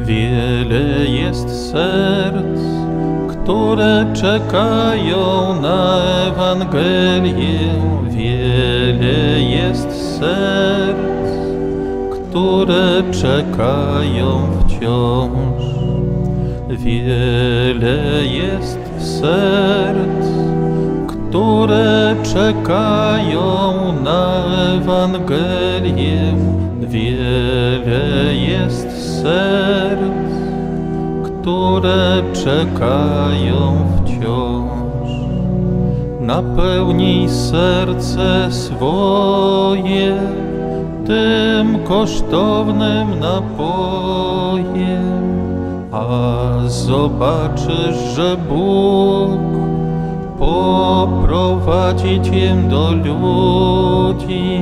Wiele jest serc, które czekają na Ewangelię. Wiele jest serc, które czekają wciąż. Wiele jest serc, które czekają na Ewangelię. Wiele jest serc, które czekają wciąż. Napełnij serce swoje tym kosztownym napojem, a zobaczysz, że Bóg poprowadzi cię do ludzi,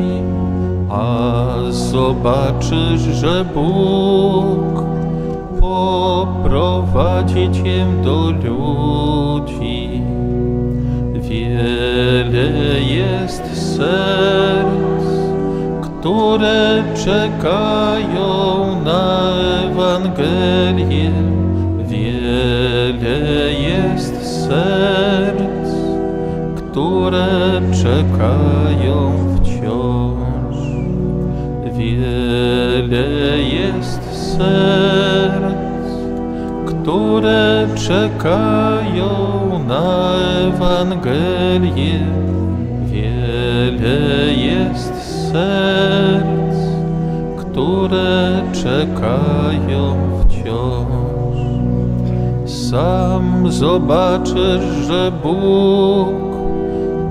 a zobaczysz, że Bóg poprowadzi cię do ludzi. Wiele jest serc, które czekają na Ewangelię. Wiele jest serc, które czekają wciąż. Wiele jest serc, które czekają na Ewangelię. Wiele jest serc, które czekają wciąż. Sam zobaczysz, że Bóg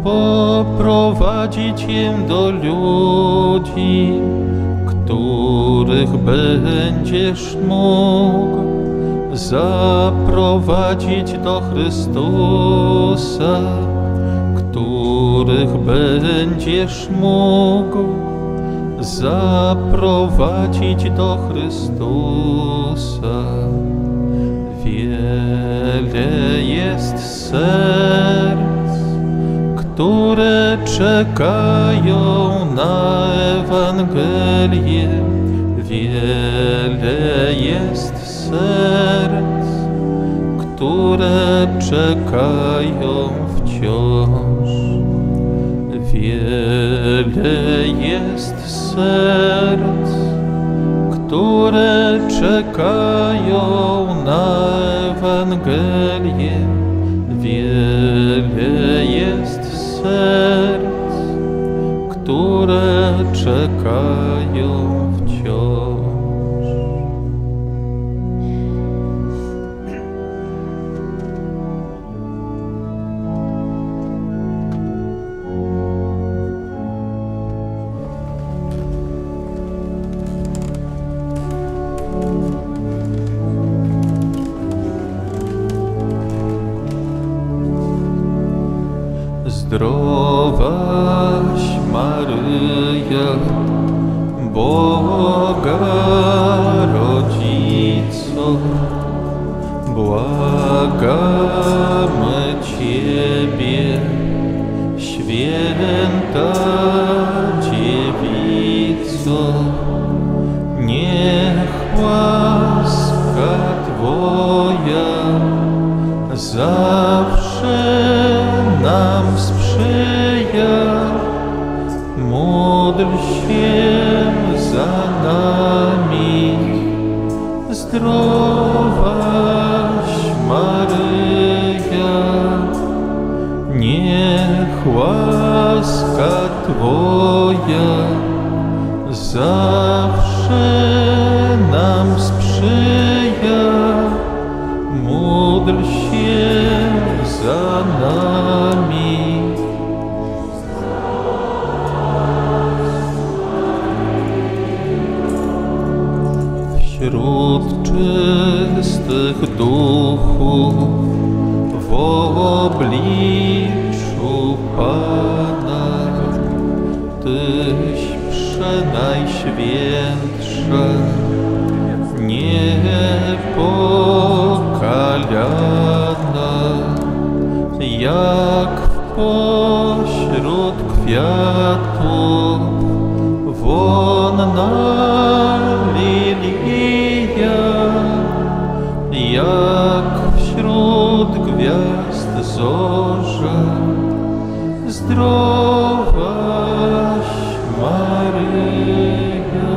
poprowadzi cię do ludzi, których będziesz mógł zaprowadzić do Chrystusa, których będziesz mógł zaprowadzić do Chrystusa. Wiele jest serc, które czekają na Ewangelię. Wiele jest serc, które czekają wciąż. Wiele jest serc, które czekają na Ewangelię. Wiele jest serc, które czekają wciąż. Zdrowaś Maryja, Boga Rodzico, błagamy Ciebie, święta Dziewico, niech łaska Twoja zawsze nam sprzyja. Módl się za nami, zdrowaś Maryja, niech łaska Twoja zawsze nam sprzyja. Módl się za nami. pośród czystych duchów w obliczu Pana, Tyś przenajświętsza, niepokalana, jak pośród kwiatów wonna lilia, jak wśród gwiazd zorza, zdrowaś Maryjo.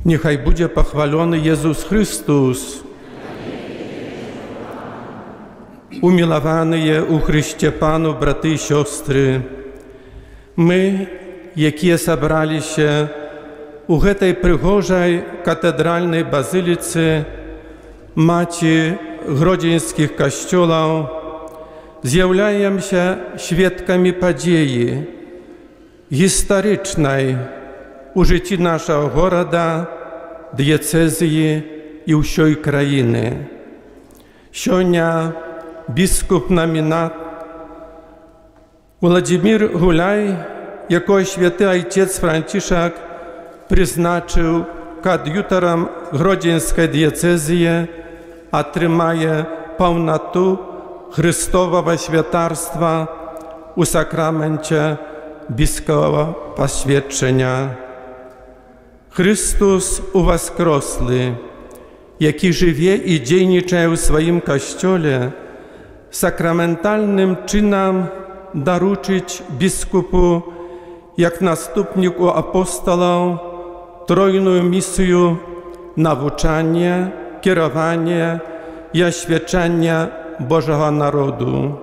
Niechaj będzie pochwalony Jezus Chrystus. Umilowany je u Chryście Panu, braty i siostry. My, jakie zebrali się u tej przygorzej katedralnej bazylicy Maci Grodzieńskich Kościołów, zjawляем się świadkami podziei historycznej u życiu naszego goroda, diecezji i усьої країни. Сьогодні biskup nominat Władimir Gulaj, jako święty ojciec Franciszek przeznaczył koadjutorem grodzieńskiej diecezji, otrzymaje pełnotę Chrystowego świętarstwa u sakramencie biskupowego poświęcenia. Chrystus uwaskrosły, jaki żyje i dzienniczy w swoim Kościole, sakramentalnym czynem daruczyć biskupu, jak następniku apostołów, trojną misję nauczania, kierowania i oświecenia Bożego Narodu.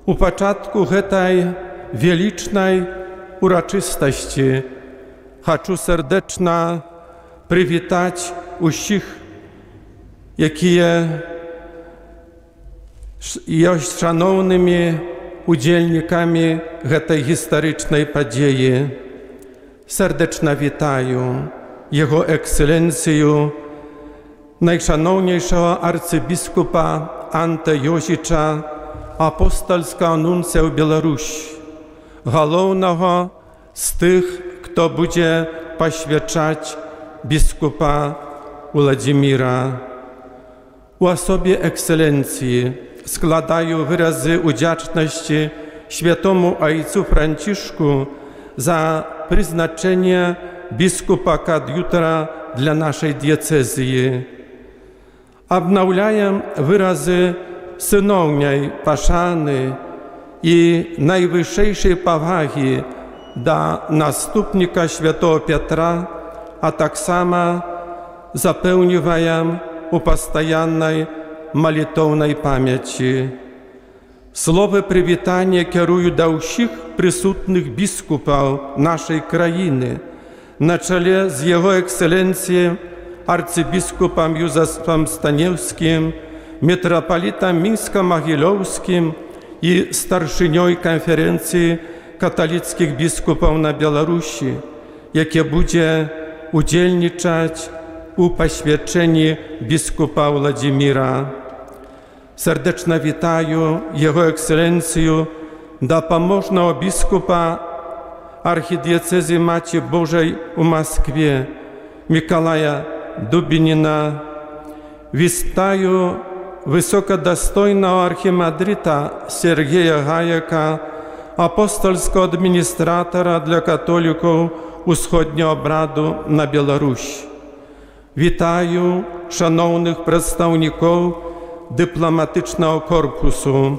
U początku tej wielkiej uroczystości chcę serdecznie przywitać wszystkich, jakie jest szanownymi udzielnikami tej historycznej podziei. Serdecznie witaję Jego Ekscelencję, najszanowniejszego arcybiskupa Ante Jozicza, apostolskiego nuncję w Białorusi, głównego z tych, kto będzie poświęcać biskupa Władimira. U osobie Ekscelencji składają wyrazy wdzięczności świętemu ojcu Franciszku za przeznaczenie biskupa koadjutora dla naszej diecezji. Obnawiają wyrazy synownej poszany i najwyższej powagi do następnika świętego Piotra, a tak samo zapełniają u postojannej молитовной памяти. Слово привітання керують до всіх присутних біскупів нашої країни, на чолі з Його Екселенцією арцибіскупом Józefem Станівським, митрополитом Мінсько-Могилівським і старшиною конференції католицьких біскупів на Білорусі, яке буде удільничати u poświęceniu biskupa Władimira. Serdecznie witaję Jego Ekscelencję, dopomożnego biskupa archidiecezji Matki Bożej w Moskwie, Mikołaja Dubinina. Witaję wysokodostojnego archimandryta Sergeja Gajeka, apostolskiego administratora dla katolików wschodniego obradu na Białorusi. Witaję szanownych przedstawicieli dyplomatycznego korpusu.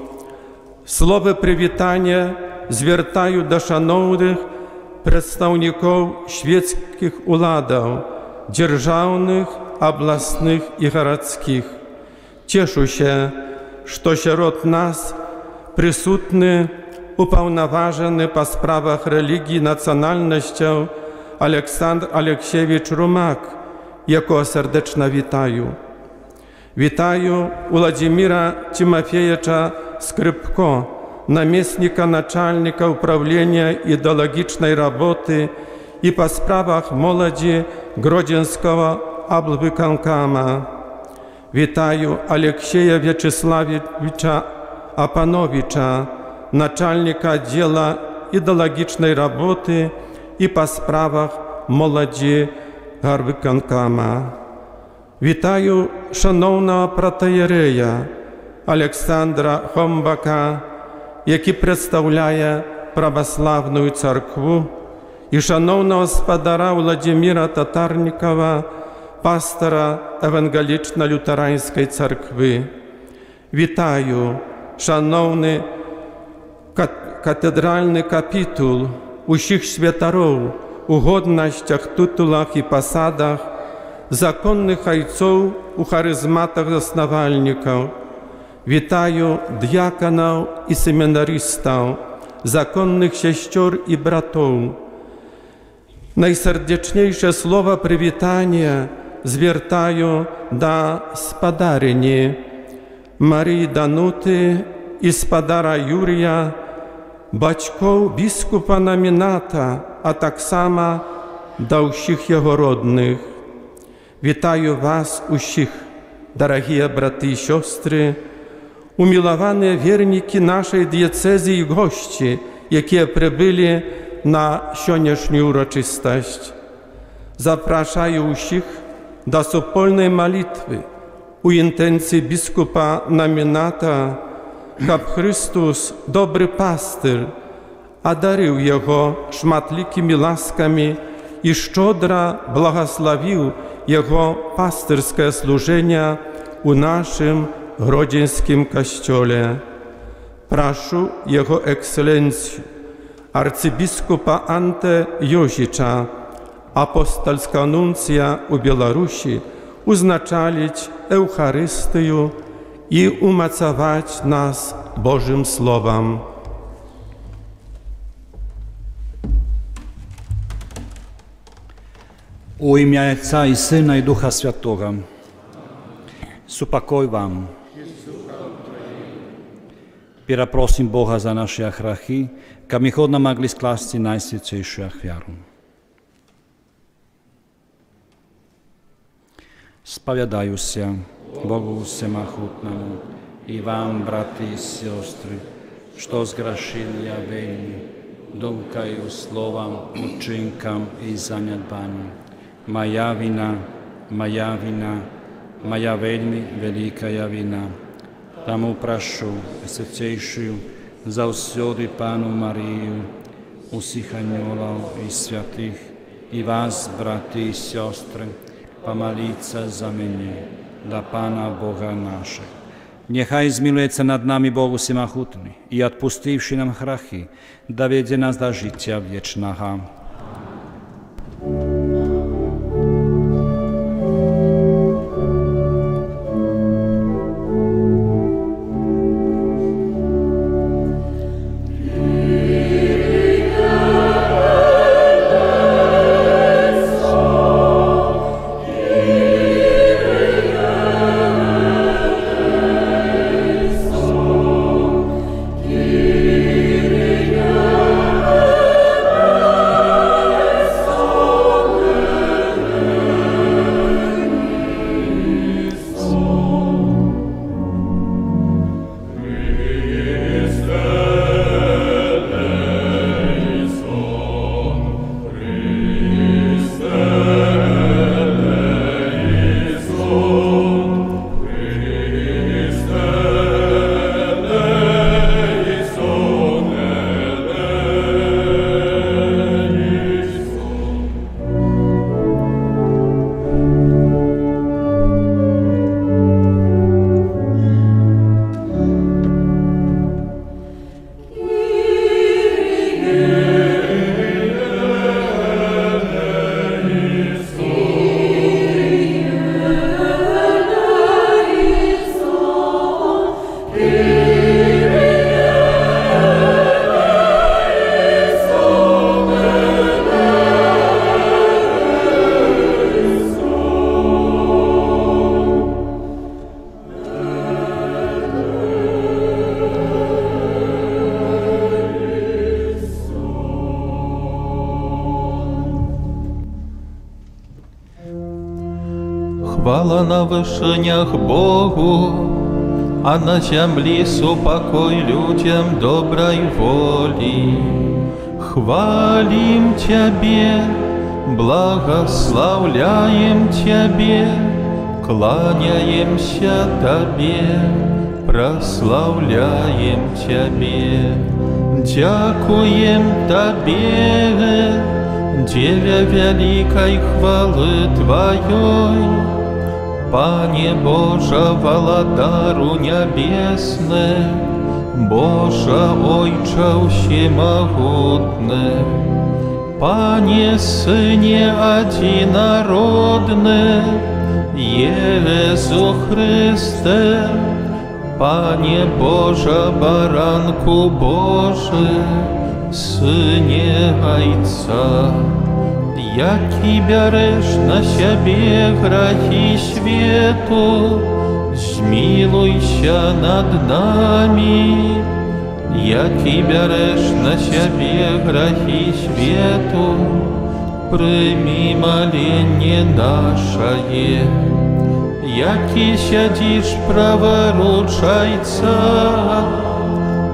Słowo przywitania zwiertają do szanownych przedstawicieli świeckich uladów, dzierżawnych, oblastnych i garadzkich. Cieszę się, że wśród nas przysutny, upełnoważony po sprawach religii nacjonalnością Aleksandr Aleksiewicz Rumak, jako serdecznie witaję. Witaję Władimira Tymofejewicza Skrypko, наместника начальника управления идеологичной работы и по справах молоді Гродзенського облвиконкама. Вітаю Алексея Вячеславовича Апановича, начальника отдела идеологичной работы и по справах молоді Гарвиконкама. Вітаю шановного протоєрея Олександра Хомбака, який представляє православну церкву, і шановного спадара Владимира Татарникова, пастора Евангелічно-лютеранської церкви. Вітаю, шановний катедральний капітул усіх святарів у годностях, титулах і посадах, законних ойців у харизматах заснувальників. Вітаю діаконів і семінаристів, законних сестер і братів. Найсердечніше слово привітання звертаю до спадарині Марії Данути і спадара Юрія, батьків біскупа-номіната, а так само до усіх його родних. Вітаю вас усіх, дорогі брати і сестри, умиловані вірники нашої дієцезії і гості, які прибули на сьогоднішню урочистость. Запрошую усіх до супольної молитви у інтенції біскупа-номіната, щоб Христос, добрий пастир, одарив його шматликими ласками і щодро благословив його пастирське служення у нашому Гродзенському костьолі. Прошу його екселенцію, арцибіскупа Анте Йожича, апостольського нунція у Білорусі, узначалить Евхаристію і умацовать нас Божим Словом. U ime Otca i Syna i Ducha Świętego. Supokoj vám. Pira prosim Boha za naše hriechy, kam ich od nám mogli sklásti najsvetejšiu vieru. Spowiadaju się Bogu Всемогутному i vám, braty i sestry, što zgrešili ja veľmi, duмкою, словом, účinkом i zanedbaním. Moja vina, moja veľmi veľká vina. Тому прошу Святейшую завсёды Пану Марию, усіх ангелов и святых, и вас, браты и сестры, помолиться за меня, до Пана Бога наших. Нехай змилуется над нами Бог Всемогутний и, отпустивший нам грехи, доведе нас до життя вечного. Хвала на вышинях Богу, а на землі супокой людям доброй воли. Хвалим Тебе, благословляем Тебе, кланяемся Тебе, прославляем Тебе. Дякуем Тебе, Деве великой хвалы Твоей, Пане Боже, Володару небесный, Боже, Ойче всемогутный, Пане Сыне одинородный, Иису Христе, Пане Боже, Баранку Божий, Сыне Отца, яки береш на себе грехи свету, змилуйся над нами. Яки береш на себе грехи свету, прими моление наше. Яки сядешь праворучайца,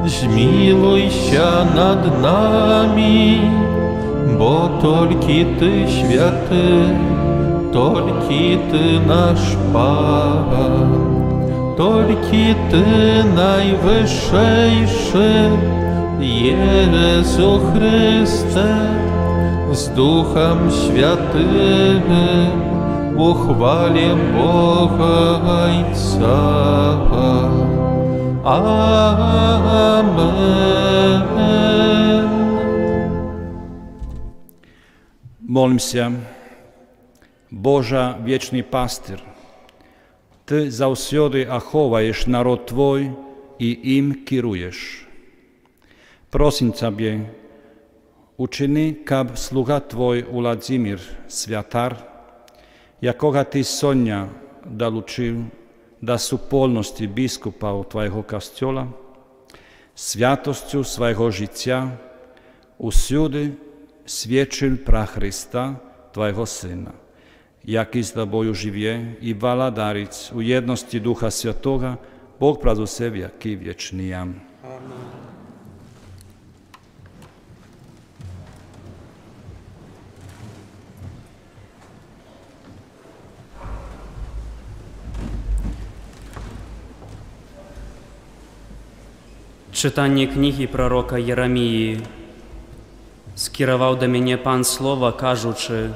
змилуйся над нами, бо только Ты святый, только Ты наш Папа, только Ты наивысший, Иисус Христе, с Духом Святым, ухвалим Бога Отца. Amen. Молимся. Божа вічний пастир, Ти завсюди аховаєш народ Твой і їм керуєш. Просим Тебе, учини, каб слуга Твой Владимир Святар, якого Ти сьогодні долучив до суполності біскупа Твого Костьола, святостю свого життя усюди свідчив про Христа, Твого Сина, який з Тобою живе і владарить у єдності Духа Святого, Бог правду себе, який вічний. Амінь. Читання книги пророка Єремії. Скерував до мене Пан Слово, кажучи: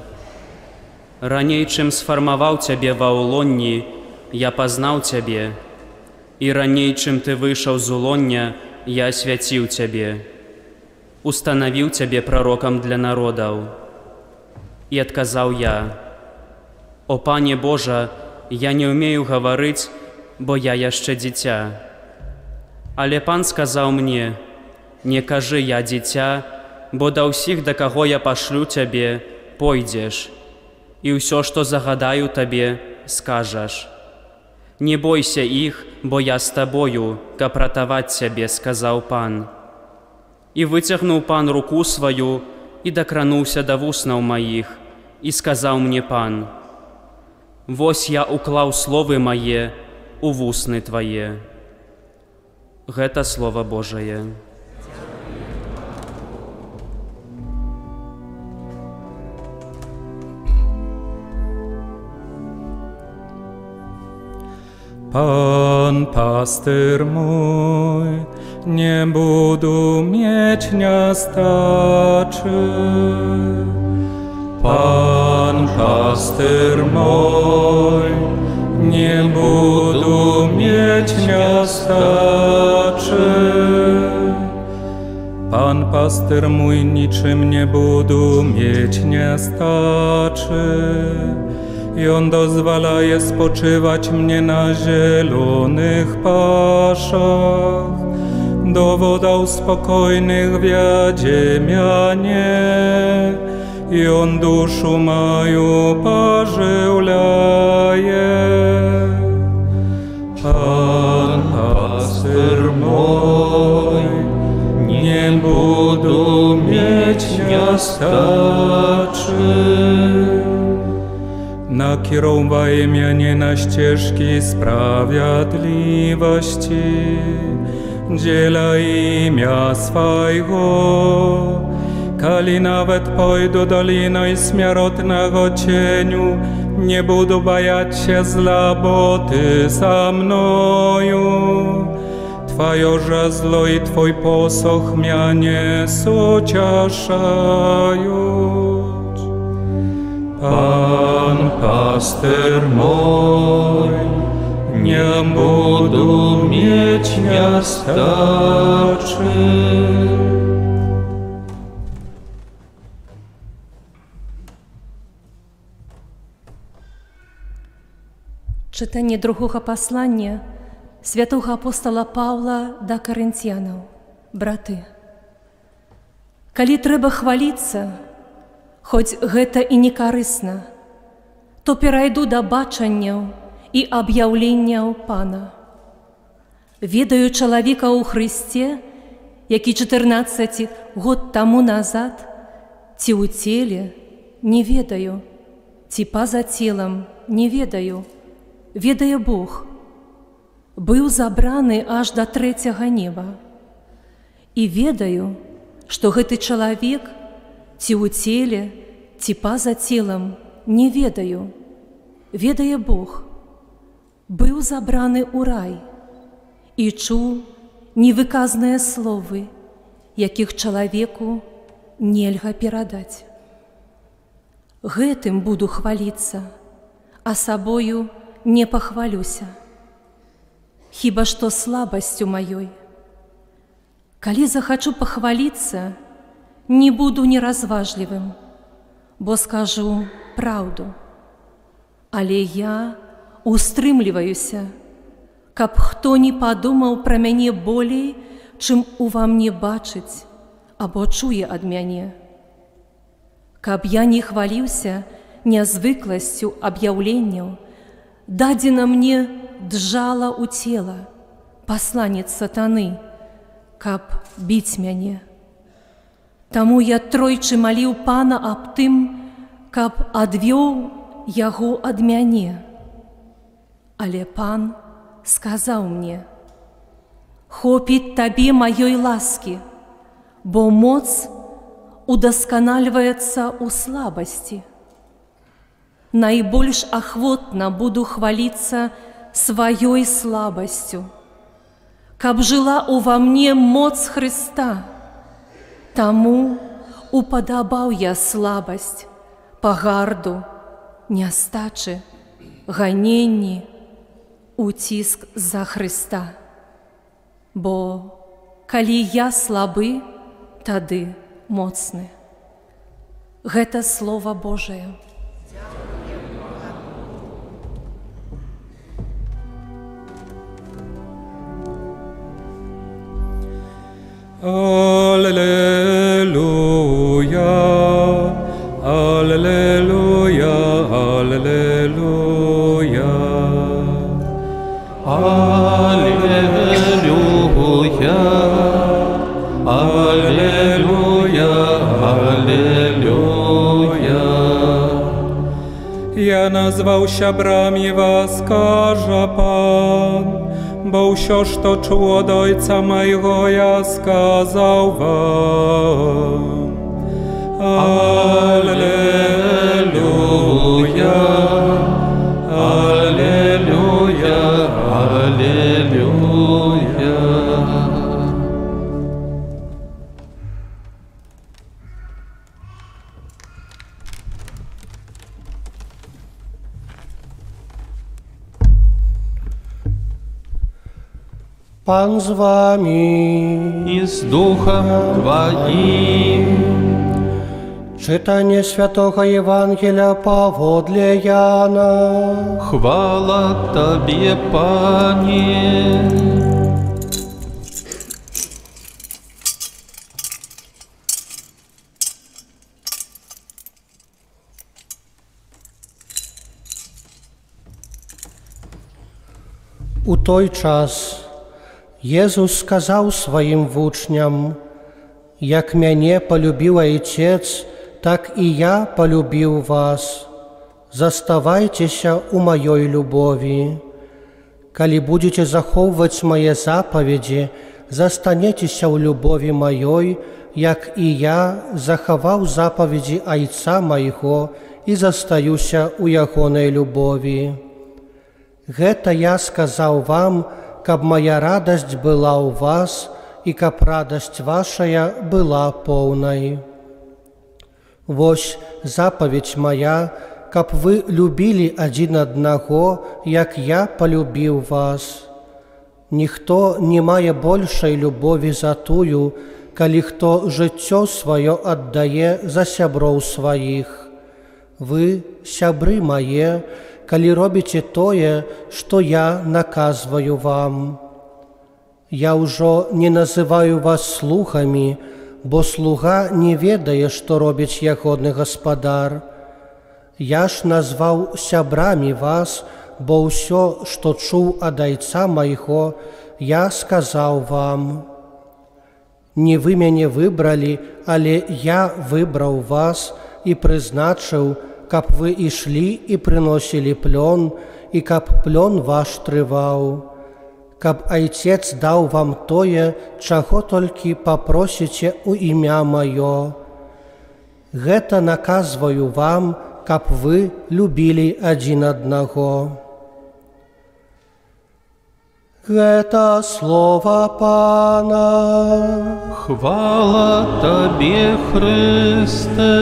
«Раней, чим сформував Тебе в улонні, я познав Тебе, і раней, чим Ти вийшов з улоння, я освятив Тебе, установив Тебе пророком для народов». І отказав я: «О Пане Боже, я не вмію говорити, бо я ще дитя». Але Пан сказав мені: «Не кажи я дитя, бо до всіх, до кого я пошлю Тебе, пойдеш, і все, що загадаю Тебе, скажеш. Не бойся їх, бо я з Тобою, ка противати Тебе», – сказав Пан. І витягнув Пан руку свою, і докранувся до вуснов моїх, і сказав мені Пан: «Вось я уклав слово моє у вусны Твоє». Гэта Слово Божие. Pan pastyr mój, nie budu mieć niastaczy. Pan pastyr mój, nie budu mieć niastaczy. Pan pastyr mój, niczym nie budu mieć niastaczy. I On dozwalaje spoczywać mnie na zielonych paszach, do wodał spokojnych wiedzie mianie. I On duszu moją pożywlaje. Pan pastyr mój, nie budu mieć niastaczy. nakierovaj mnie na ścieżki sprawiedliwości, dla imię swojego. Kali nawet pójdę doliną śmiertelnego cieniu, nie budu bać się zła, bo Ty za mnoju. Twoje żezlo i Twój posąg mnie nie ucieszają. Pan paster mój, nie budu mieć niestaczy. Czytanie druhого послання святого апостола Павла до Коринтянам. Браты, калі трэба хваліцца, хоць гэта і не карысна, то перайду да бачанняў і аб'яўленняў Пана. Ведаю чалавека ў Хрысце, які 14 год таму назад, ці ў целе, не ведаю, ці па-за целам, не ведаю, ведае Бог, быў забраны аж да 3-го неба. І ведаю, што гэты чалавек, ці ў целе, ці па-за целам, не ведаю, ведае Бог, быў забраны ў рай і чуў невыказныя словы, якіх чалавеку нельга перадаць. Гэтым буду хваліцца, а сабою не пахвалюся, хіба што слабасцю маёй. Калі захачу пахваліцца, не буду неразважлівым, бо скажу праўду. Але я устрымліваюся, каб хто не падумаў пра мяне болей, чым ува мне бачыць або чуе ад мяне. Каб я не хваліўся нязвыкласцю аб'яўленняў, дадзена мне джала ў цела, пасланец сатаны, каб біць мяне. Таму я тройчы маліў Пана аб тым, каб адвёў яго ад мяне. Але Пан сказаў мне: «Хопіць табе маёй ласкі, бо моц удасканальваецца ў слабасці. Найбольш ахвотна буду хваліцца сваёй слабасцю, каб жыла ува мне моц Хрыста. Таму упадабаў я слабасць, пагарду, нястачы, ганенні, уціск за Хрыста. Бо калі я слабы, тады моцны». Гэта Слова Божае. Аллилуйя, аллилуйя, аллилуйя. Аллилуйя, аллилуйя, аллилуйя. Я назваўся брамі вас, кажа Пан, бо ўсё, што чуў ад Ойца майго, я сказаў вам. Аллилуйя, аллилуйя, аллилуйя. Пан з вами И с Духом Твоим. Читание Святого Евангелия паводле Яна. Хвала Тебе, Пане. У той час Jezus сказаў сваім вучням: «Як мяне полюбіў Айцец, так і я полюбіў вас. заставайцеся у маёй любові. Калі будзеце захоўваць мае запаведзі, застанецеся ў любові маёй, як і я захаваў запаведзі Айца майго і застаюся ў ягонай любові. Гэта я сказаў вам, каб мая радасць была ў вас і каб радасць вашая была поўнай. Вось запаведь моя, каб вы любілі адзін аднаго, як я полюбіў вас. Ніхто не мае большай любові за тую, калі хто жыццё сваё аддае за сяброў сваіх. Вы, сябры мае, калі робіце тое, што я наказваю вам. Я ўжо не называю вас слугамі, бо слуга не ведае, што робіць ягоны гаспадар. Я ж назваў сябрамі вас, бо ўсё, што чуў ад Айца майго, я сказаў вам. Не вы мяне выбралі, але я выбраў вас і прызначыў, каб вы ішлі і прыносілі плён, і каб плён ваш трываў, каб Айцец даў вам тое, чаго толькі папросіце ў імя маё. Гэта наказваю вам, каб вы любілі адзін аднаго. Гэта слова Пана. Хвала Табе, Христе.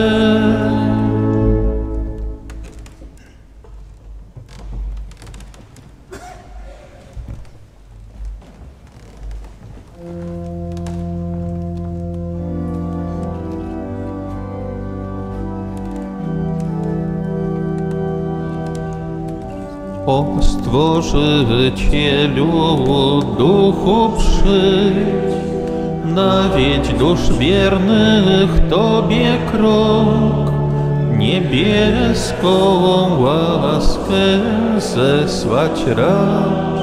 О Stworzycielu, Duchu przyjdź, nawiedź dusz wiernych Tobie krok, niebieską łaskę zesłać racz,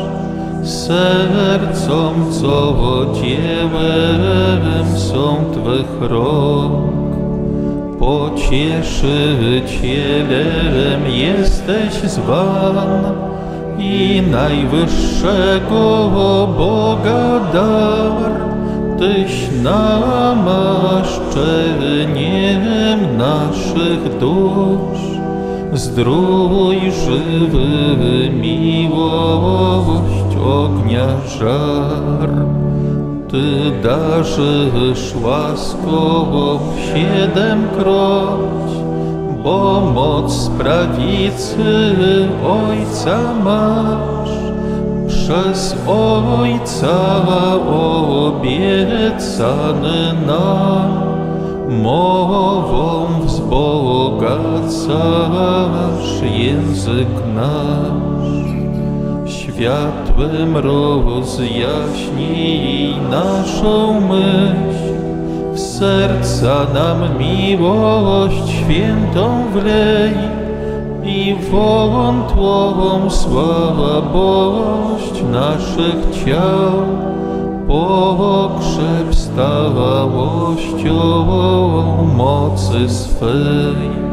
sercom, co dziełem są Twych rąk. Pocieszycielem jesteś zwan i najwyższego Boga dar, Tyś namaszczeniem naszych dusz. Zdrój żywy miłość ognia żar. Ty darzysz łaską 7-kroć, bo moc prawicy Ojca masz. Przez Ojca obiecany nam, mową wzbogacasz język nasz. Światłem rozjaśnij naszą myśl, w serca nam miłość świętą wlej i wątłą słabość naszych ciał pokrzep stałością mocy swej.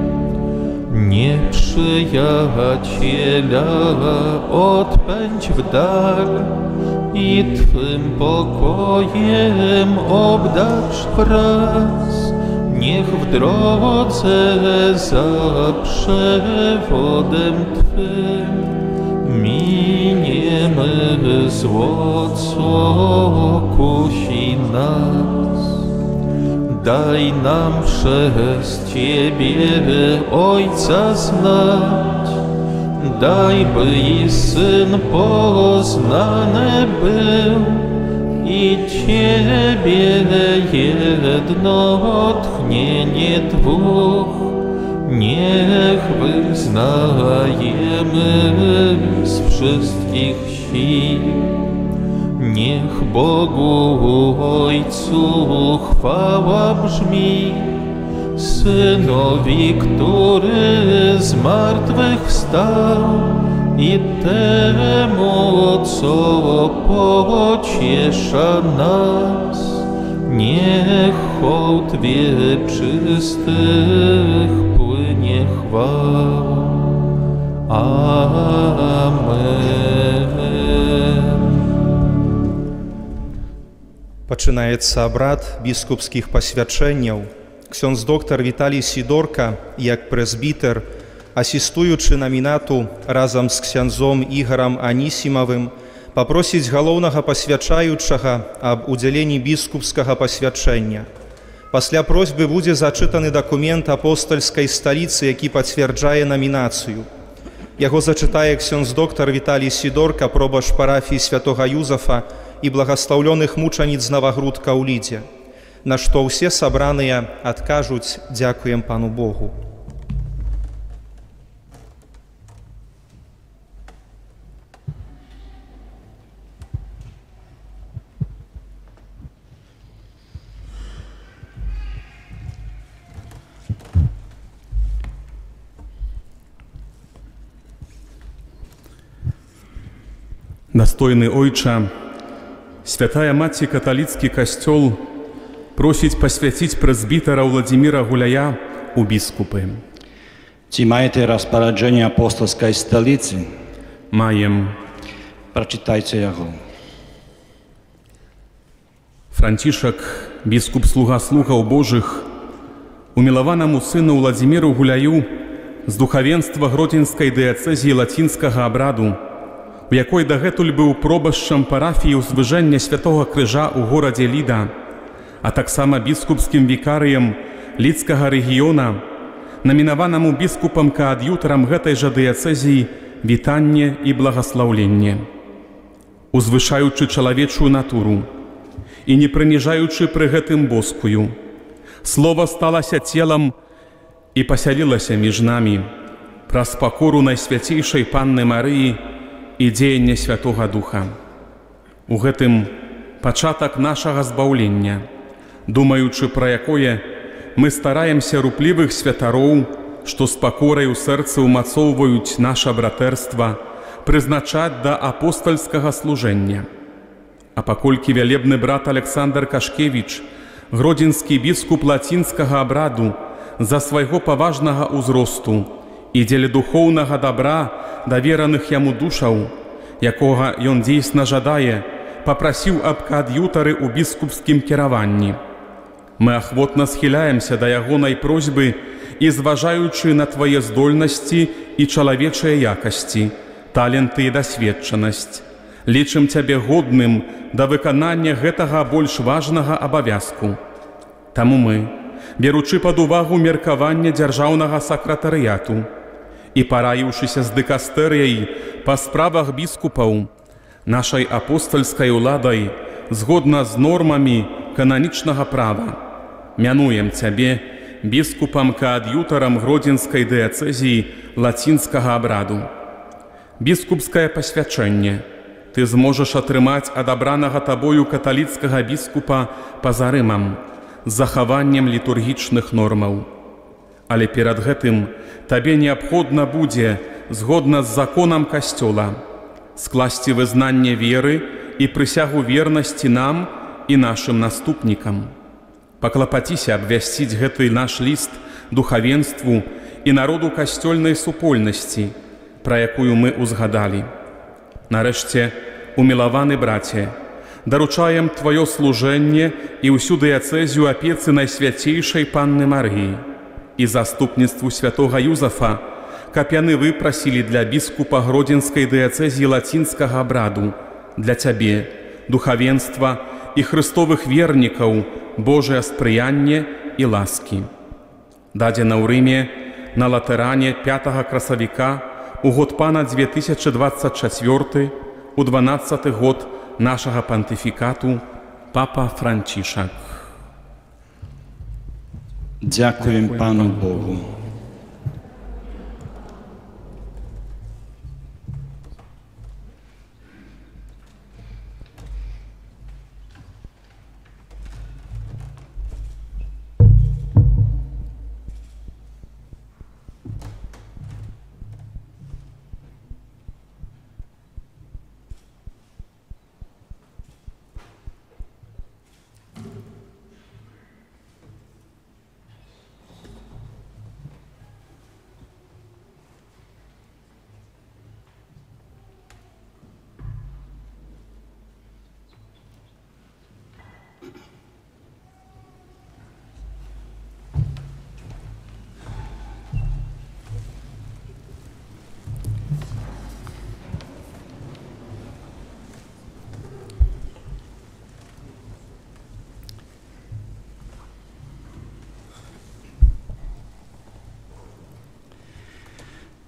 Nieprzyjaciela odpędź w dal i Twym pokojem obdarz wraz. Niech w drodze za przewodem Twym miniemy zło, co kusi nas. Daj nam przez Ciebie Ojca znać, daj, by i Syn poznany był i Ciebie jedno tchnienie dwóch niech wyznajemy z wszystkich sił. Niech Bogu Ojcu chwała brzmi, Synowi, który z martwych wstał, i temu, co pociesza nas. Niech hołd wieczystych płynie chwała. Пачынаецца абрад біскупскіх пасвячэнняў. Ксёндз доктар Віталій Сідорка, як прэзбітэр, асістуючы намінату разам з ксяндзом Ігарам Анісімавым, папросіць галоўнага пасвячаючага аб удзяленні біскупскага пасвячэння. Пасля просьбы будзе зачытаны дакумент апостальскай сталіцы, які пацвярджае намінацыю. Яго зачытае ксёндз доктар Віталій Сідорка, пробашч парафіі святога Юзафа і благаслаўлёных мучаніц Навагрудка ў Лідзе, на што ўсе сабраныя адкажуць: «Дзякуем Пану Богу». Достойны Ойча, Святая Маці каталіцкі касцёл просіць пасвяціць прэзбітара Владзіміра Гуляя у біскупы. Ці маєте розпорядження апостольської столиці? Маєм. Прочитайте його. Францішак, біскуп слуга слугаў Божых, умілаванаму сыну Владзіміру Гуляю з духавенства Гродзенскай дыяцэзіі лацінскага абраду, у якой дагэтуль быў пробашчам парафіі ўзвыжэння Святога Крыжа ў горадзе Ліда, а таксама біскупскім вікарыем Лідскага рэгіёна, намінаванаму біскупам каад'ютарам гэтай жа дыяцэзіі вітанне і благаслаўленне. Узвышаючы чалавечую натуру і не прыніжаючы пры гэтым боскую, слова сталася целам і пасялілася між намі праз пакору Найсвяцейшай Панны Марыі і дзеянне Святога Духа. У гэтым пачатак нашага збаўлення, думаючы пра якое мы стараемся руплівых святароў, што з пакорай у сэрцы ўмацоўваюць наша братэрства, прызначаць да апостальскага служэння. А паколькі вялебны брат Александр Кашкевіч, гродзенскі біскуп лацінскага абраду, за свайго паважнага ўзросту і дзеля духоўнага дабра давераных яму душаў, якога ён дзейсна жадае, папрасіў аб каад'ютары ў біскупскім кіраванні. Мы ахвотна схіляемся да ягонай просьбы і, зважаючы на твае здольнасці і чалавечыя якасці, таленты і дасведчанасць, лічым цябе годным да выканання гэтага больш важнага абавязку. Таму мы, беручы пад увагу меркаванне дзяржаўнага сакратарыяту і параіўшыся з дыкастэрыяй па справах біскупаў, нашай апостальскай уладай, згодна з нормамі кананічнага права, мянуем цябе біскупам-каад'ютарам Гродзенскай дыяцэзіі лацінскага абраду. Біскупскае пасвячэнне ты зможаш атрымаць ад абранага табою каталіцкага біскупа па-за Рымам з захаваннем літургічных нормаў. Але перад гэтым табе неабходна будзе, згодна з законам касцёла, скласці вызнанне веры і прысягу вернасці нам і нашым наступнікам. Паклапаціся абвясціць гэты наш ліст духавенству і народу касцёльнай супольнасці, пра якую мы ўзгадалі. Нарэшце, умілаваны браце, даручаем тваё служэнне і ўсю дыяцэзію апецы Найсвяцейшай Панны Марыі і заступніцтву святога Юзафа, каб яны выпрасілі для біскупа Гродзенскай дыяцэзіі лацінскага абраду, для цябе, духавенства і хрыстовых вернікаў Божае спрыянне і ласкі. Дадзена ў Рыме на Латэране 5 красавіка у год пана 2024, у 12 год нашага пантыфікату, папа Францішак. Дякуем Пану Богу.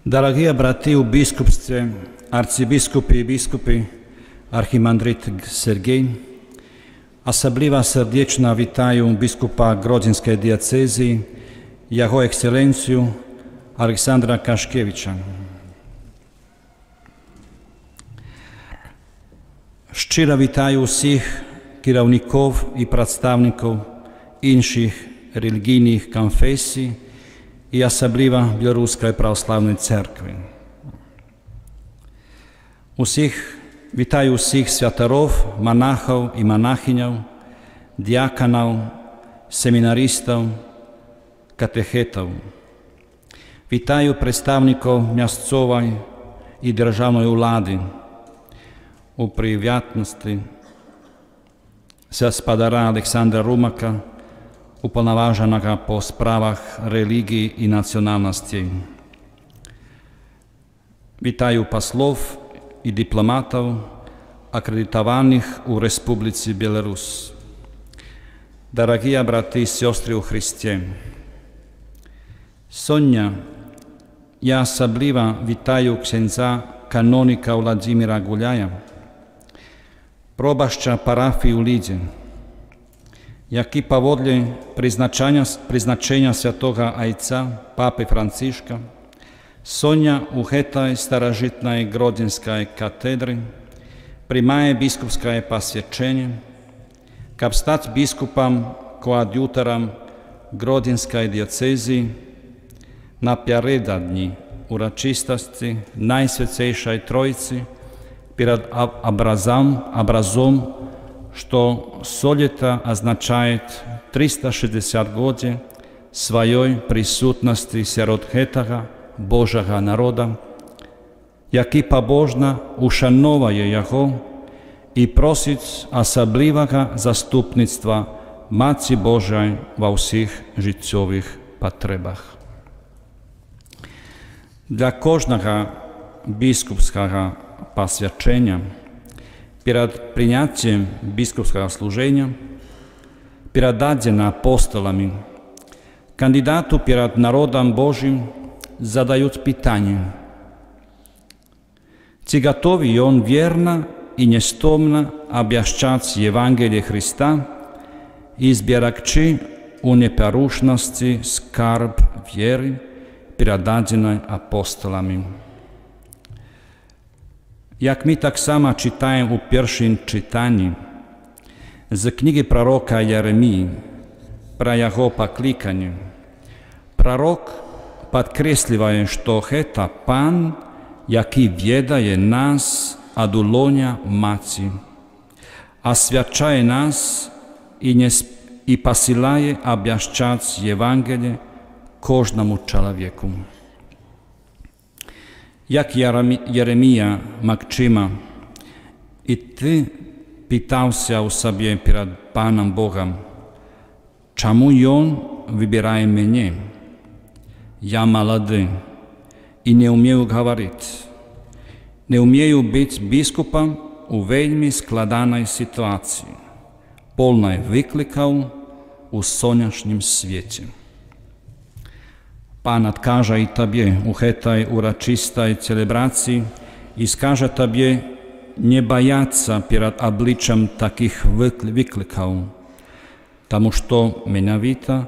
Дорогие браты в бискупстве, арцибискупи и бискупи, архимандрит Сергей, особливо сердечно вітаю біскупа Гродзенської дієцезії, Його екселенцію Олександра Кашкевича. Щиро вітаю усіх керівників і представників інших релігійних конфесій і особливо Білоруської православної церкви. Вітаю усіх святорів, монахів і монахинів, діаконів, семінаристів, катехетів. Вітаю представників місцевої і державної влади. У привітності господаря Олександра Румака, уповноваженого по справах релігії і національності. Вітаю послів і дипломатів, акредитованих у Республіці Білорусь. Дорогі брати і сестри у Христі, сьогодні я особливо вітаю ксенза каноніка Владимира Гуляя, пробаща парафії у Ліді, який поводле призначення святого Отця Папи Францишка сьогодні у этой старожитной Гродзенской катедре приймає біскупське посвячення, щоб стати біскупом-коад'ютором Гродзенської дієцезії напередодні урочистості Найсвятейшей Троицы перед образом, что солито означает 360 годів своєї присутності серед этого Божого народа, який побожно ушановує його і просить особливого заступництва Матці Божої во всіх життєвих потребах. Для кожного біскупського посвячення перед прийняттям біскупського служення, передадено апостолами, кандидату перед народом Божим задают питание: чи готовий он верно и нестомно обещать Евангелие Христа и сберегчи у непорушности скарб веры, передаденной апостолами. Як ми так само читаємо у першому читанні з книги пророка Єремії про його покликання, пророк підкреслює, що це Пан, який ведає нас від улоня Матці, освячає нас і посилає обіщати Євангеліє кожному чоловіку. Як Єремія Макчима, і ти питався у собі перед Паном Богом, чому Він вибирає мене? Я молодий і не вмію говорити, не вмію бути біскупом у вельми складаній ситуації, повній викликів у сонячному світі. Пан откаже і тобі у этой урочистой целебрації і скаже тобі не бояться перед обличчям таких викликів, тому що менавіто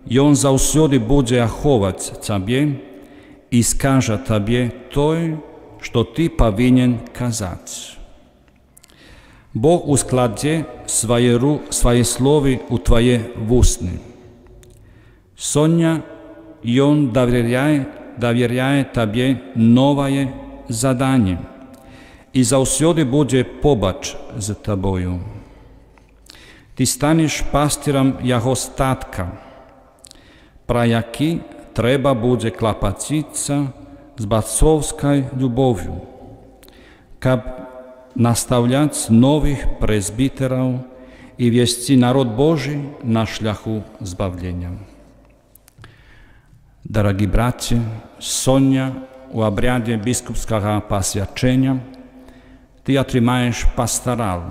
Він завсюди буде оховати тебе і скаже тобі той, що ти повинен казати. Бог ускладе своє слово у твоє вусни. Сьогодні Він довіряє тобі нове завдання і завсюди буде побач з тобою. Ти станеш пастиром його статка, про який треба буде клопотатися з батьківською любов'ю, щоб наставляти нових пресбітерів і вести народ Божий на шляху збавлення. Дорогі браті, сьогодні у обряді біскупського посвячення ти отримаєш пасторал,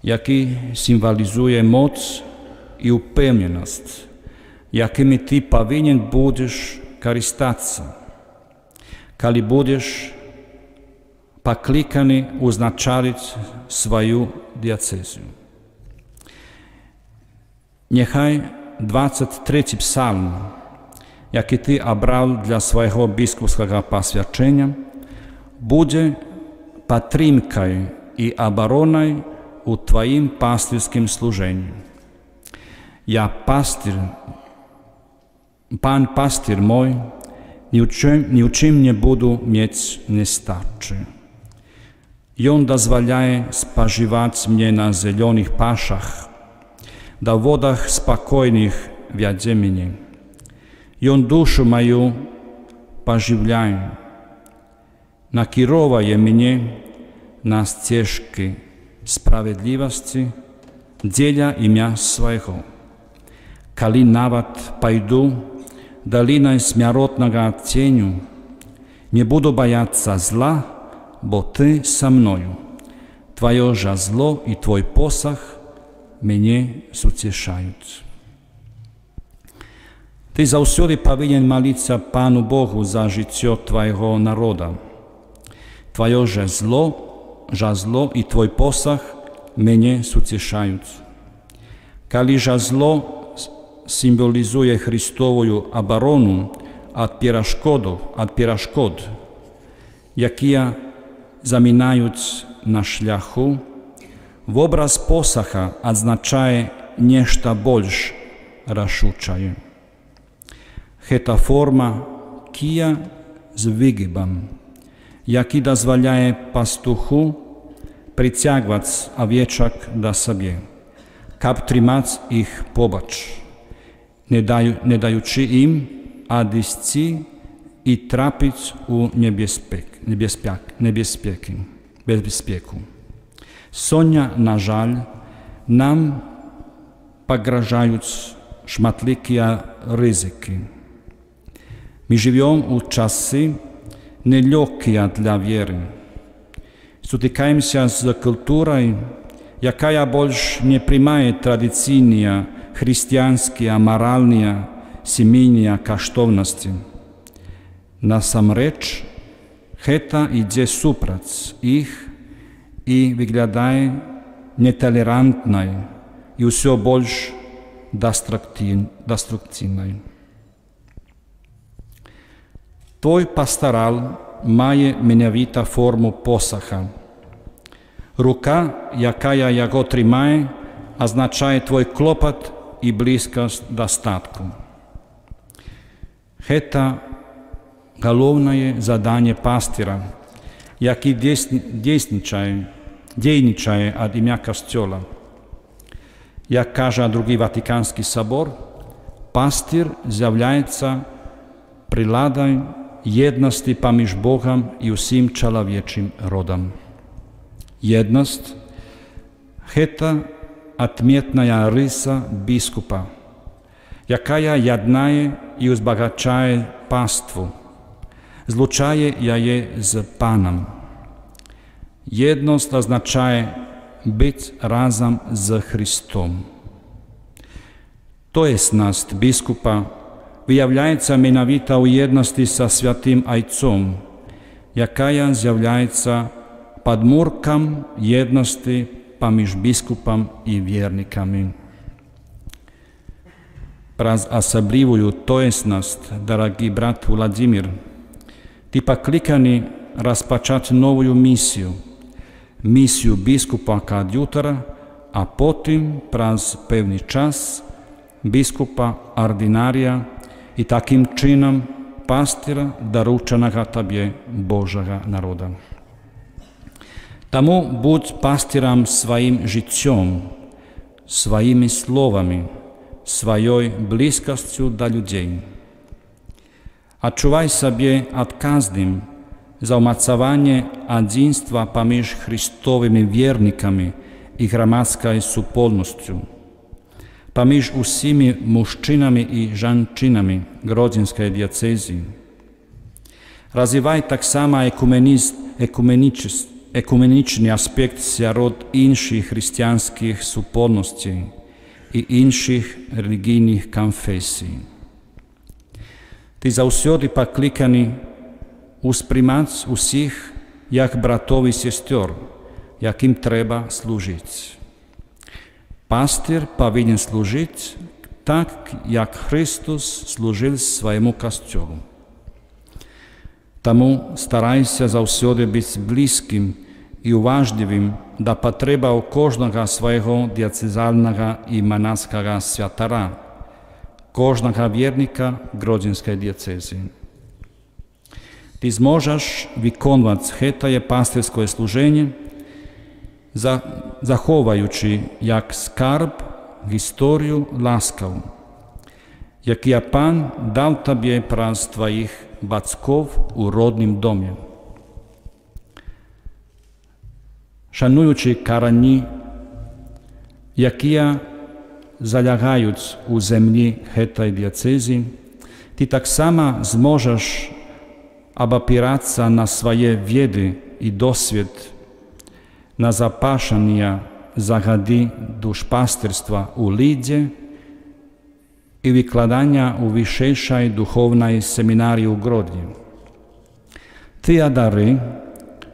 який символізує моць і впевненість, якими ти повинен будеш користатися. коли будеш покликаний узначалить свою диацезию. Нехай 23-й псалм, який ти обрав для свого біскупського посвячення, буде підтримкою і обороною у твоїм пастирським служенні. Я пастир, пан пастир мой, ни в чим не буду мати нестачі. Он дозволяє споживати мені на зелених пашах, да в водах спокойных веде меня. И Он душу мою поживляет, накеровая меня на стежки справедливости, деля имя Своего. Коли навод пойду долиной смертного теню, не буду бояться зла, бо Ты со мною. Твое же зло и Твой посох mnie zutešajú. Ty zausedy повинен молиться Пану Богу за життя Твоего народа. Твое же зло и Твой посох меня зутешають. Коли же зло символизує Христовую оборону от перешкод, які заминають на шляху, в образ посоха означає нечто більш рішуче. Це форма кія з вигибом, який дозволяє пастуху притягувати овечок до себе, щоб тримати їх побач, не даючи їм одійти і трапити у небезпеку. Сьогодні, на жаль, нам погрожають шматликі ризики. Ми живемо у часи нелегкі для віри. Стикаємося з культурою, яка більше не приймає традиційні християнські, моральні, сімейні коштовності. Насамреч, це йде супроць їх і виглядає нетолерантною і все більш деструктивною. Твой пасторал має менавіту форму посоха. Рука, яка його тримає, означає твій клопот і близькість достатку. Це головне завдання пастора, який дійничає від ім'я Костьола. Як каже Другий Ватиканський собор, пастир з'являється приладою єдності поміж Богом і усім чоловічим родом. Єдність – це відмітна риса біскупа, яка єднає і узбагачає паству, злучає її з Паном. Єдність означає бути разом з Христом. Тоєсність біскупа виявляється менавіта у єдності зі Святим Отцом, яка з'являється подмурком єдності поміж біскупом і вірниками. Про особливу тоєсність, дорогий брат Владимир, ти покликаний розпочати нову місію біскупа-коад'ютора, а потім, через певний час, біскупа-ординарія і таким чином пастира, дорученого тобі Божого народу. Тому будь пастиром своїм життям, своїми словами, своєю близькістю до людей. Odczuwaj sobie od każdym za umocowanie jedynstwa pomiędzy Chrystowymi wiernikami i gromadskiej wspólnością, pomiędzy usimi mężczyznami i żonczynami grodzieńskiej diecezji. Rozwijaj tak samo ekumeniczny aspekt wśród innych chrześcijańskich wspólności i innych religijnych konfesji. Ty zausjody poklиканий усприймати усіх як братов і сестер, яким треба служити. Пастир повинен служити так, як Христос служив своєму костюлу. Тому старайся завсюди бути близьким і уважливим до потреби у кожного свого дієцезального і монашого святара, кожного вірника Гродзенської дієцези. Ти зможеш виконувати це пастирське служення, заховуючи як скарб історію ласкав, яку Пан дав тобі праз твоїх батьків у роднім домі. Шануючи корені, які залягають у землі цієї дієцези, ти так само зможеш опиратися на свої віди і досвід, на запашення загоди душпастирства у Ліді і викладання у вищій духовній семінарії у Гродні. Ті дари,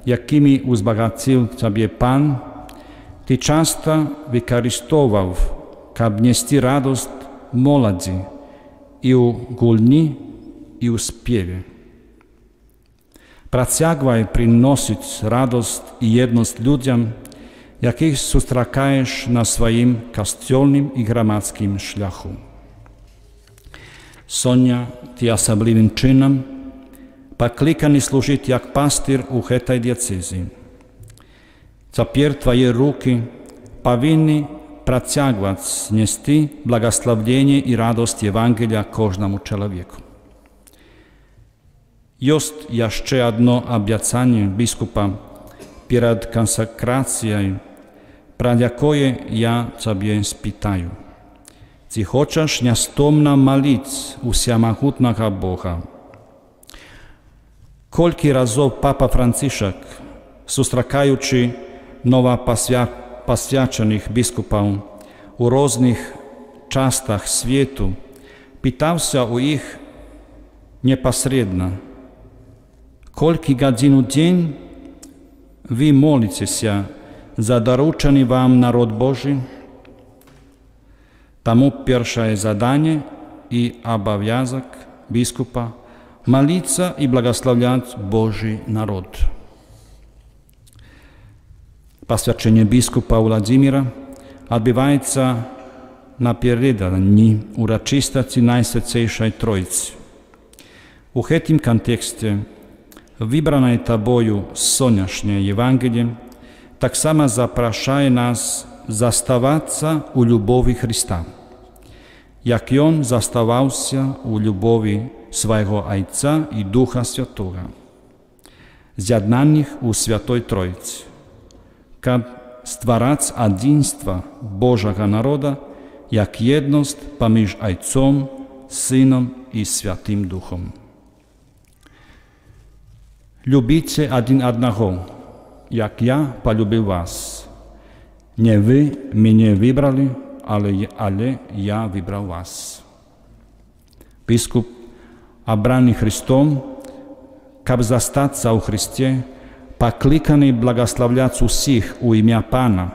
якими узбагатив тебе Пан, ти часто використовував, щоб нести радость молоді і у гульні, і у співі. Протягувай приносити радость і єдність людям, яких зустрічаєш на своїм костюльним і громадським шляху. Соня, ти особливим чином покликаний служити як пастир у цій дієцезі. Тепер твої руки повинні протягувати, нести благословення і радость Євангелія кожному чоловіку. Є ще одне обіцяння біскупа перед консекрацією, про яке я тебе спитаю. Ти хочеш нестомно молити у всемогутнього Бога. Кілька разів Папа Францишек, зустрічаючи новопосвячених біскупів у різних частях світу, питався у їх непосредньо, скільки годин у день ви молитеся за доручений вам народ Божий. Тому перше завдання і обов'язок біскупа – молитися і благословляти Божий народ. Посвячення біскупа Владимира відбувається напередодні урочистості Найсвятейшої Троїці. У цьому контексті вибране тобою сонячне Євангеліє так само запрошує нас заставатися у любові Христа, як Він заставався у любові свого Отця і Духа Святого, з'єднаних у Святої Троїці, щоб створити одинство Божого народу, як єдність поміж Отцом, Сином і Святим Духом. Любіть один одного, як я полюбив вас. Не ви мене вибрали, але я вибрав вас. Біскуп, обраний Христом, щоб зостатися у Христі, покликаний благословляти усіх у ім'я Пана,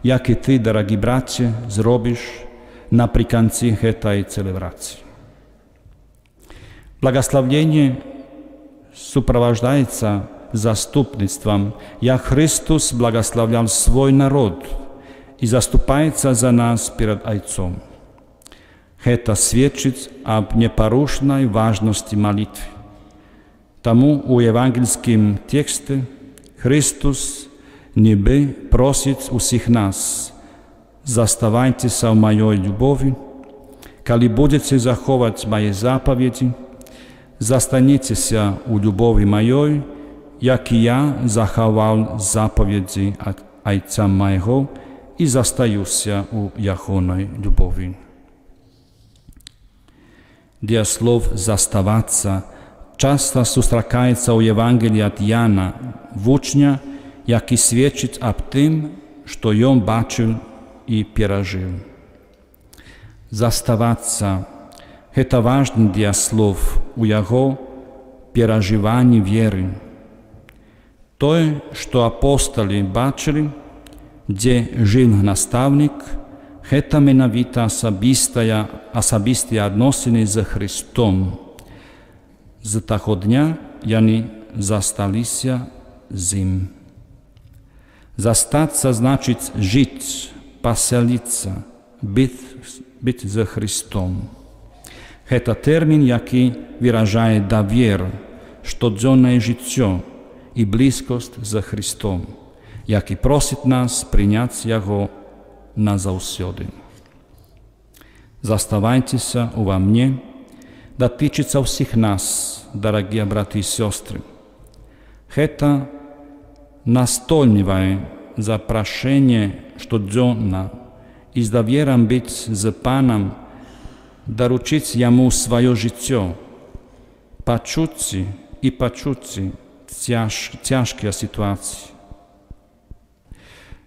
як і ти, дорогі браті, зробиш наприкінці цієї целебрації. Благословення супровождається заступництвом, як Христос благословляв свій народ і заступається за нас перед Отцом. Це свідчить об непорушній важності молитви. Тому у євангельському тексті Христос ніби просить усіх нас: «Заставайтеся в моїй любові, коли будете заховувати мої заповіді, застаніться у любові моїй, як і я заховав заповіді Отця моєго і застаюся у Йоховій любові». Дієслов «заставатися» часто зустрічається у Євангелії від Яна в учня, який свідчить об тим, що він бачив і пережив. Заставатися – це важний дієслов у його переживанні віри. Той, що апостоли бачили, де жив наставник, це менавіта особисті відносини з Христом. З того дня вони засталися з ним. Застаться значить жити, поселитися, бути з Христом. Це термін, який виражає довіру, щоденне життя і близькість з Христом, який просить нас прийняти Його назавсюди. Заставайтеся во мне, дотичется всех нас, дорогие братья и сестры. Это настольное запрошение щоденно и с доверием быть с Паном, доручить Ему свое життя, почути и почути тяжкие ситуации.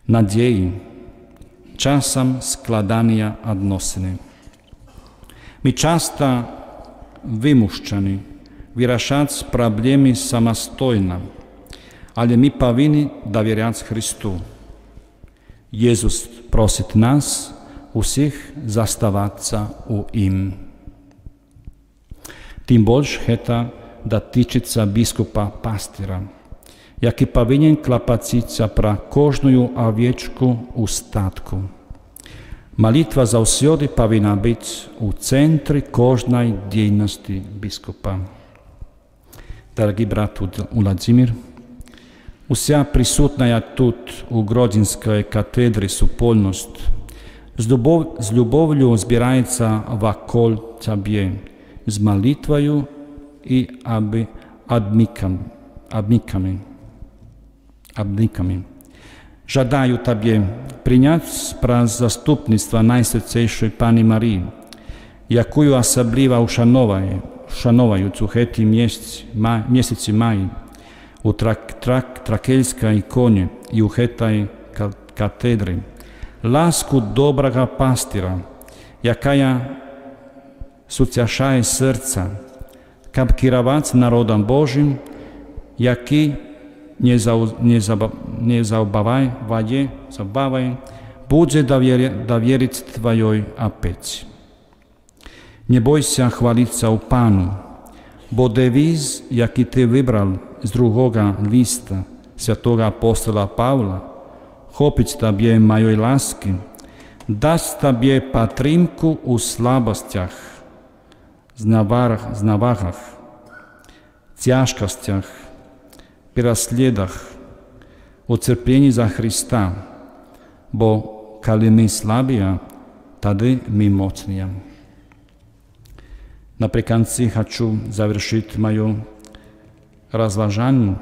Надеи, часом складания відносини. Ми часто вимушені вирішати проблеми самостійно, але ми повинні довіряти Христу. Ісус просить нас усіх заставатися у Нім. Тим більше це дотичиться біскупа-пастира, який повинен клопотатися про кожну овечку у статку. Молитва завжди повинна бути у центрі кожної діяльності біскупа. Дорогий брат Владимир, уся присутня тут у Гродзенській катедрі супольність з любов'ю збирається вокруг тебе, з молитвою і обмиками. Жадаю тебе прийняти про заступництво Найсвятейшої Пани Марії, якою особливо вшановують у ці місяці маї у Тракельській іконі і у цій катедрі. Ласку доброго пастира, яка сутяшає серце, щоб керувати народом Божим, який не забавай, буде довірити Твоїй опеці. Не бойся хвалитися у Пану, бо девіз, який ти вибрав з другого листа святого апостола Павла, хопить тобі моєї ласки, дасть тобі підтримку у слабостях, зневагах, тяжкостях, переслідах, у терпінні за Христа, бо коли ми слабі, тоді ми моцні. Наприкінці хочу завершити моє розважання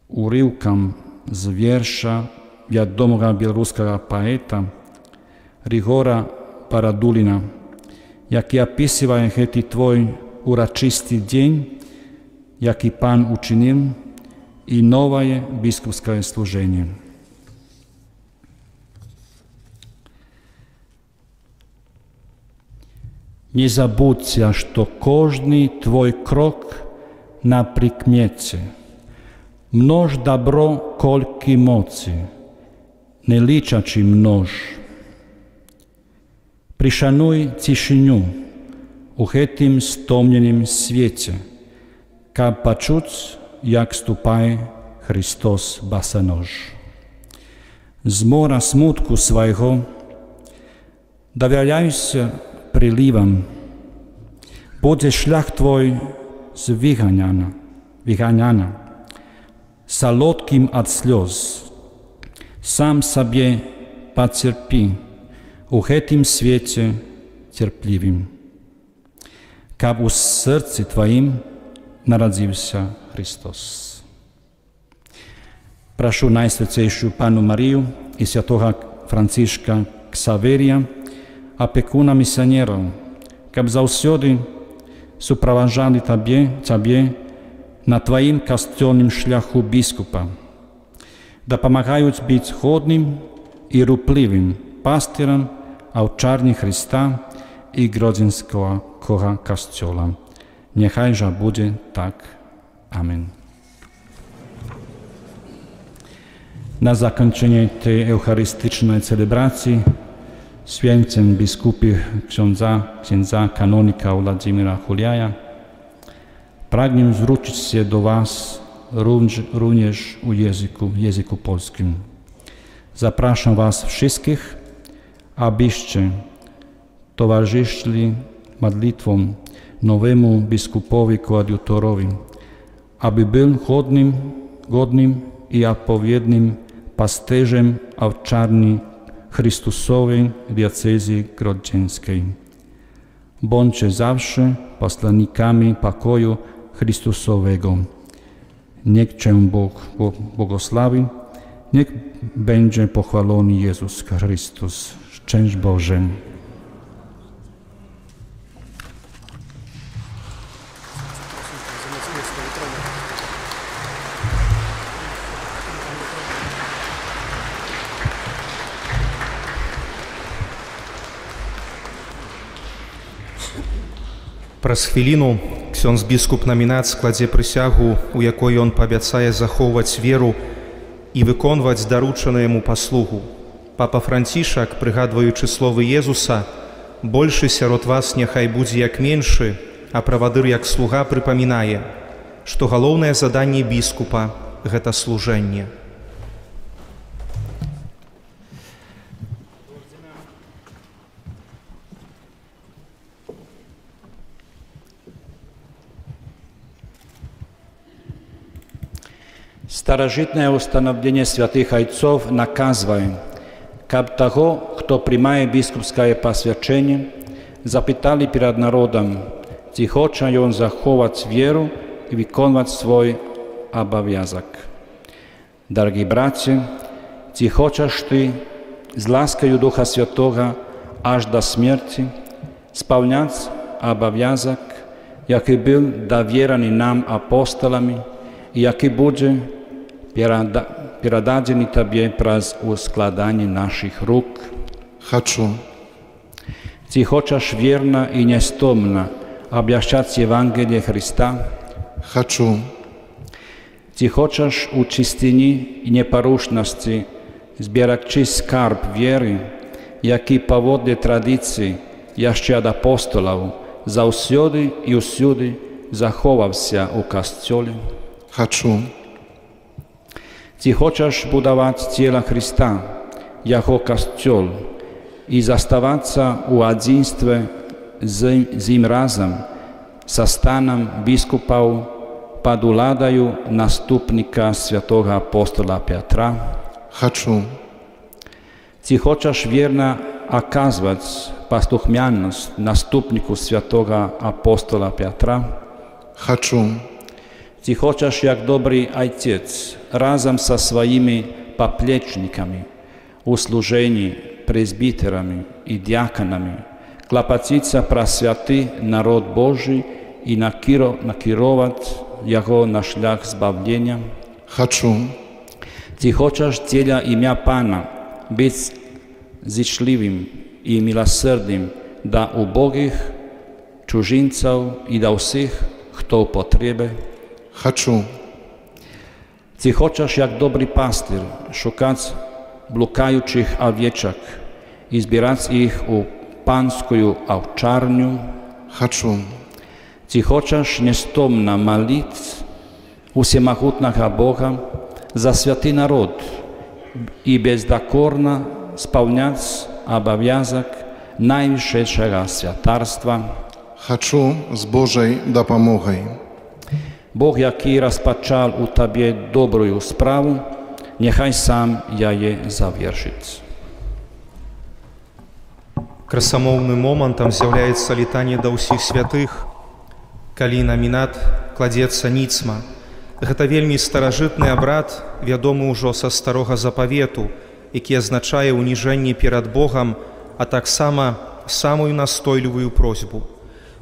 уривком з вірша відомого білоруського поета Григора Парадуліна, який описує цей твій урочистий день, який Пан учинив, і нове біскупське служення. Не забудьте, что каждый твой крок на прикмете. Множ добро, кольки моці, не личачи множ. Пришануй тишину у гэтым стомленім свете, каб почуть, як ступає Христос босонож. З мора смутку свого довіряйся приливом, буде шлях твой звиганяна, солодким от слез. Сам себе потерпи у гэтым свете терпливым, каб у сердце твоим народился Христос. Прошу Найсвятейшую Панну Марию и святого Францишка Ксаверия, опекуна миссионеров, каб завсёды супровожали тебе на твоим костельным шляху біскупа, да помогают быть ходным и рупливым пастырем овчарни Христа и Гродзенского костела. Niechaj же bude tak. Amen. Na zakończenie tej eucharystycznej celebracji święcę biskupie księdza kanonika Władimira Chuliaja pragnie zwrócić się do Was również u języku polskim. Zapraszam Was wszystkich, abyście towarzyszyli modlitwom nowemu biskupowi koadjutorowi, aby był godnym i odpowiednim pasterzem owczarni Chrystusowej diecezji grodzieńskiej. Bądźcie zawsze posłannikami pokoju Chrystusowego. Niech Cię Bóg błogosławi, niech będzie pochwalony Jezus Chrystus. Szczęść Boże. Праз хвіліну ксёндз біскуп намінат складзе прысягу, у якой ён паабяцае захоўваць веру і выконваць даручаную яму паслугу. Папа Францішак, прыгадваючы словы Езуса, большы сярод вас няхай будзе як меншы, а правадыр як слуга прыпамінае, што галоўнае заданне біскупа – гэта служэнне. Starożytne ustanowienie świętych ojców nakazuje, aby tego, kto przyjmuje biskupskie poświadczenie, zapytali przed narodem, czy chce on zachować wierę i wykonywać swój obowiązek. Drogi bracie, czy chcesz ty z łaską Ducha Świętego aż do śmierci spełniać obowiązek, jaki był dowierzony nam apostolami i jaki będzie передадені Тобі przez składanie naszych róg. Хочу. Ty chcesz wierno i niestomno objaśniać Ewangelię Chrysta. Хочу. Ty chcesz u czystyni i nieporuszności zbierać skarb wiery, jaki powody tradycji jeszcze od apostolów zawsze i usюди zachował się u Kościele. Хочу. Ty chcesz budować ciała Chrysta jako Kościół i zastawać się u jedynstwie z nim razem, ze stanem biskupów pod uladą następnika świętego apostola Piotra. Хочу. Ty chcesz wierno okazywać posłuchmianość następniku świętego apostola Piotra. Хочу. Ty chcesz jak dobry ojciec razem ze swoimi poplecznikami, usłużeni prezbiterami i diakonami, klapocić się pro święty naród Boży i nakierować jego na szlak zbawienia. Хочу. Ty chcesz dla imię Pana być życzliwym i miłosiernym do ubogich, cudzyńców i do wszystkich, kto potrzebuje. Хочу. Ty chcesz jak dobry pasterz szukać blukających owieczek i zbierać ich u pańską owczarnię. Хочу. Ty chcesz niestomno modlić u wszechmogącego Boga za święty naród i bezdokornie spełniać obowiązek najwyższego świętarstwa. Хочу z Bożej dopomogę. Bóg, jaki rozpoczął u Tobie dobrą sprawę, niechaj sam je zawierzyć. Красамоўным момантам з'яўляецца літанне да ўсіх святых, калі на мінат кладзецца ніцма. Гэта вельмі старажытны абрад, вядомы ўжо са старога запавету, які азначае ўніжэнне перад Богам, а таксама самую настойлівую просьбу.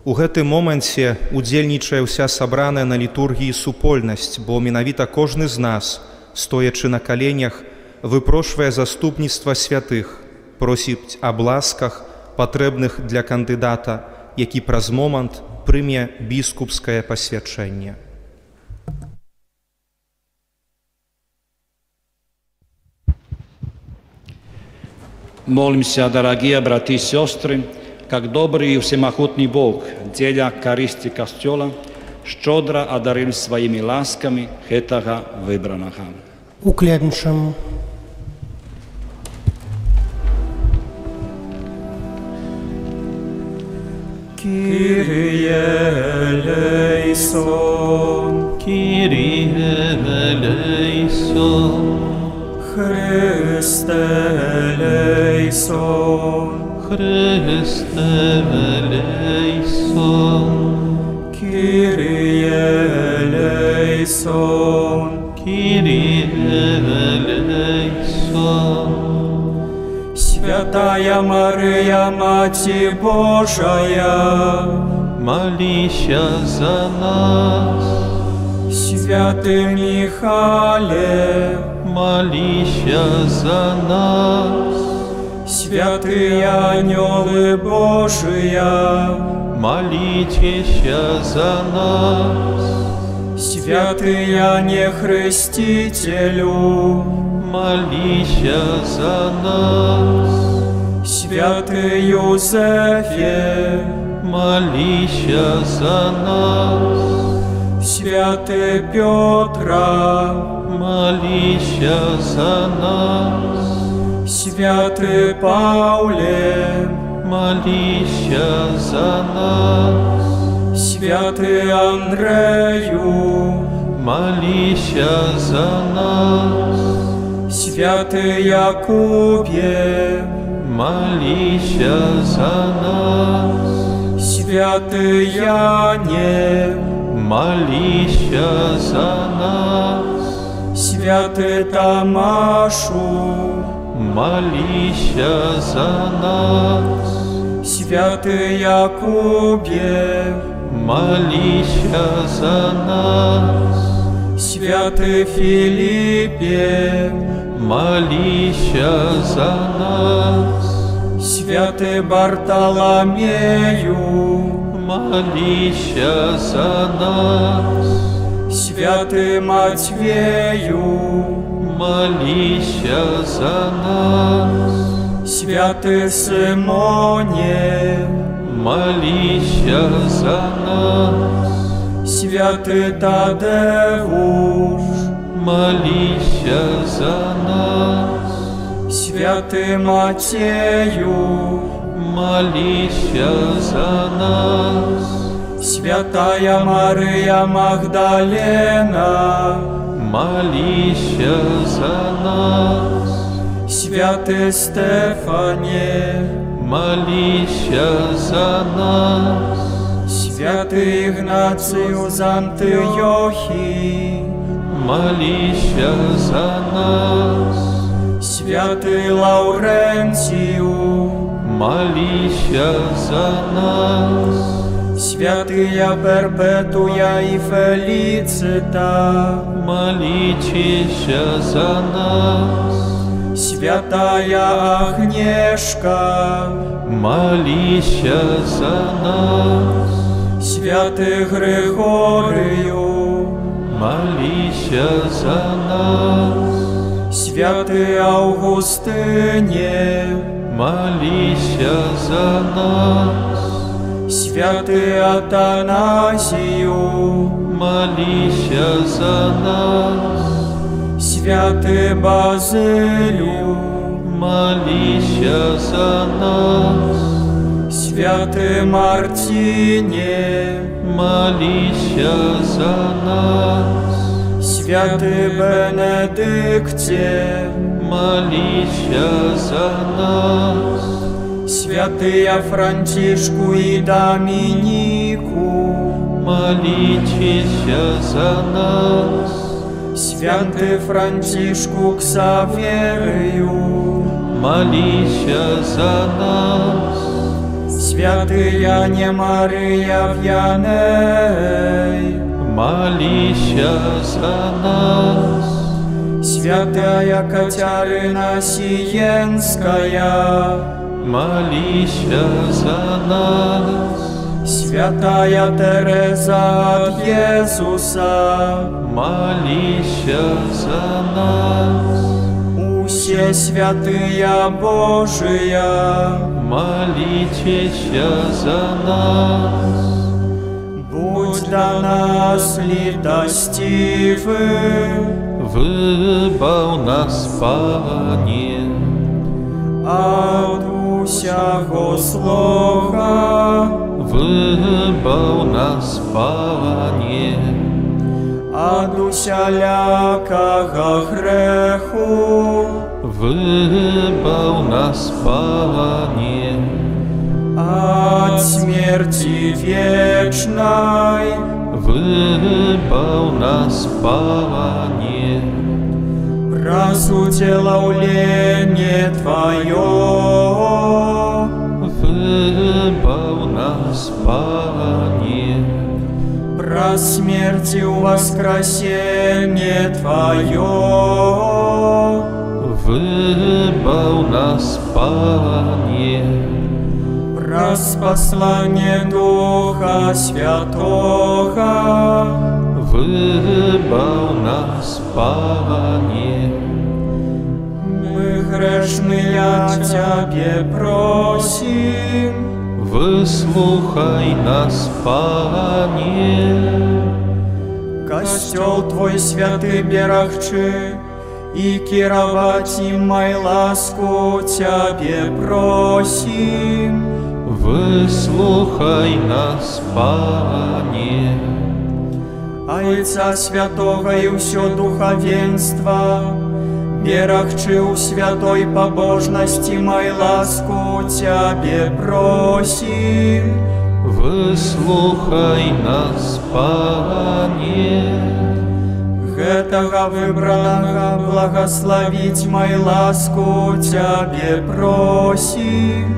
У гэтым моманце удзельнічае ўся сабраная на літургіі супольнасць, бо менавіта кожны з нас, стоячы на каленях, выпрошвае заступніцтва святых, просіць аб ласках, патрэбных для кандыдата, які праз момант прыме біскупскае пасвячэнне. Молимся, дорогие братья и сестры, как добрый и всемогутный Бог, деля користи Костела, щедро одарил своими ласками этого выбранного. Уклянчим. Kyrie eleison, Kyrie eleison, Christe eleison, Christe eleison, Kyrie eleison, Kyrie eleison. Святая Мария, Мати Божия, молися за нас. Святый Михале, молися за нас. Святые ангелы Божия, молитесь за нас. Святые Нехрестителю, молися за нас. Святый Юзефе, молися за нас. Святый Петра, молися за нас. Святый Пауле, молися за нас. Святый Андрею, молися за нас. Святый Якубе, молися за нас. Святый Яне, молися за нас. Святый Тамашу, молися за нас. Святый Якубе, молися за нас. Святый Филиппе, молися за нас. Святый Бартоломею, молися за нас. Святый Матвею, молися за нас. Святый Симоне, молися за нас. Святый Тадеуш, молися за нас. Святый Матею, молися за нас. Святая Мария Магдалена, молися за нас. Святый Стефане, молися за нас. Святый Игнациус Антиохий, молися за нас. Святый Лаурентию, молися за нас. Святые Перпетуя и Фелицита, молитесь за нас. Святая Агнешка, молися за нас. Святый Григорию, молися за нас. Святый Августыне, молися за нас. Святый Атанасию, молися за нас. Святый Базилию, молися за нас. Святый Мартине, молися за нас. Святый Бенедикте, молися за нас. Святые Франтишку и Доминику, молитесь за нас. Святый Франтишку Ксаверию, молися за нас. Святая Мария Вьяней, молися за нас. Святая Катерина Сиенская, молися за нас. Святая Тереза от Иисуса, молися за нас. Усе святые Божия, молитесь за нас. Будь до нас литостивы, выбав нас, Пане, от усяго злога, выбав нас, Пане, от усялякого греху, выбав нас, Пане, от смерти вечной, выбав нас, Пане, просуделовление Твое, выбав нас, Пане, про смертью воскресение Твое, выбав нас, Пане, про спаслание Духа Святого, выбав нас, Пане. Мы грешные Тебе просим, выслухай нас, Пане. Костел Твой святый берегчи, и керовать им мою ласку Тебе просим. Выслухай нас, Пане. Отца Святого и все духовенство, берегчи у святой побожности мою ласку Тебе просим. Выслухай нас, Пане. Этого выбранного благословить мою ласку Тебе просим.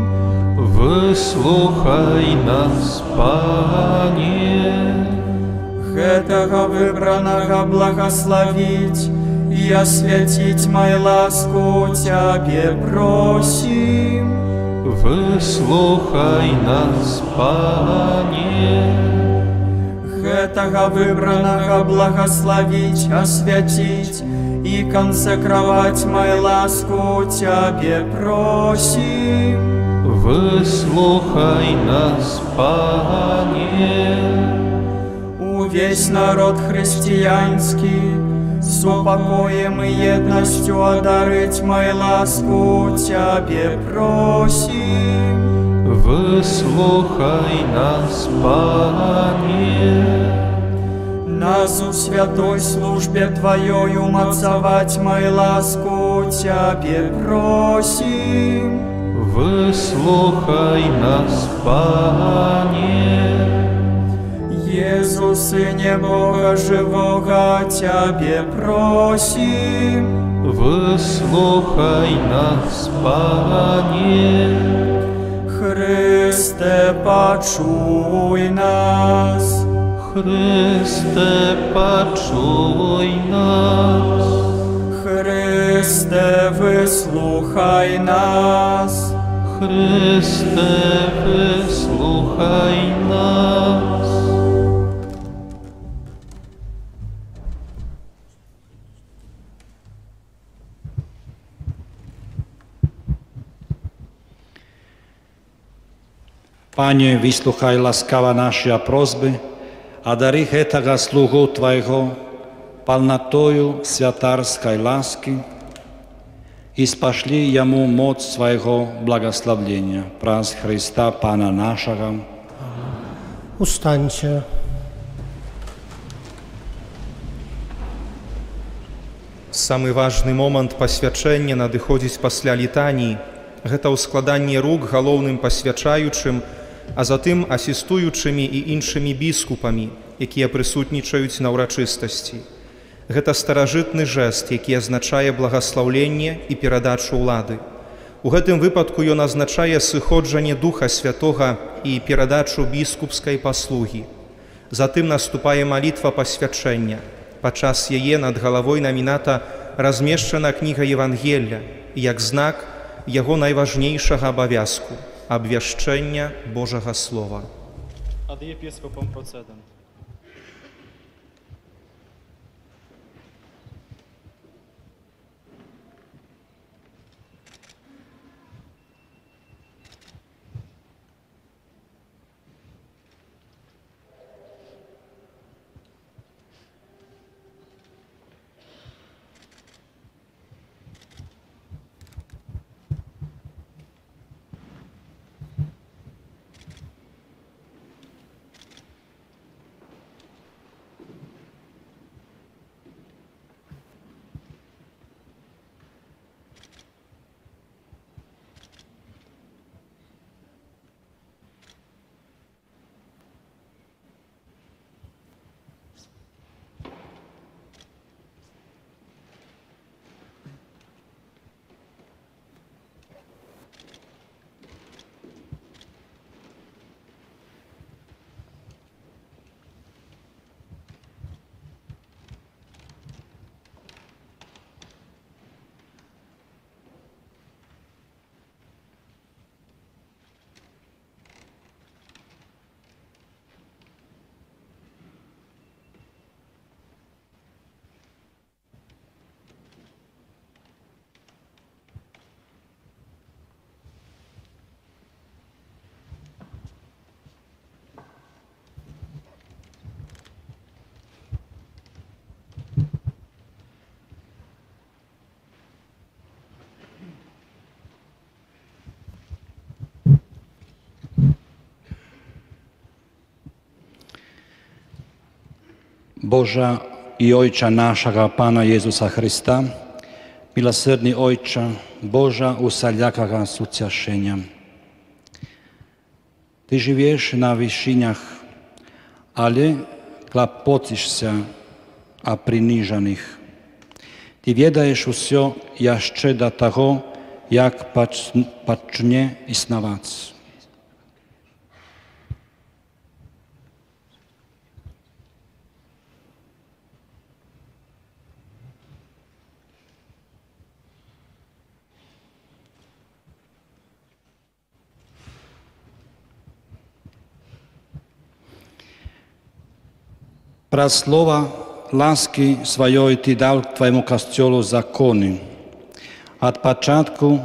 Выслухай нас, Пане. Этого выбранного благословить и осветить мою ласку Тебе просим. Выслухай нас, Пане. Этого выбранного благословить, осветить и консекровать мою ласку Тебе просим. Выслухай нас, Пане. Весь народ христианский с упокоем и едностью одарить мою ласку Тебе просим. Выслухай нас, Пане. Нас у святой службе Твоей умацовать мою ласку Тебе просим. Выслухай нас, Пане. Иисус, Сыне Бога Живого, Тебе просим. Выслухай нас, Пане. Христе, почуй нас. Христе, почуй нас. Христе, выслухай нас. Христе, выслухай нас. Panie, wysłuchaj łaskawa nasze prosby, a dary tego sługu Twojego полнотою святарской ласки и спошли Ему моц Своего благословения. Праз Христа Пана нашего. Устаньте. Самы важны момант пасвячэння надыходзіць пасля літаніі. Гэта ўскладанне рук галоўным пасвячаючым, а затым асістуючымі і іншымі біскупамі, якія прысутнічаюць на ўрачыстасці. Гэта старажытны жэст, які азначае благаслаўленне і перадачу ўлады. У гэтым выпадку ён азначае сыходжанне Духа Святога і перадачу біскупскай паслугі. Затым наступае малітва пасвячэння. Падчас яе над галавой наміната размешчана кніга Евангелля, як знак яго найважнейшага абавязку – абвяшчэння Божага Слова. ad єпископом процедент. Boža i Ojča našega Pana Jezusa Hrista, milosrdni Ojča, Boža vsaljakaga sucjašenja. Ty żyjesz na wyższynach, ale klapotisz się a przyniżanych. Ty wiedajesz wszystko jeszcze do tego, jak pacznie istnować. Про слова ласки своей Ты дал к Твоему костелу законы. От початку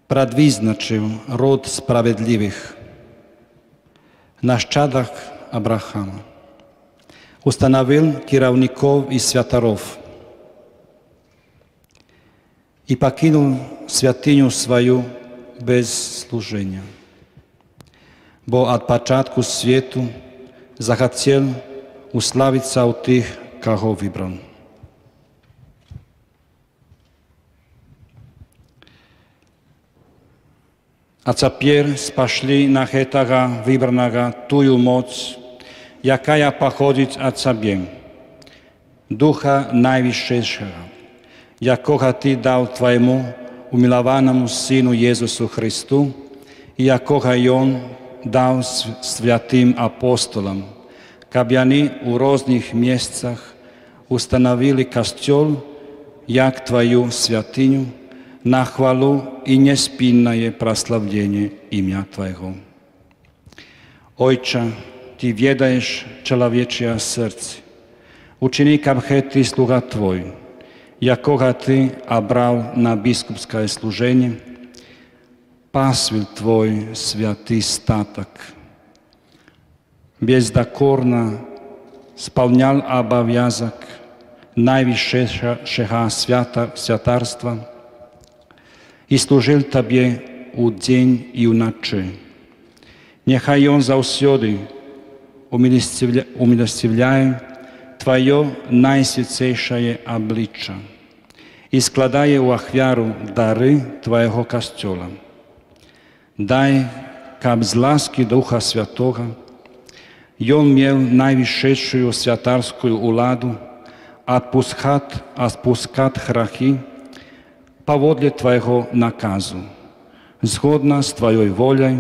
предвизначил род справедливых, нащадок Авраама. Установил кировников и святоров и покинул святыню свою без служения. Бо от початку свету захотел уславиться у тех, кого выбрал. А теперь спошли на этого выбранного тую моц, якая походит от Тебя, Духа Найвищего, якого Ты дал Твоему умилованному Сыну Иисусу Христу, и якого Он дал святым апостолам, кабы они у разных местах установили костел, як Твою святыню, на хвалу и неспинное прославление имя Твоего. Ojcze, Ty wiedаешь человечье сердце. Учини, кабы Ты слуга Твой, якого Ты обрал на бискупское служение, пасвил Твой святый статок. Бездокорно сполнял обовязок найвищего святарства и служил Тебе у день и у ночи. Нехай Он завсёды умилостивляє Твое найсвятейшее обличие и складає у ахвяру дары Твоего костела. Дай, каб з ласки Духа Святого Он мел найвысшую святарскую уладу отпускать грехи поводле Твоего наказу, згодно с Твоей волей,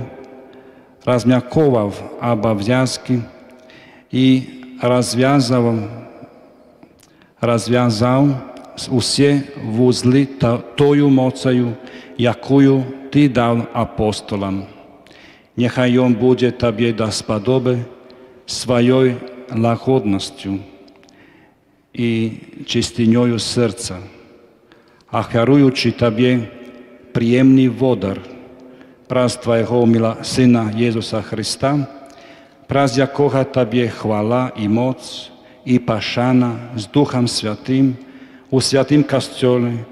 размягковав обовязки и развязал все вузли тою мocою, якую Ty dal apostolom. Нехай ён будзе табе даспадобы сваёй лагоднасцю і чистинёю серця, ахвяруючи табе приємний водар, праз Твоего Сина Єсуса Христа, праз якого Табе хвала і моц, і пашана з Духом Святим у Святим Костьолі,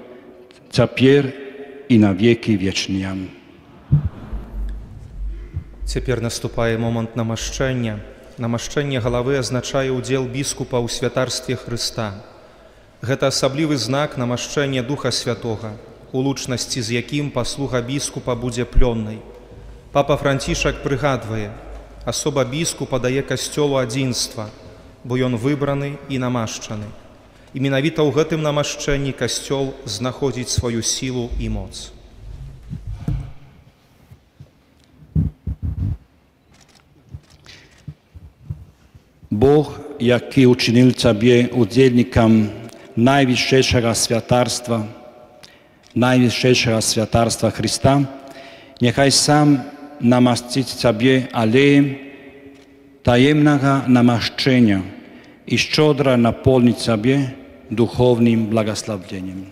цяпер і на веки вічні. Цяпер наступае момант намашчэння. Намашчэнне галавы азначае ўдзел біскупа ў святарстве Хрыста. Гэта асаблівы знак намашчэння Духа Святога, улучнасці з якім паслуга біскупа будзе плённай. Папа Францішак прыгадвае, асоба біскупа дае касцёлу адзінства, бо ён выбраны і намашчаны. І менавіта ў гэтым намашчэнні касцёл знаходзіць сваю сілу і моц. Бог, який учинив Тебе удельником найвищейшего святарства Христа, нехай сам намастить Тебе алеем таемного намащения и щедро наполнить Тебе духовным благословением.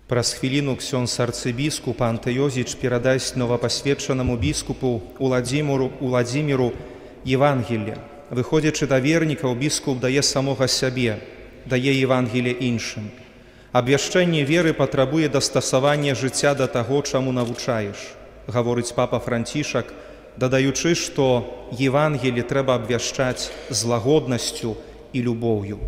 Праз хвіліну ксёндз арцыбіскуп Антыёзіч перадасць новапасвечанаму біскупу Уладзіміру Евангелле. Выходзячы да вернікаў, біскуп дае самога сябе, дае Евангелле іншым. Абвяшчэнне веры патрабуе дастасавання жыцця да таго, чаму навучаеш, гаворыць папа Францішак, дадаючы, што Евангелле трэба абвяшчаць з лагоднасцю і любоўю.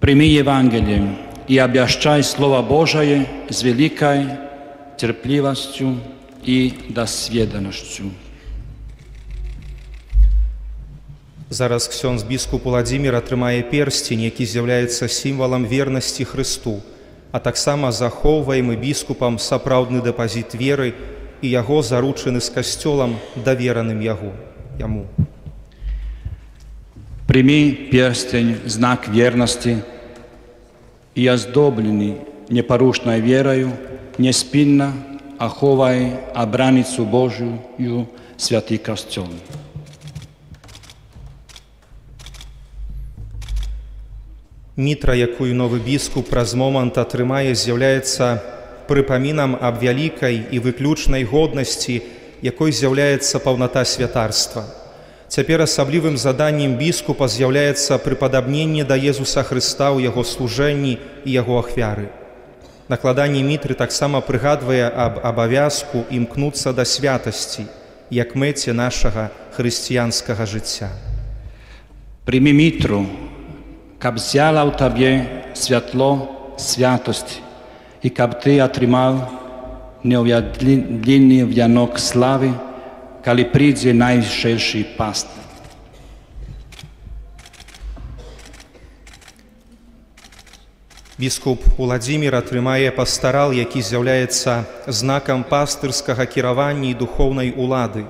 Прими Евангелие и объящай Слово Божие с великой терпливостью и досведенностью. Зараз ксёндз біскуп Уладзімір атрымае персцень, які з'яўляецца сімвалам вернасці Хрысту, а таксама захоўваемы біскупам сапраўдны дэпазіт веры і яго заручаны з касцёлам, давераным яму. Прими перстень, знак верности, и оздобленный непорушной верою, неспинно оховай обраницу Божию, святый костел. Мітра, якую новы біскуп праз момант атрымае, з'яўляецца прыпамінам аб вялікай і выключнай годнасці, якой з'яўляецца паўната святарства. Цяпер асаблівым заданнем біскупа з'яўляецца прыпадабненне да Езуса Хрыста ў яго служэнні і яго ахвяры. Накладанне мітры таксама прыгадвае аб абавязку імкнуцца да святасці, як мэце нашага хрысціянскага жыцця. Прими митру, каб взяла ў табе святло святости, і каб ты атрымаў неувядлінны вянок славы, калі прийде найвищейший пастир. Біскуп Уладзімір атрымае пастарал, які з'яўляецца знакам пастырскага кіравання і духоўнай улады.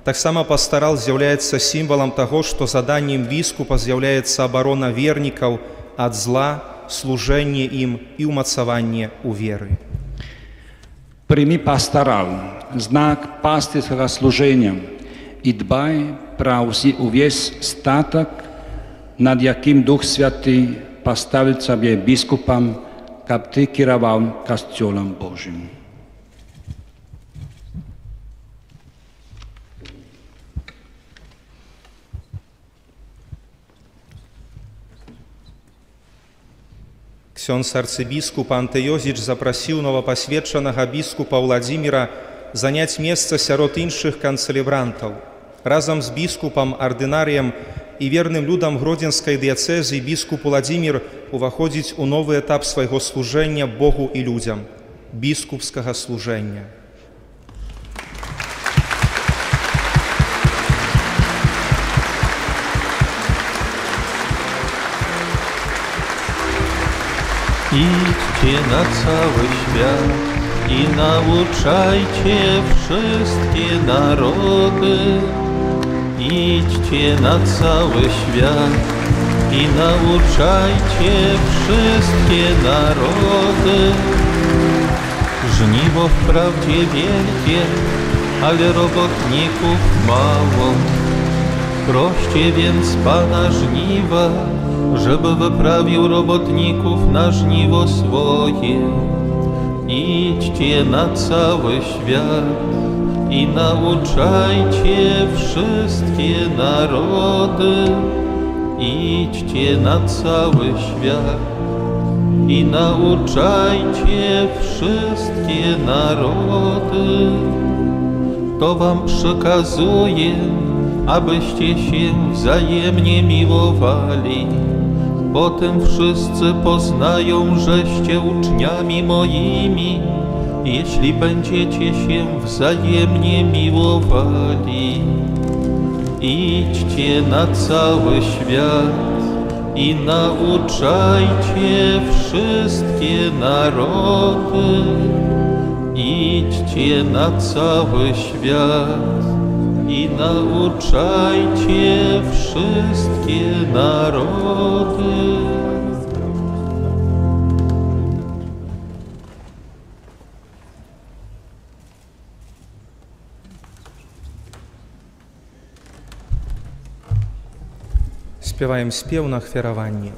Таксама пастарал з'яўляецца сімвалам таго, што заданнем біскупа з'яўляецца абарона вернікаў ад зла, служэнне ім і ўмацаванне ў веры. Прими пасторал, знак пастырского служения, и дбай про увесь статок, над яким Дух Святый поставил тебе біскупом, каб ты кіравав костелом Божьим. Ксёндз арцыбіскуп Антыёзіч запрасіў новапасвечанага біскупа Уладзіміра заняць месца сярод іншых канцэлебрантаў. Разам з біскупам ардынарыем і верным людам Гродзенскай дыяцэзы біскуп Уладзімір уваходзіць у новы этап свайго служэння Богу і людзям, біскупскага служэння. Idźcie na cały świat i nauczajcie wszystkie narody. Idźcie na cały świat i nauczajcie wszystkie narody. Żniwo wprawdzie wielkie, ale robotników mało. Proście więc Pana żniwa, żeby wyprawił robotników na żniwo swoje. Idźcie na cały świat i nauczajcie wszystkie narody. Idźcie na cały świat i nauczajcie wszystkie narody. To wam przekazuję, abyście się wzajemnie miłowali. Potem wszyscy poznają, żeście uczniami moimi, jeśli będziecie się wzajemnie miłowali. Idźcie na cały świat i nauczajcie wszystkie narody. Idźcie na cały świat i nauczajcie wszystkie narody. Спяваем спеў на ахвяраванне.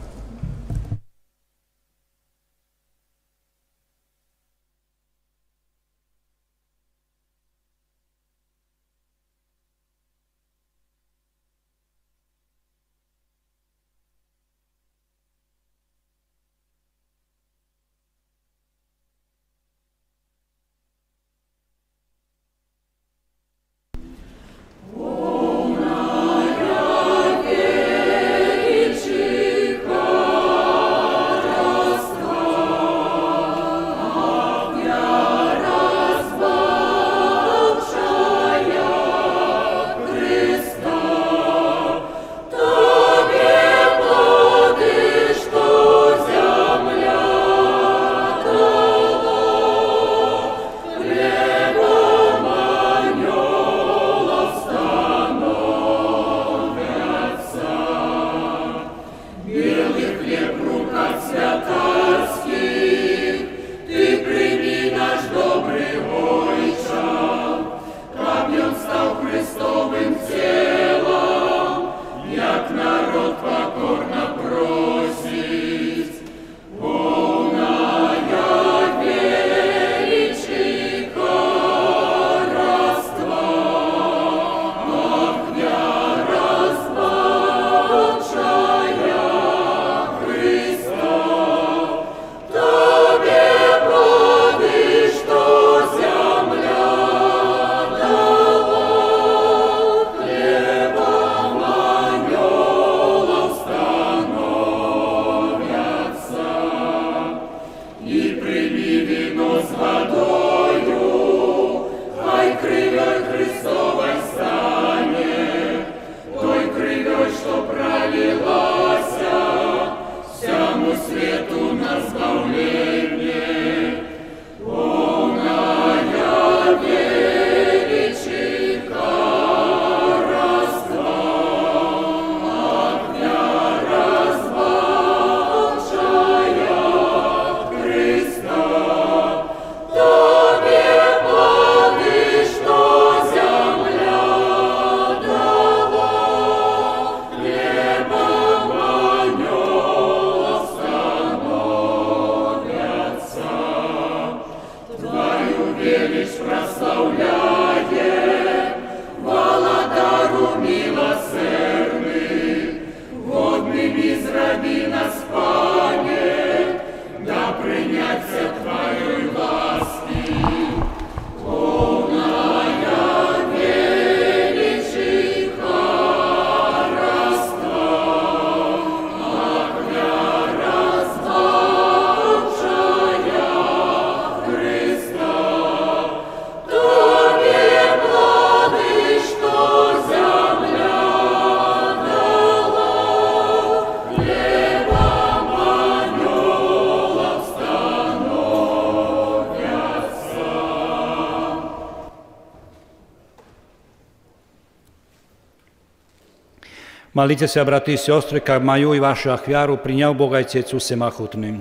Молите се, брати и сестры, как мою и вашу ахвяру принял Бога Отец Всемогутный.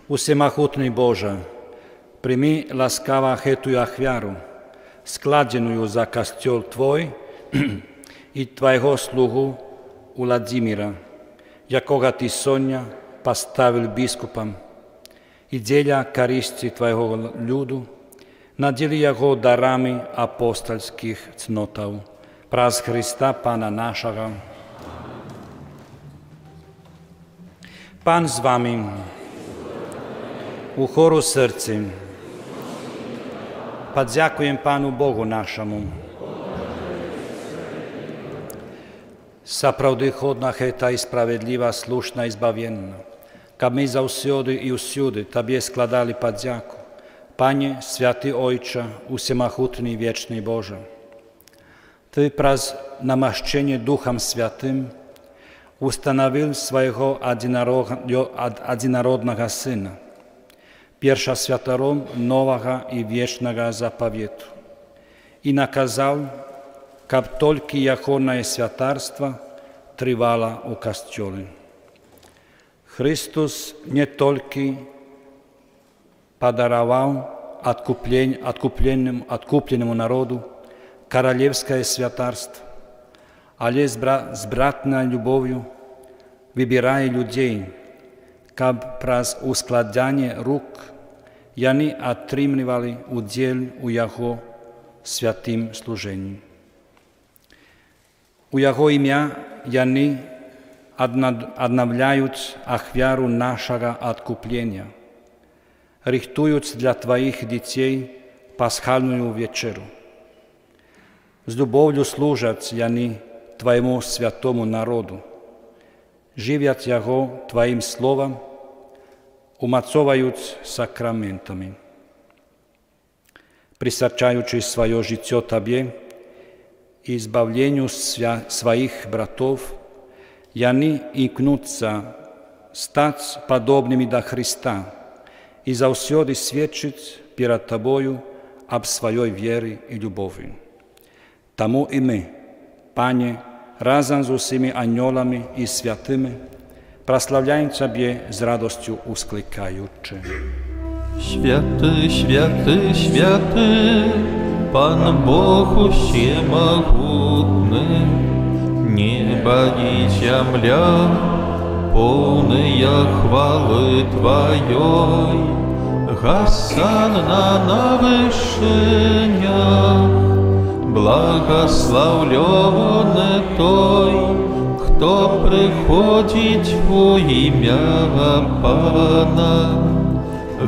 Всемогутный Боже, прими ласкаво эту ахвяру, складенную за костел Твой и Твоего слугу Владимира, якого Ты Соня поставил біскупом, і деля користі Твоего люду, наділи його дарами апостольських цнотів, праз Христа Пана нашого. Пан з вами, у хору серці, подякуємо Пану Богу нашому. Справді ходна хета і справедлива, слушна і збавенна, каб ми завсюди і усюди Тобі складали подяку, Пане, святий Ойче, Всемогутний вічний Боже. Ty prаз namaszczenie Duchem Świętym ustanowił swojego jedynorodnego Syna, pierwsza świętą nowego i wiecznego zapowietu, i nakazał, aby tylko Jego świętarstwo trwało u Kościele. Chrystus nie tylko podarował odkupionemu narodu королевское святарство, але с братной любовью выбирая людей, как праз ускладание рук, они отримывали удел у Его святым служением. У Его имя они обновляют ахвяру нашего откупления, рихтуют для Твоих детей пасхальную вечеру. С любовью служат они Твоему святому народу, живят Его Твоим словом, умацовывают сакраментами. Присвячаючи свое житие Тебе и избавлению своих братов, они икнутся стать подобными до Христа и завсёды свидетельствовать перед Тобою об своей вере и любови. Тому и мы, Пане, разом с усими ангелами и святыми, прославляем Тебе с радостью ускликаючи. Święty, święty, święty, Pan Bóg Всемогутный, небо и земля, полные хвалы Твоей, Госанна на вышинях. Благословленный той, кто приходит во имя Пана,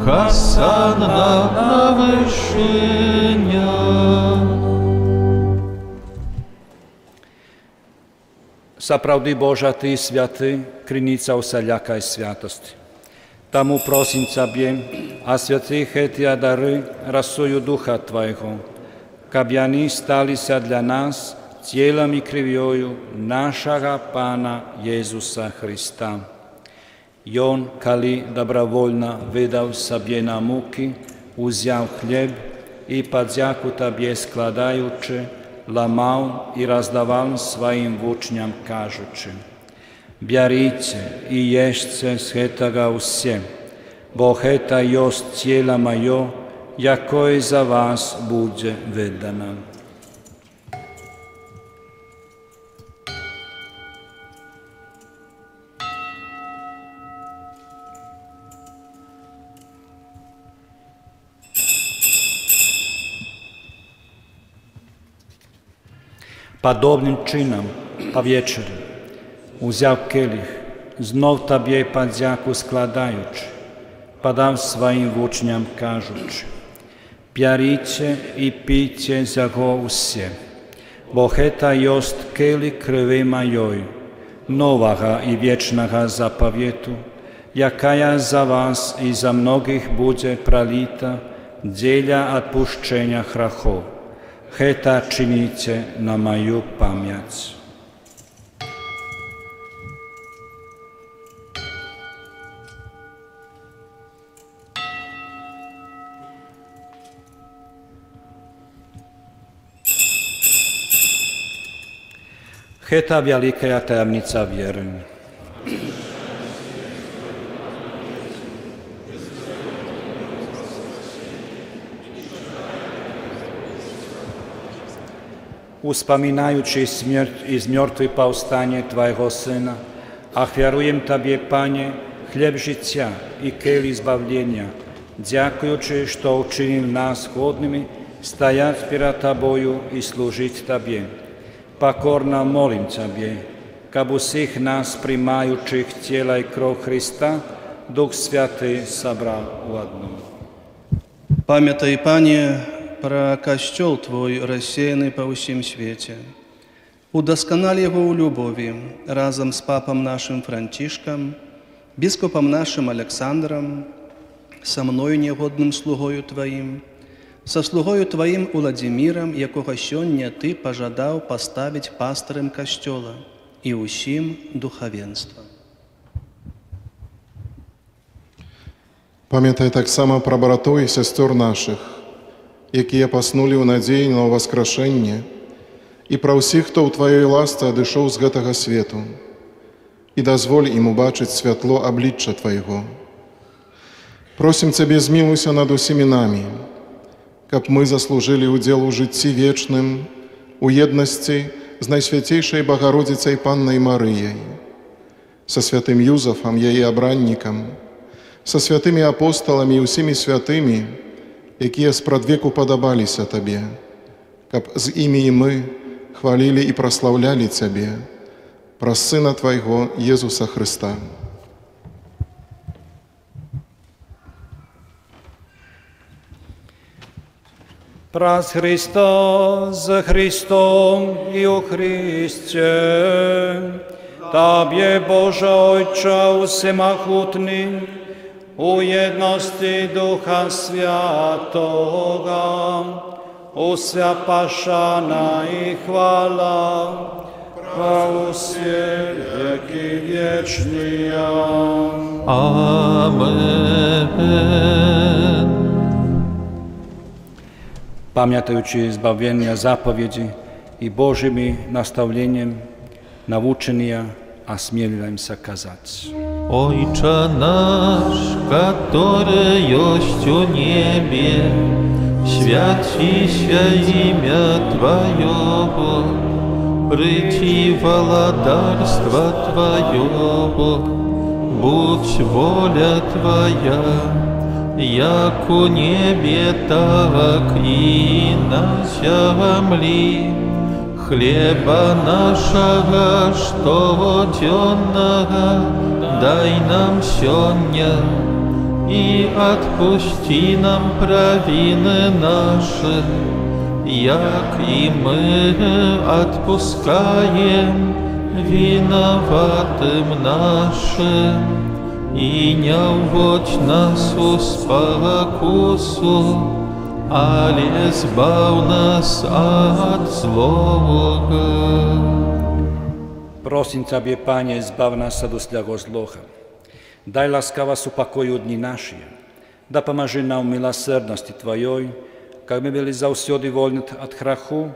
Госанна на вышинях. Справді, Божа, Ти святий, криниця усілякої святості. Тому просим Тебе, освяти эти дары росою Духа Твоего, каб они сталися для нас телом и кровью нашего Пана Иисуса Христа. И Он, коли добровольно выдал себе на муки, взял хлеб и подяку Тебе складаючи, ломал и раздавал своим учням, кажучи: «Берите и ешьте с этого все, бо это есть тело Мое, якое за вас будет выдано». Подобным чином по вечері узяв келих, знов Тобі подяку складаючи, подав своїм учням, кажучи: «П'яріте і пійте з його усі, бо це єсть келих крови Моєї, нового і вічного заповіту, яка за вас і за многих буде пролита для відпущення гріхів. Это чините на мою память». Cheta veľká tajomnica viery. Uspomínajúci smrť i z mŕtvych povstanie Tvojho Syna, achviarujem Tobie, Pane, chlieb žitia i keli zbavlenia, ďakujúci, što učinil nás hodnými stajať pred Tobою i slúžiť Tobie. Покорно молим Тебе, каб усіх нас, приймаючих тіла і кров Христа, Дух Святий собрав в одну. Памятай, Пане, про костел Твой, рассеянный по всем свете. Удоскональ его у любови разом с папом нашим Франтишком, бископом нашим Александром, со мною негодным слугою Твоим, со слугою Твоим Владимиром, якого сьогодні Ти пожадав поставить пастырем костела и усім духовенства. Пам'ятай так само про брату і сестер наших, які паснули ў надзеі на воскрешення, і про ўсіх, хто ў Твоёй ласцы адышоў з гэтага свету, і дазволь ім убачыць святло аблічча Твайго. Просім Цябе, змілуйся над усімі намі, каб мы заслужили удзел у жыцці вечным, у еднасці з Найсвятейшай Богородицей Паннай Марыяй, со святым Юзафом, яе абраннікам, со святымі апосталамі і усімі святымі, якія спрадвеку падабаліся Табе, каб з імі і мы хвалілі і праслаўлялі Цябе, праз Сына Твайго Езуса Христа. Праз Христа, з Христом і у Христе, Тобі, Боже Отче всемогутний, у єдності Духа Святого, уся пошана і хвала, во все веки вечні. Amen. Pamiętajući zbavljenja zapovjedi i Božimi nastavljenjem, naučenija, a smjelim se kazać. Ojcze nasz, który jest u niebie, święci się imię Twoje, przyjdź władarstwo Twoje, будь воля Твоя, як у небе, так и на земле. Хлеба нашего штоденного дай нам сегодня, и отпусти нам провины наши, як и мы отпускаем виноватым нашим. И не вводь нас у спокусу, але збав нас от злого. Prosim Ciebie, Panie, zbaw nas od усякого злоха. Дай ласкаво упокою дни наши, да поможи нам милосердности Твоей, как мы были завсёды вольны от греху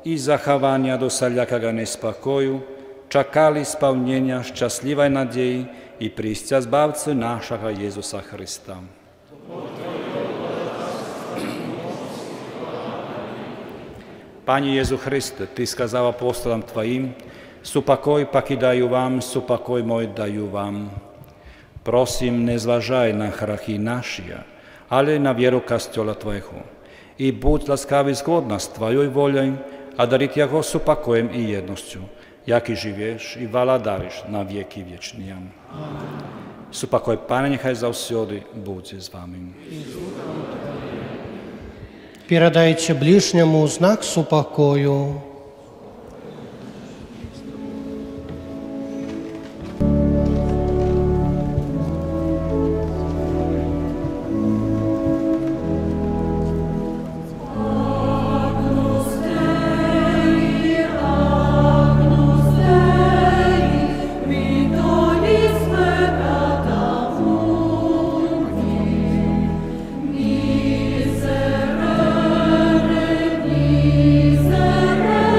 и захования до всякого неспокою, чекали исполнения счастливой надеи и прийстя Збавцы нашего Иисуса Христа. Пане Иисус Христе, Ты сказал апостолам Твоим: «Супокой покидаю вам, супокой мой даю вам». Просим, не зважай на грехи наши, але на веру Костела Твоего, и будь ласкавый згодно с Твоей волей, одарить Его супокоем и едностью, jak i живеш и владариш на веки вечные. Супокой, Пане, нехай завсёды буде с вами. Передайте ближнему знак супокою. Miserere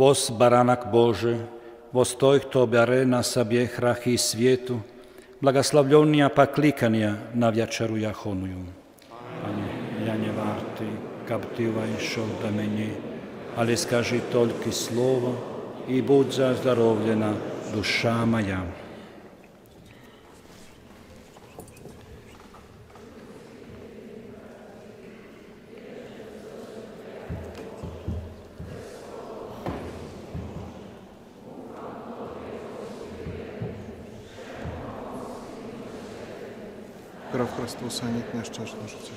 Vos baranak Bože, vos той, хто бере на себе грехи світу, благословлення покликання на вечеру яхоною. Пане, я не вартий, каб Ти вийшов до мене, але скажи тільки слово, і будь заздоровлена душа моя. Кров Хриstusa nikt nieszczęśliwy życie.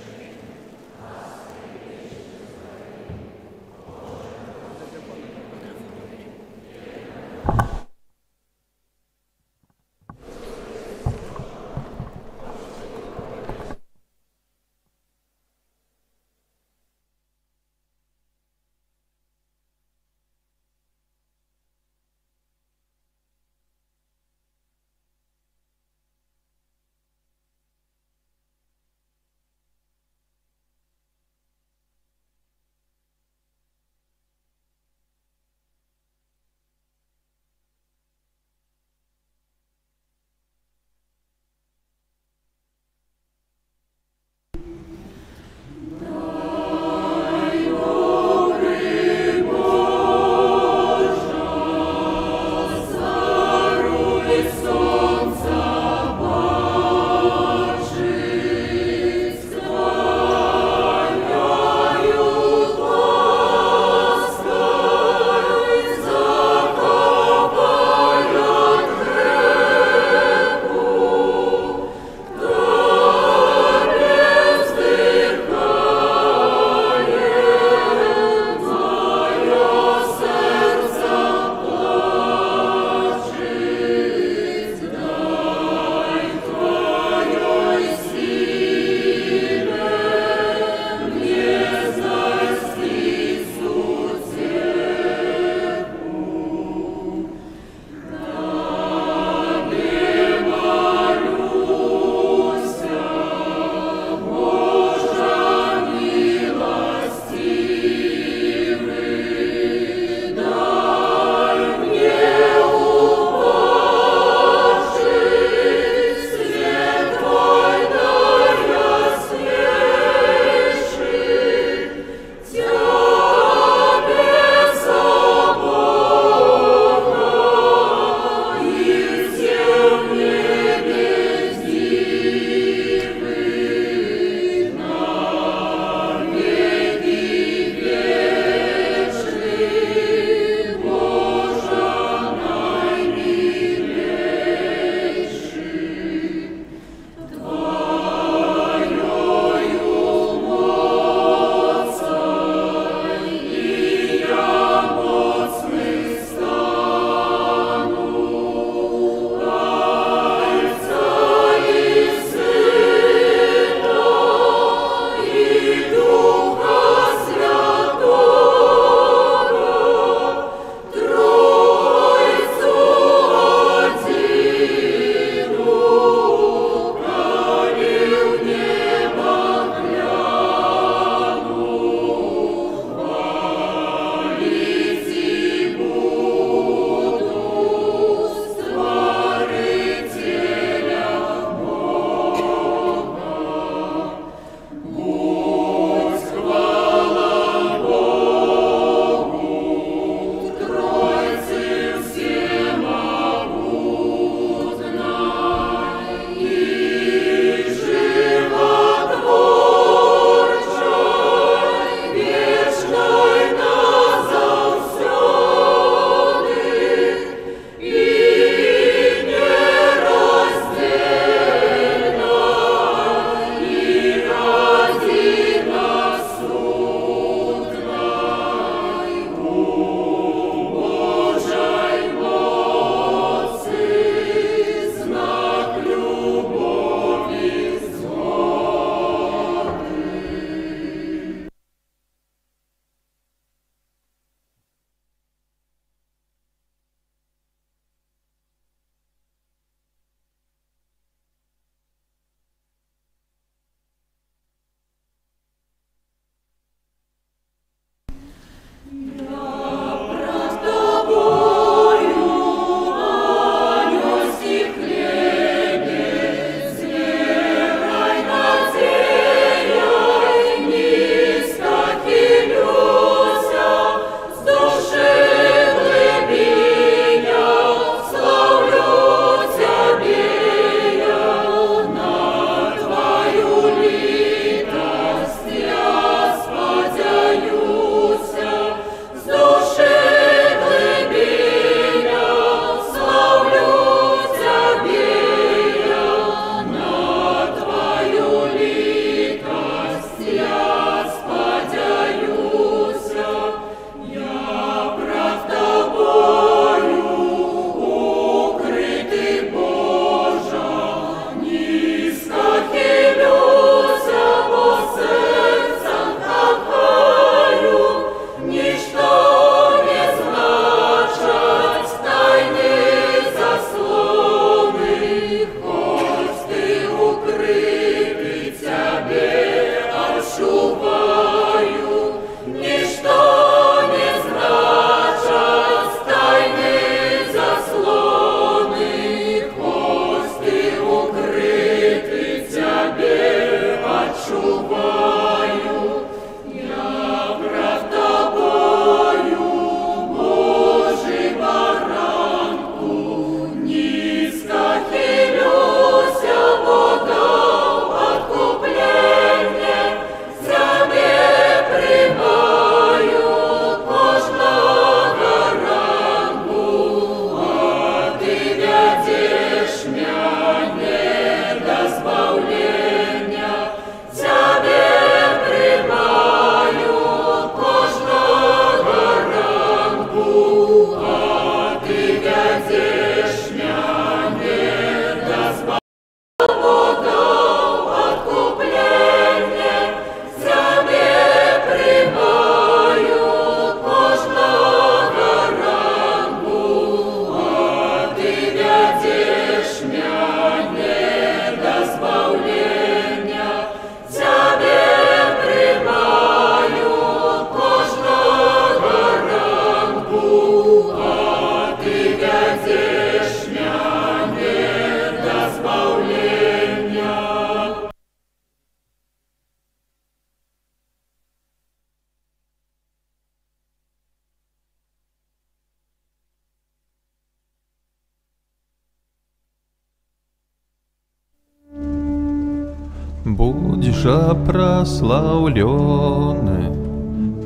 Будь же прославлены,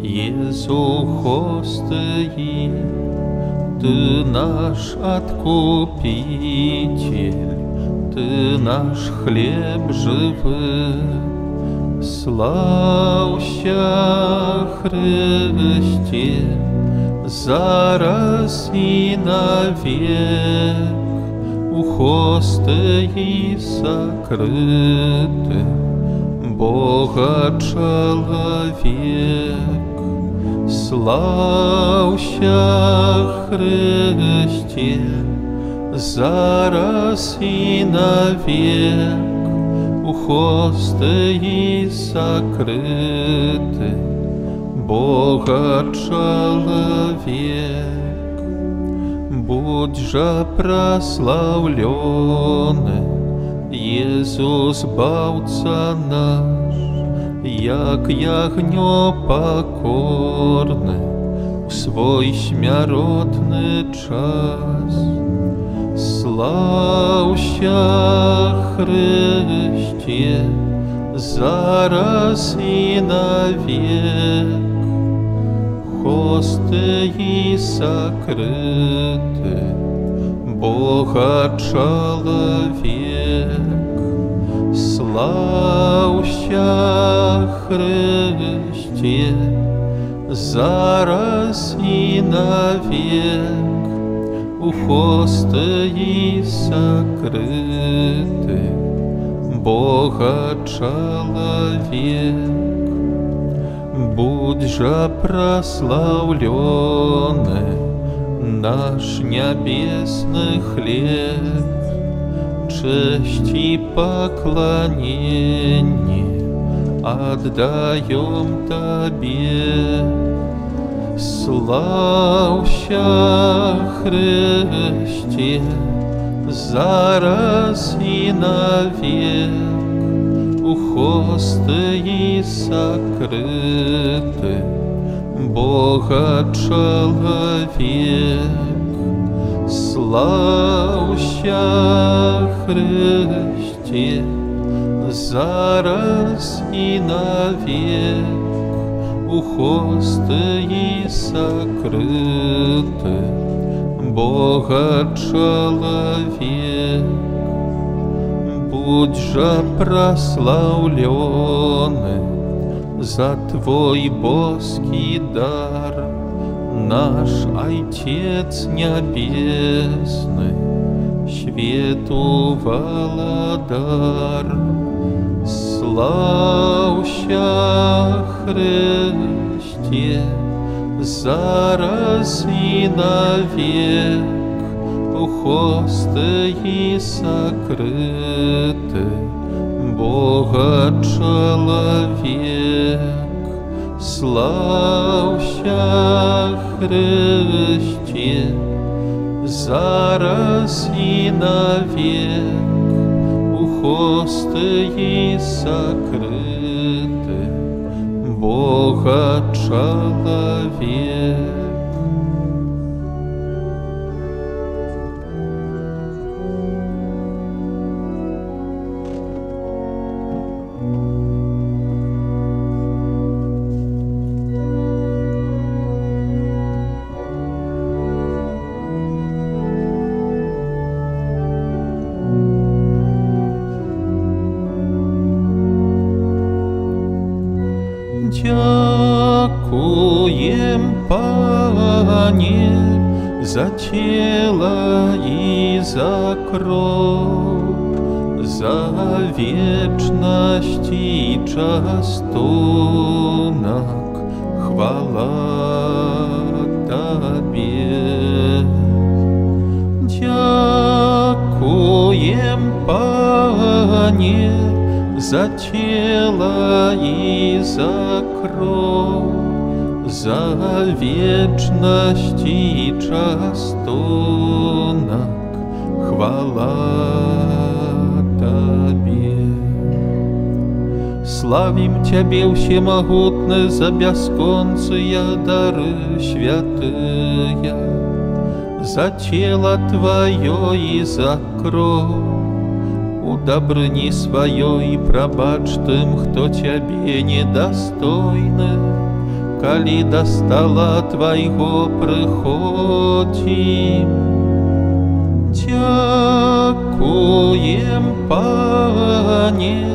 Иису Христи, Ты наш Откупитель, Ты наш хлеб живый. Славься Христе, зараз и навек, у хосты и сокрыты Бога человек. Славься Христе, зараз и навек, у хосты и сокрыты Бога человек. Будь же прославлены, Иисус Бавца наш, як ягнё покорны в свой смяротный час. Славься Христе, зараз и навек, хосты и сокрыты Бога человек. Славься Христе, зараз и навек, у хосты и сокрыты Бога человек. Будь же прославлены наш небесный хлеб, честь и поклонение отдаем Тебе. Славься Христе, зараз и навек, у хосты и сокрыты Бога человек. Славься Христе, зараз и навек, у хосты и сокрыты Бога человек. Будь же прославлены за Твой боский дар, наш Отец Небесный, свету Владар. Славься Христе, зараз и навек, у хосты и сокрыты Бога человек. Славься Христе, зараз и навек, у хосты и сокрыты Бога человек. Panie, za ciela i za krół, za wieczność i czastunok, chwała Tobie. Dziękuję, Panie, za ciela i za krół, za wieczność i czastunok, chwała Tobie. Славим Тебе, всемогутный, за бесконцые дары святые, за тело Твое и за кровь. Удобрни своей пробачь тем, кто Тебе недостойны, коли до стола Твоего приходим. Дякуем, Пане,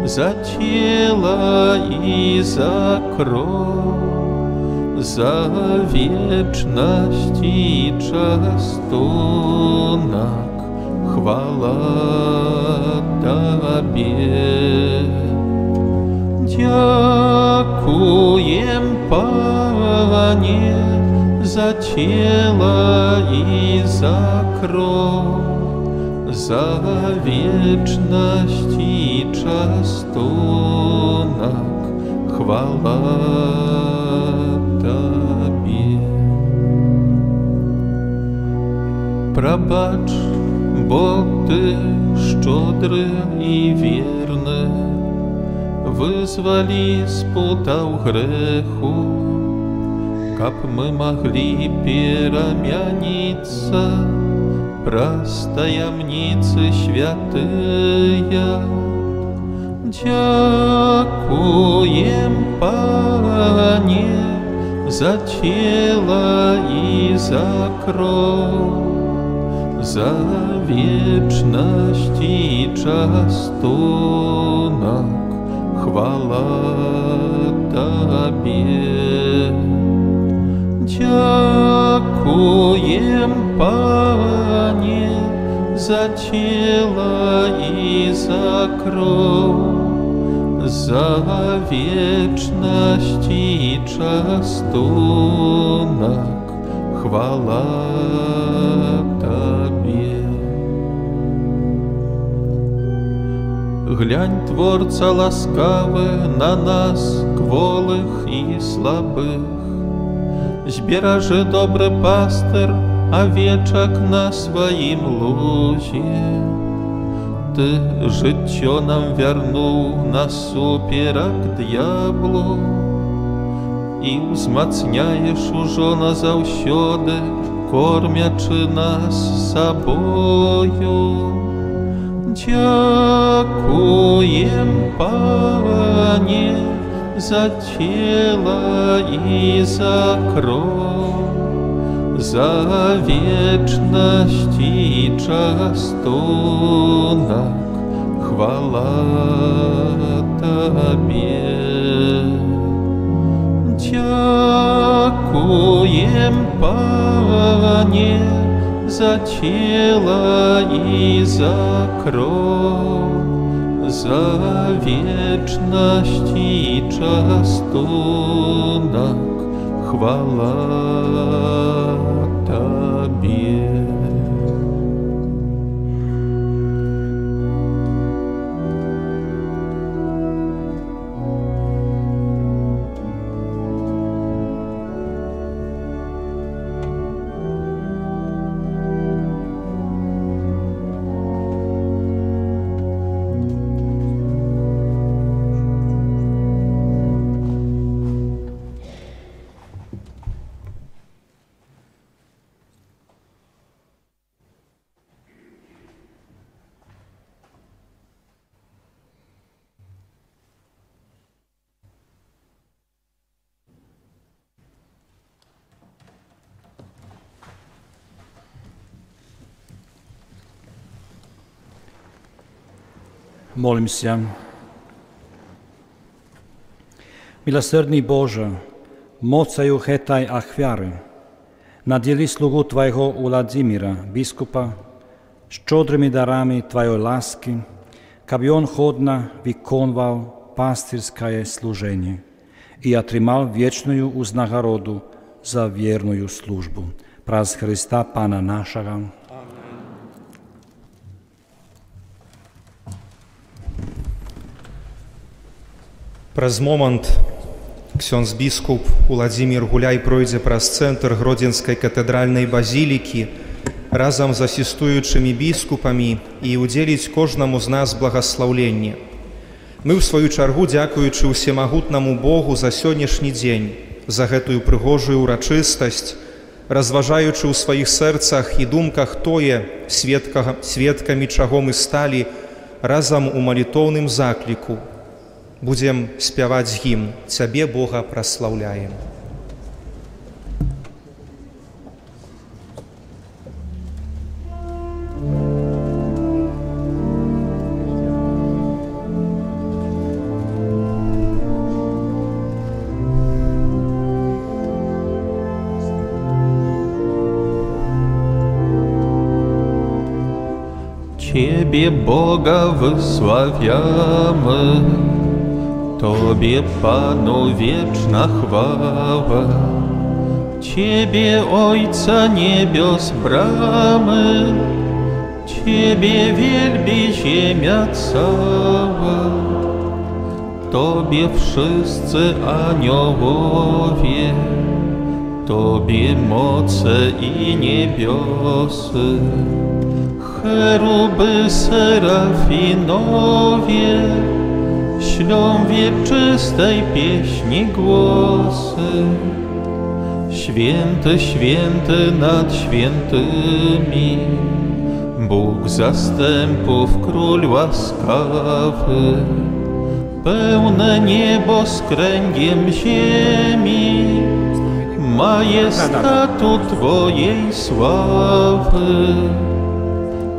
за тело и за кровь, за вечность и частунок, хвала Тебе. Дякуем, Пане, за тело и за кровь, за вечность и частунок, хвала Тебе. Пробач, бо Ты щедрый и верный, вызвали з путаў грэху, каб мы могли перамяніцца праз таямніцы святыя. Дякуем, Пане, за тело и за кровь, за вечность и частунок, хвала Тебе. Дякуем, Пане, за тело и за кровь, за вечность и частунок, хвала Тебе. Глянь, Творца ласкавы, на нас, кволых и слабых. Зберажи, добрый пастырь, овечек на своим лузе. Ты жыццё нам вярнуў насуперак д'яблу і ўзмацняеш ужо назаўсёды, кормячы нас сабою. Дякуем, Пане, за тело и за кровь, за вечность и частунок, хвала Тебе. Дякуем, Пане, за тело и за кровь, за вечность и частунок, хвала Тебе. Молимся. Милосердный Боже, Mocaju chetaj a chwiary. Nadieli slugu Twojego Władimira, biskupa, szczodrymi darami Twojej łaski, aby on chodno wykonywał pastyrskie służenie i otrzymał wieczną uznagrodę za wierną służbę. Przez Chrysta Pana naszego. Праз момант ksiądz biskup Władimir Гуляй пройдзе праз цэнтр Гродзенскай катэдральнай базілікі разам з асістуючымі біскупамі і удзеліць кожнаму з нас благаслаўленне. Мы, ў сваю чаргу, дзякуючы ўсемагутнаму Богу за сённяшні дзень, за гэтую прыгожую ўрачыстасць, разважаючы ў сваіх сэрцах і думках тое, сведкамі чаго мы сталі, разам у малітоўным закліку будзем спяваць гімн «Цябе, Бога, праслаўляем». Ciebie, Boga, wysławiamy, Tobie, Panu, wieczna chwała. Ciebie, Ojca niebios bramy, Ciebie wielbi ziemia cała. Tobie wszyscy aniołowie, Tobie moce i niebiosy, cheruby serafinowie, ślą wieczystej pieśni głosy. Święty, święty nad świętymi, Bóg zastępów, Król łaskawy, pełne niebo z kręgiem ziemi, majestatu Twojej sławy.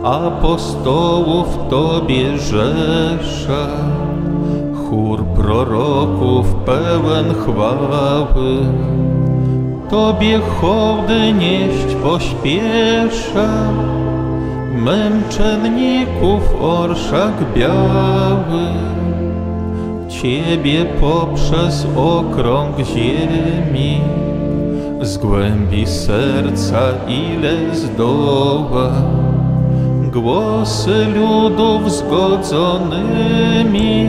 Apostołów Tobie rzesza, chór proroków pełen chwały, Tobie hołdy nieść pośpiesza, męczenników orszak biały. Ciebie poprzez okrąg ziemi, z głębi serca ile zdoła, głosy ludów zgodzonymi,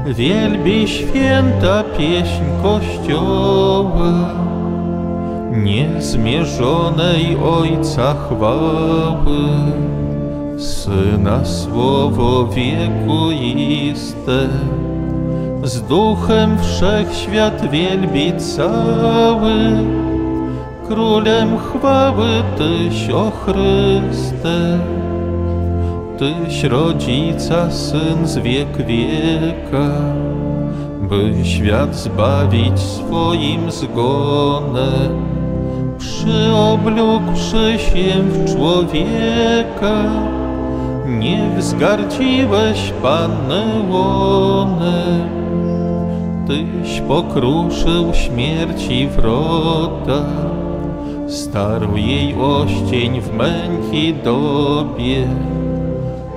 wielbi święta pieśń Kościoła, niezmierzonej Ojca chwały, Syna słowo wiekuiste, z Duchem wszechświat wielbi cały, Królem chwały Tyś, o Chryste. Tyś Rodzica Syn z wiek wieka, by świat zbawić swoim zgonem. Przyoblógłszy się w człowieka, nie wzgardziłeś Panny łonem. Tyś pokruszył śmierci wrota, starł jej oścień w męki dobie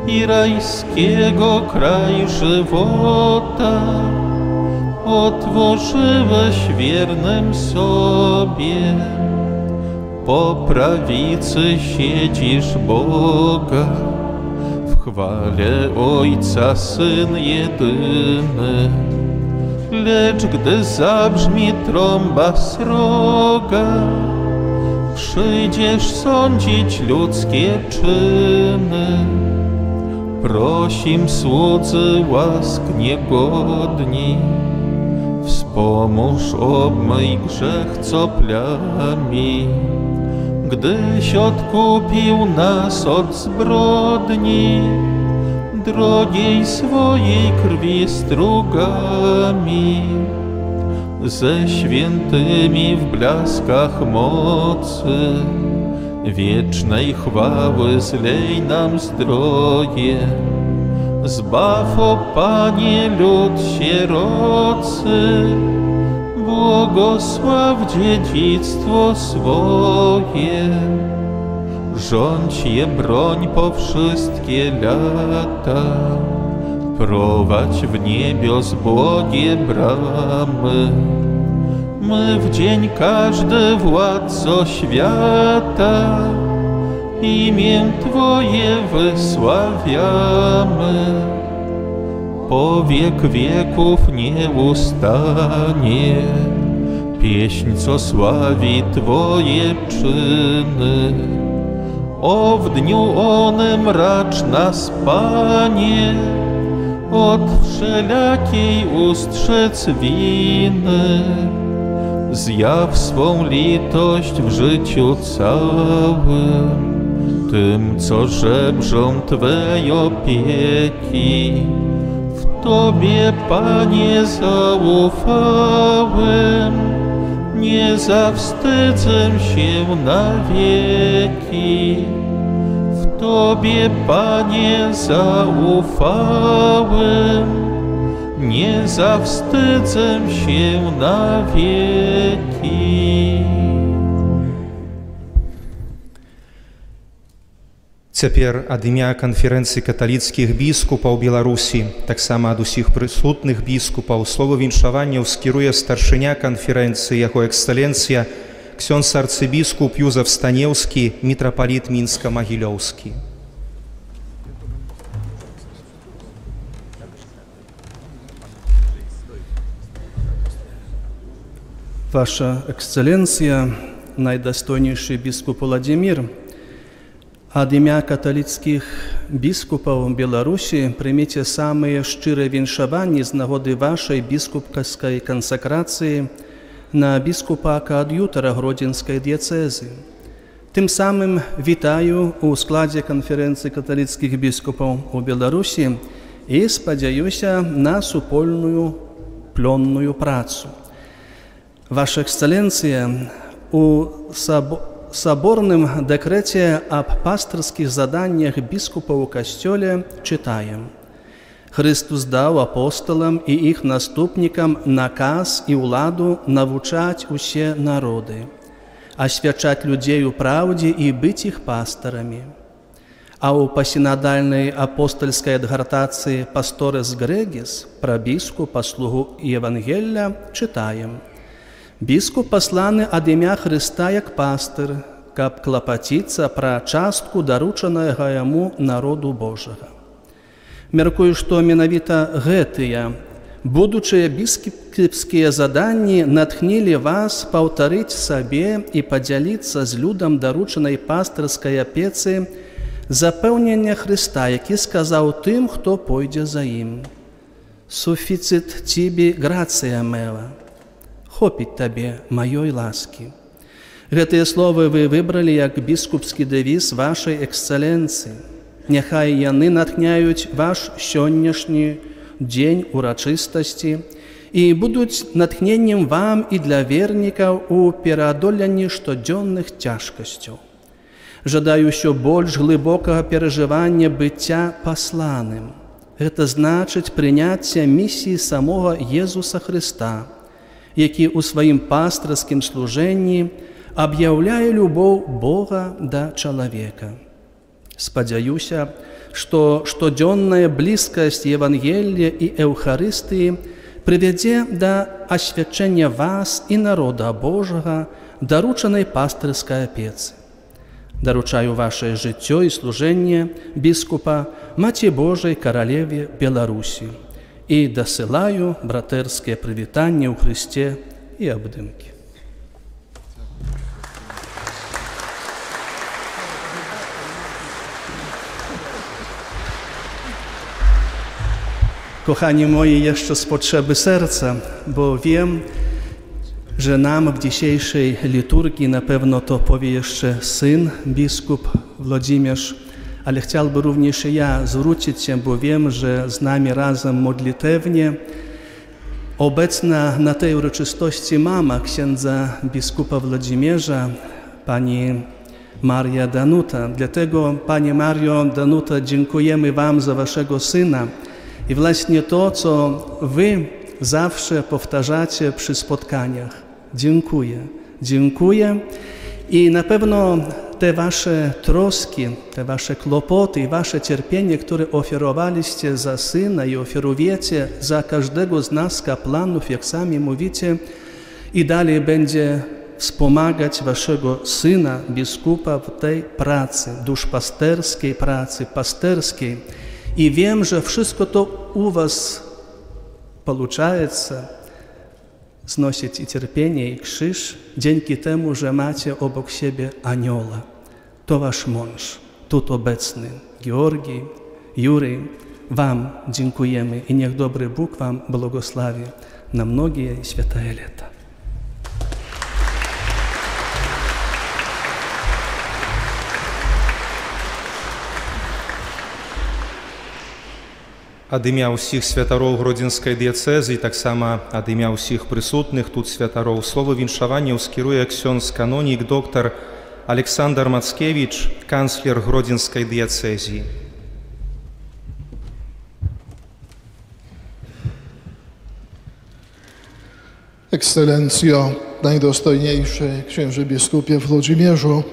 i rajskiego kraj żywota otworzyłeś wiernym sobie. Po prawicy siedzisz Boga, w chwale Ojca Syn jedyny. Lecz gdy zabrzmi trąba sroga, przyjdziesz sądzić ludzkie czyny. Prosim słudzy łask niegodni, wspomóż obmyj grzech, co plami. Gdyś odkupił nas od zbrodni, drogiej swojej krwi strugami. Ze świętymi w blaskach mocy wiecznej chwały zlej nam zdroje. Zbaw, o Panie, lud sierocy, błogosław dziedzictwo swoje, rządź je broń po wszystkie lata, prowadź w niebios błogie bramy. My w dzień każdy władco świata imię Twoje wysławiamy. Po wiek wieków nie ustanie pieśń, co sławi Twoje czyny. O, w dniu onym racz nas, Panie, od wszelakiej ustrzec winy. Zjaw swą litość w życiu całym tym, co żebrzą Twej opieki. W Tobie, Panie, zaufałem, nie zawstydzę się na wieki. W Tobie, Panie, zaufałem, nie zawstydzę się na wieki. Цяпер ад імя канферэнцыі каталіцкіх біскупаў Беларусі, таксама ад усіх прысутных біскупаў, слова віншаванняў скіруе старшыня канферэнцыі, яго эксцэленцыя, ксёндз арцыбіскуп Юзеф Станеўскі, мітрапаліт Мінска-Магілёўскі. Ваша Эксцелленция, наjdostojniejszy biskup Władimir, od imienia katolickich biskupów Białorusi przyjmijcie same szczere winszowanie z nagody waszej biskupskiej konsekracji na biskupa koadjutora Grodzinskiej diecezy. Tym samym witaję u składzie konferencji katolickich biskupów u Białorusi i spodzieję się na wspólną, plonną pracę. Wasza Ekscelencja, u Соборnym dekrecie o pastorskich zadaniach biskupa u Kościele czytają: Chrystus dał apostolam i ich następnikom nakaz i władzę nauczać usie narody, oświadczać ludzi u prawdzie i być ich pastorami. A u посинодальnej apostolskiej adhortacji Pastores Gregis про biskupa sługu Ewangelia czytają: Biskup послany od imienia Chrysta jak pastyr, kab klapatica pra czastku daruczonego jemu narodu Bożego. Mierkuję, że mianowita гэтыя, будучые biskupskie zadania natchnili was powtórzyć sobie i podzielić z ludem daruczonej pasterskiej opiecy zapełnienia Chrysta, jaki skazał tym, kto pójdzie za nim. Suficit Ciebie gracja meva. Хопить Тебе моей ласки. Гэтыя словы вы выбралі як біскупскі дэвіз вашай эксцэленцыі. Няхай яны натхняюць ваш сённяшні дзень урачыстасці і будуць натхненнем вам і для вернікаў у пераадоленні штодзённых цяжкасцяў. Жадаю ўсё больш глыбокага перажывання быцця пасланым. Гэта значыць прыняцце місіі самога Езуса Хрыста, які у сваім пастырскім служэнні аб'яўляе любоў Бога да чалавека. Спадзяюся, што штодзённая блізкасць Евангелія і Эўхарыстыі прывядзе да асвячэння вас і народа Божага даручанай пастырскай апецы. Даручаю ваше жыццё і служэнне біскупа Маці Божай Каралеве Беларусі і дасылаю братэрскія прывітанні ў Хрысце і абдымкі. Kochani moi, jeszcze z potrzeby serca, bo wiem, że nam w dzisiejszej liturgii na pewno to powie jeszcze syn, biskup Włodzimierz, ale chciałbym również i ja zwrócić się, bo wiem, że z nami razem modlitewnie obecna na tej uroczystości mama księdza biskupa Włodzimierza, pani Maria Danuta. Dlatego, pani Mario Danuta, dziękujemy wam za waszego syna. I właśnie to, co wy zawsze powtarzacie przy spotkaniach. Dziękuję, dziękuję. I na pewno te wasze troski, te wasze kłopoty i wasze cierpienie, które ofiarowaliście za Syna i ofiarujecie za każdego z nas kapłanów, jak sami mówicie, i dalej będzie wspomagać waszego Syna, biskupa w tej pracy, duszpasterskiej pracy, pasterskiej. I wiem, że wszystko to u was получается, znosić i cierpienie, i krzyż, dzięki temu, że macie obok siebie anioła. To wasz mąż, tu obecny, Georgii, Jurij. Wam dziękujemy i niech dobry Bóg wam błogosławi na mnogie i święte lata. Ад імя ўсіх святароў Гродзенскай дыяцэзы і таксама ад імя ўсіх прысутных тут святароў слова віншавання ўскіруе ксёндз канонік доктар Александр Мацкевич, канцлер Гродзенскай дыяцэзіі. Ekscelencjo, najdostojniejszy księże biskupie Włodzimierzu,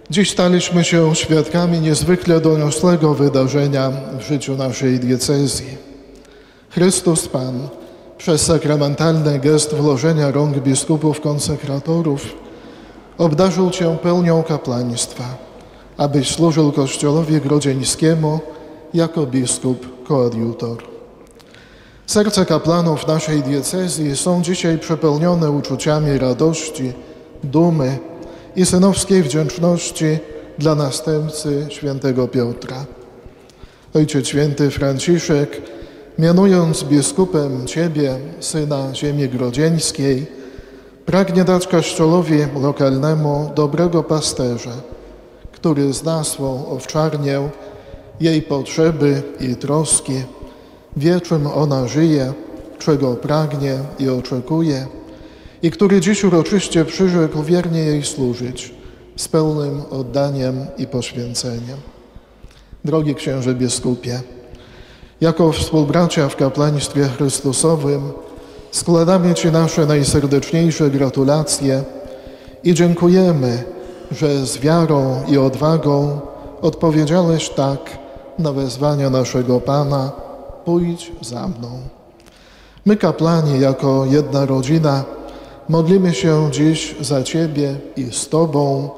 dziś staliśmy się świadkami niezwykle doniosłego wydarzenia w życiu naszej diecezji. Chrystus Pan przez sakramentalny gest włożenia rąk biskupów konsekratorów obdarzył Cię pełnią kapłaństwa, abyś służył Kościołowi Grodzieńskiemu jako biskup koadjutor. Serca kapłanów naszej diecezji są dzisiaj przepełnione uczuciami radości, dumy i synowskiej wdzięczności dla następcy świętego Piotra. Ojciec Święty Franciszek, mianując biskupem Ciebie, syna ziemi grodzieńskiej, pragnie dać Kościołowi lokalnemu dobrego pasterza, który zna swą owczarnię, jej potrzeby i troski, wie, czym ona żyje, czego pragnie i oczekuje, i który dziś uroczyście przyrzekł wiernie jej służyć z pełnym oddaniem i poświęceniem. Drogi księże biskupie, jako współbracia w kapłaństwie Chrystusowym składamy Ci nasze najserdeczniejsze gratulacje i dziękujemy, że z wiarą i odwagą odpowiedziałeś tak na wezwania naszego Pana: pójdź za mną. My, kapłani, jako jedna rodzina, modlimy się dziś za Ciebie i z Tobą,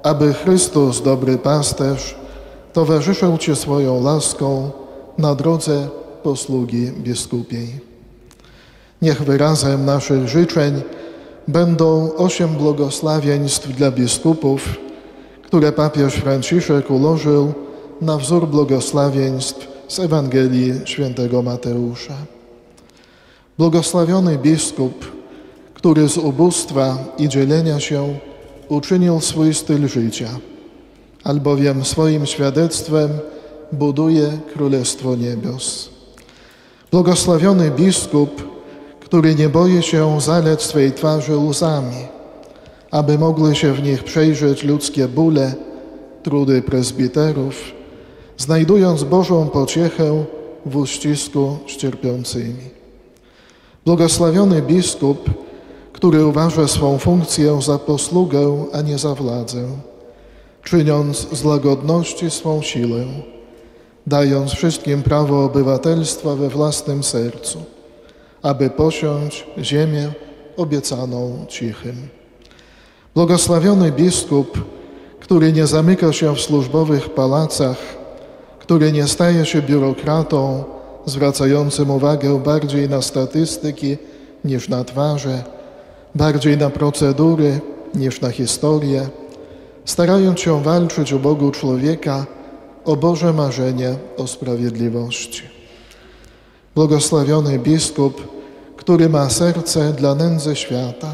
aby Chrystus, dobry pasterz, towarzyszył Ci swoją laską na drodze posługi biskupiej. Niech wyrazem naszych życzeń będą 8 błogosławieństw dla biskupów, które papież Franciszek ułożył na wzór błogosławieństw z Ewangelii Świętego Mateusza. Błogosławiony biskup, który z ubóstwa i dzielenia się uczynił swój styl życia, albowiem swoim świadectwem buduje Królestwo Niebios. Błogosławiony biskup, który nie boi się zalać swej twarzy łzami, aby mogły się w nich przejrzeć ludzkie bóle, trudy prezbiterów, znajdując Bożą pociechę w uścisku z cierpiącymi. Błogosławiony biskup, który uważa swą funkcję za posługę, a nie za władzę, czyniąc z łagodności swą siłę, dając wszystkim prawo obywatelstwa we własnym sercu, aby posiąść ziemię obiecaną cichym. Błogosławiony biskup, który nie zamyka się w służbowych pałacach, który nie staje się biurokratą zwracającym uwagę bardziej na statystyki niż na twarze, bardziej na procedury niż na historię, starając się walczyć u Bogu człowieka o Boże marzenie o sprawiedliwości. Błogosławiony biskup, który ma serce dla nędzy świata,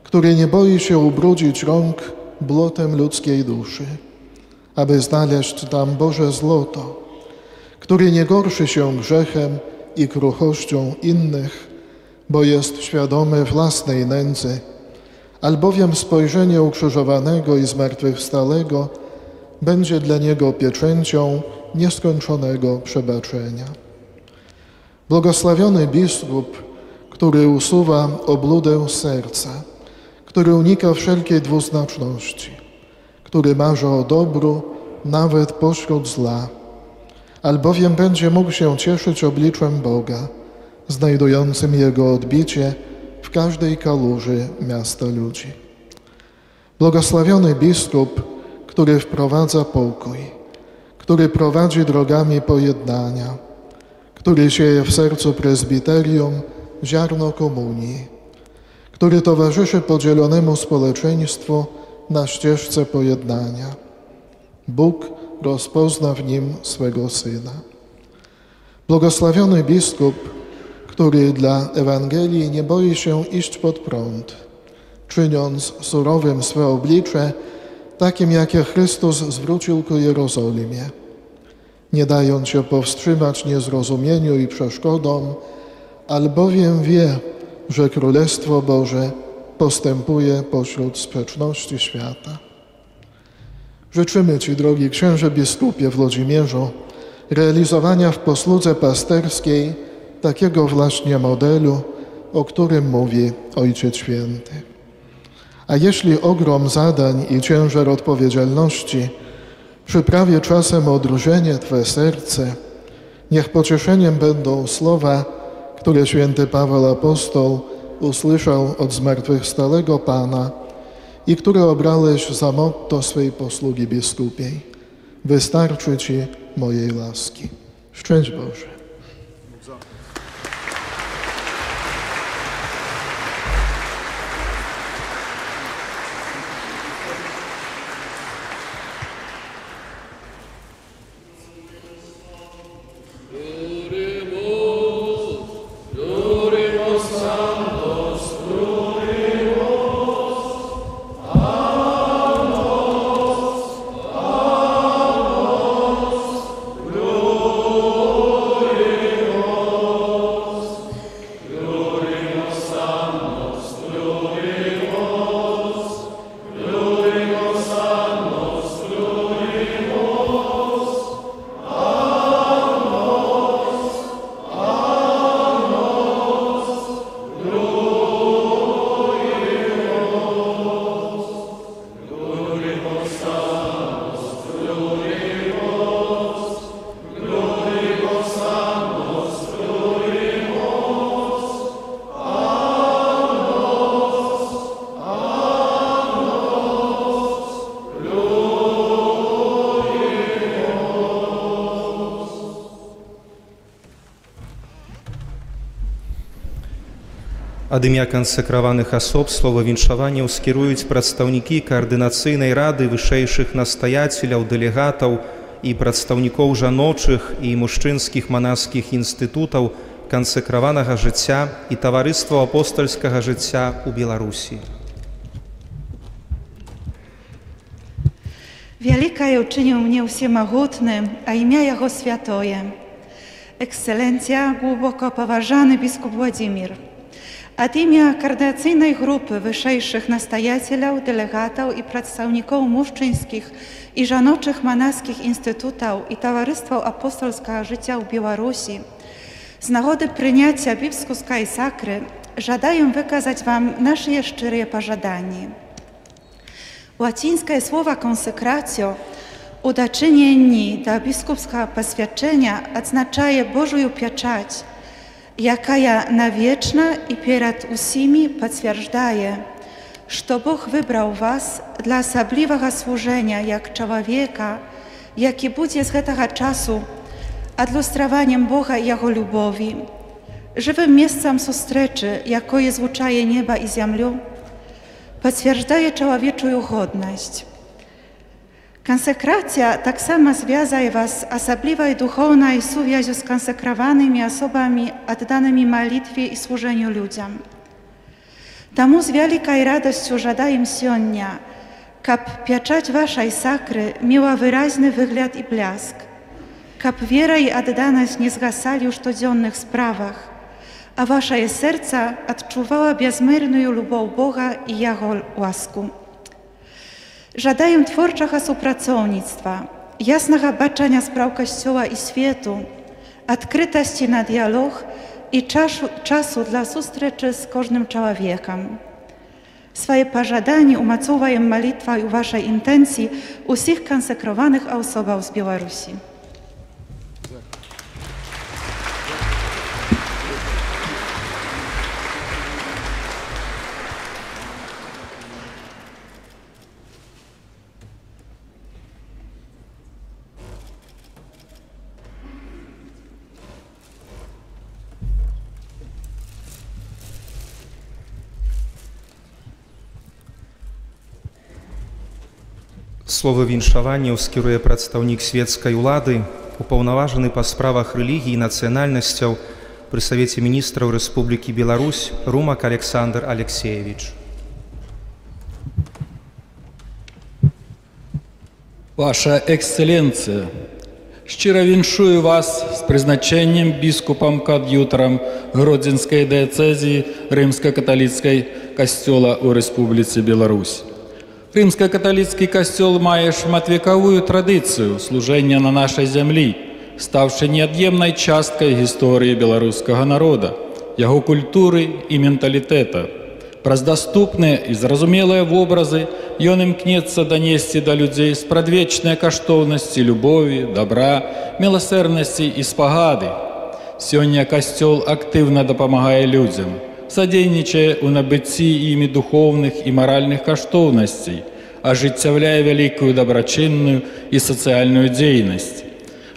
który nie boi się ubrudzić rąk błotem ludzkiej duszy, aby znaleźć tam Boże złoto, który nie gorszy się grzechem i kruchością innych, bo jest świadomy własnej nędzy, albowiem spojrzenie ukrzyżowanego i zmartwychwstałego będzie dla niego pieczęcią nieskończonego przebaczenia. Błogosławiony biskup, który usuwa obludę serca, który unika wszelkiej dwuznaczności, który marzy o dobru nawet pośród zła, albowiem będzie mógł się cieszyć obliczem Boga, znajdującym Jego odbicie w każdej kałuży miasta ludzi. Błogosławiony biskup, który wprowadza pokój, który prowadzi drogami pojednania, który sieje w sercu prezbiterium ziarno komunii, który towarzyszy podzielonemu społeczeństwu na ścieżce pojednania. Bóg rozpozna w nim swego Syna. Błogosławiony biskup, który dla Ewangelii nie boi się iść pod prąd, czyniąc surowym swe oblicze, takim jakie Chrystus zwrócił ku Jerozolimie, nie dając się powstrzymać niezrozumieniu i przeszkodom, albowiem wie, że Królestwo Boże postępuje pośród sprzeczności świata. Życzymy Ci, drogi księże biskupie Włodzimierzu, realizowania w posłudze pasterskiej takiego właśnie modelu, o którym mówi Ojciec Święty. A jeśli ogrom zadań i ciężar odpowiedzialności przyprawi czasem o drżenie Twe serce, niech pocieszeniem będą słowa, które święty Paweł Apostoł usłyszał od zmartwychwstałego Pana i które obrałeś za motto swej posługi biskupiej. Wystarczy Ci mojej łaski. Szczęść Boże. Ад імя канцэкраваных асоб слова віншаванняў скіруюць прадстаўнікі каардынацыйнай рады вышэйшых настаяцеляў, дэлегатаў і прадстаўнікоў жаночых і мужчынскіх манаскіх інстытутаў канцэкраванага жыцця і таварыстваў апостальскага жыцця ў Беларусі. Wielika uczynił mnie Всемогутnym, a imię Jego świętoje. Ekscelencja, głęboko poważany biskup Władimir, od imienia koordynacyjnej grupy wyższych nastojacielów, delegatów i przedstawników mężczyznkich i żonoczych monaskich instytutów i Towarzystwa Apostolskiego Życia w Białorusi, z nagody przyjęcia biskupskiej sakry, żadaję wykazać Wam nasze szczere pożądanie. Łacińskie słowo konsekracjo, udaczynienie do biskupskiego poświadczenia oznacza Bożą pieczać, jaka na wieczna i przed usimi potwierdzaje, że Bóg wybrał Was dla osobliwego służenia jak człowieka, jaki będzie z tego czasu odlustrowaniem Boga i Jego lubowi, żywym miejscem zustreczy, jako jest zwyczaje nieba i ziemią, potwierdzaje człowieczą godność. Konsekracja tak samo związuje Was z osobliwej duchownej suwiazią z konsekrowanymi osobami oddanymi modlitwie i służeniu ludziom. Temu z wielką radością żadaję sionia, kab pieczać Waszej sakry miała wyraźny wygląd i blask, kab wiera i oddaność nie zgasali już w codziennych sprawach, a Wasze serca odczuwała bezmierną lubow Boga i Jego łasku. Żadaję twórczego współpracownictwa, jasnego baczenia spraw Kościoła i światu, odkrytości na dialog i czasu dla zустрічі z każdym człowiekiem. Swoje pożadanie umacowujem modlitwą i waszej intencji wszystkich konsekrowanych osób z Białorusi. Слово віншавання скіруе прадстаўнік свецкай улады, упаўнаважаны па справах рэлігій і нацыянальнасцяў пры Савеце міністраў Рэспублікі Беларусь Румак Александр Алексеевич. Ваша Эксцелленция, щиро віншую вас з призначенням біскупом-коад'ютором Гродзенської дієцезії Римсько-католицького костьола у Республіці Білорусь. Римсько-католицький костьол має шматвековую традицію служення на нашій землі, ставши неот'ємною часткою історії білоруського народу, його культури і менталітету. Праз доступныя і зразумелыя вобразы ён імкнецца данесці да людзей спрадвечныя каштоўнасці любові, добра, міласэрнасці і спагады. Сёння касцёл актыўна дапамагае людзям, садзейнічае ў набыцці імі духоўных і маральных каштоўнасцей, ажыццяўляе вялікую дабрачынную і сацыяльную дзейнасць.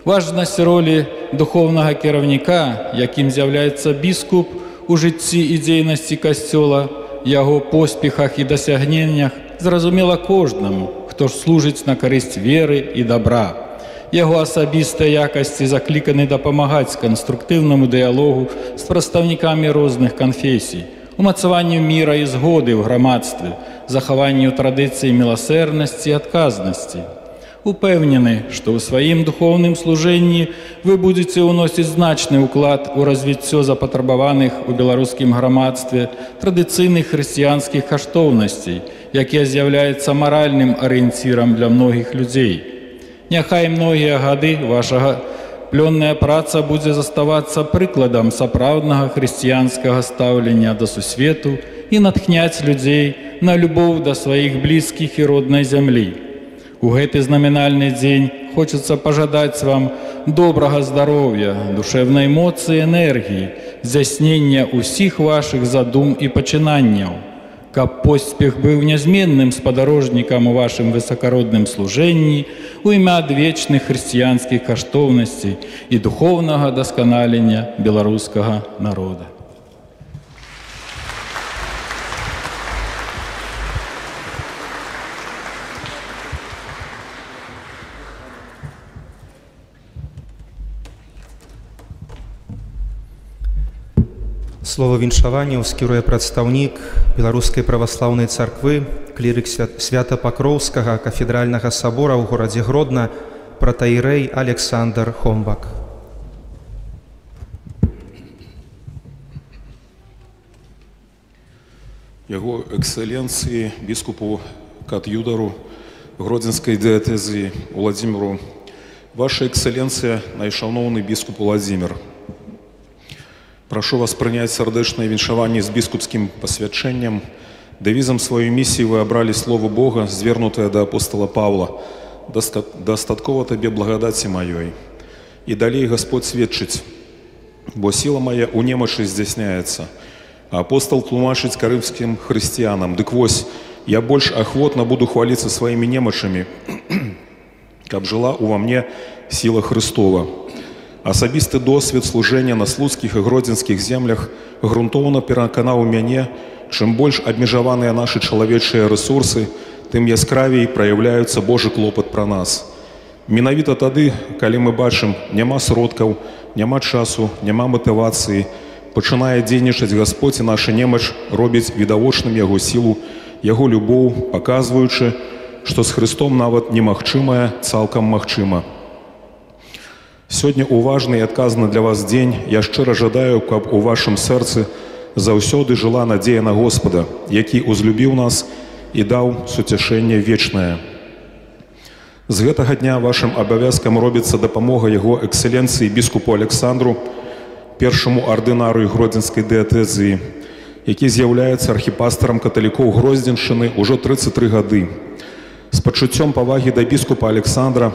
Важнасць ролі духоўнага кіраўніка, якім з'яўляецца біскуп у жыцці і дзейнасці касцёла, яго поспехах і дасягненнях зразумела кожнаму, хто ж служыць на карысць веры і добра. Яго асабістыя якасці закліканы дапамагаць канструктыўнаму дыялогу з прадстаўнікамі розных канфесій, умацаванню міра і згоды ў грамадстве, захаванню традыцый міласэрнасці і адказнасці. Упэўнены, што ў сваім духоўным служэнні вы будзеце ўносіць значны ўклад у развіццё запатрабаваных у беларускім грамадстве традыцыйных хрысціянскіх каштоўнасцей, якія з'яўляецца маральным арыенцірам для многіх людзей. Няхай многія гады ваша плённая праца будзе заставацца прыкладам сапраўднага хрысціянскага стаўлення да сусвету і натхняць людзей на любоў да сваіх блізкіх і роднай зямлі. У гэты знаменальны дзень хочацца пажадаць вам добрага здароўя, душэўнай моцы і энергіі, здзяйснення ўсіх вашых задум і пачынанняў, каб поспех быў нязменным спадарожнікам у вашым высакародным служэнні у імя адвечных хрысціянскіх каштоўнасцей і духоўнага дасканалення беларускага народа. Слово віншавання скіруе прадстаўнік Беларускай праваслаўнай царквы, клірык Свята-Пакроўскага кафедральнага сабора ў горадзе Гродна, протоиерей Александр Хомбак. Его экселленции біскупу коад'ютору Гродзенской диецезии Владимиру, Ваша экселленция, найшановный біскуп Владимир, прошу вас принять сердечное віншаванне с біскупским посвящением. Девизом своей миссии вы обрали Слово Бога, звернутое до апостола Павла. «Достатково тебе благодати моей». И далее Господь сведчить, «Бо сила моя у немощи здесняется». А апостол тлумачить коринфским христианам, «Дык вось, я больше охотно буду хвалиться своими немощами, каб жила у во мне сила Христова». Асабісты досвід служэння на слуцкіх і гродзенскіх землях грунтоўна пераканаў мяне, чым больш абмежаваныя нашы чалавечыя рэсурсы, тым яскравей праяўляецца Божы клопат пра нас. Менавіта тады, калі мы бачым, няма сродкаў, няма часу, няма матывацыі, пачынае дзейнічаць Господь і наша немач робіць відавочным яго сілу, яго любоў, паказваючы, што з Христом нават немагчымае цалкам магчыма. Сёння уважны і адказны для вас дзень, я шчыра жадаю, каб у вашым сэрцы заўсёды жыла надзея на Господа, які узлюбіў нас і даў суцяшэнне вечнае. З гэтага дня вашым абавязкам робіцца дапамога яго экселенцыі біскупу Александру першаму ардынарыю Гродзенскай дыятэзіі, які з'яўляецца архіпастарам каталікоў Гроздзеншчыны ўжо 33 гады. З пачуццём павагі да біскупа Александра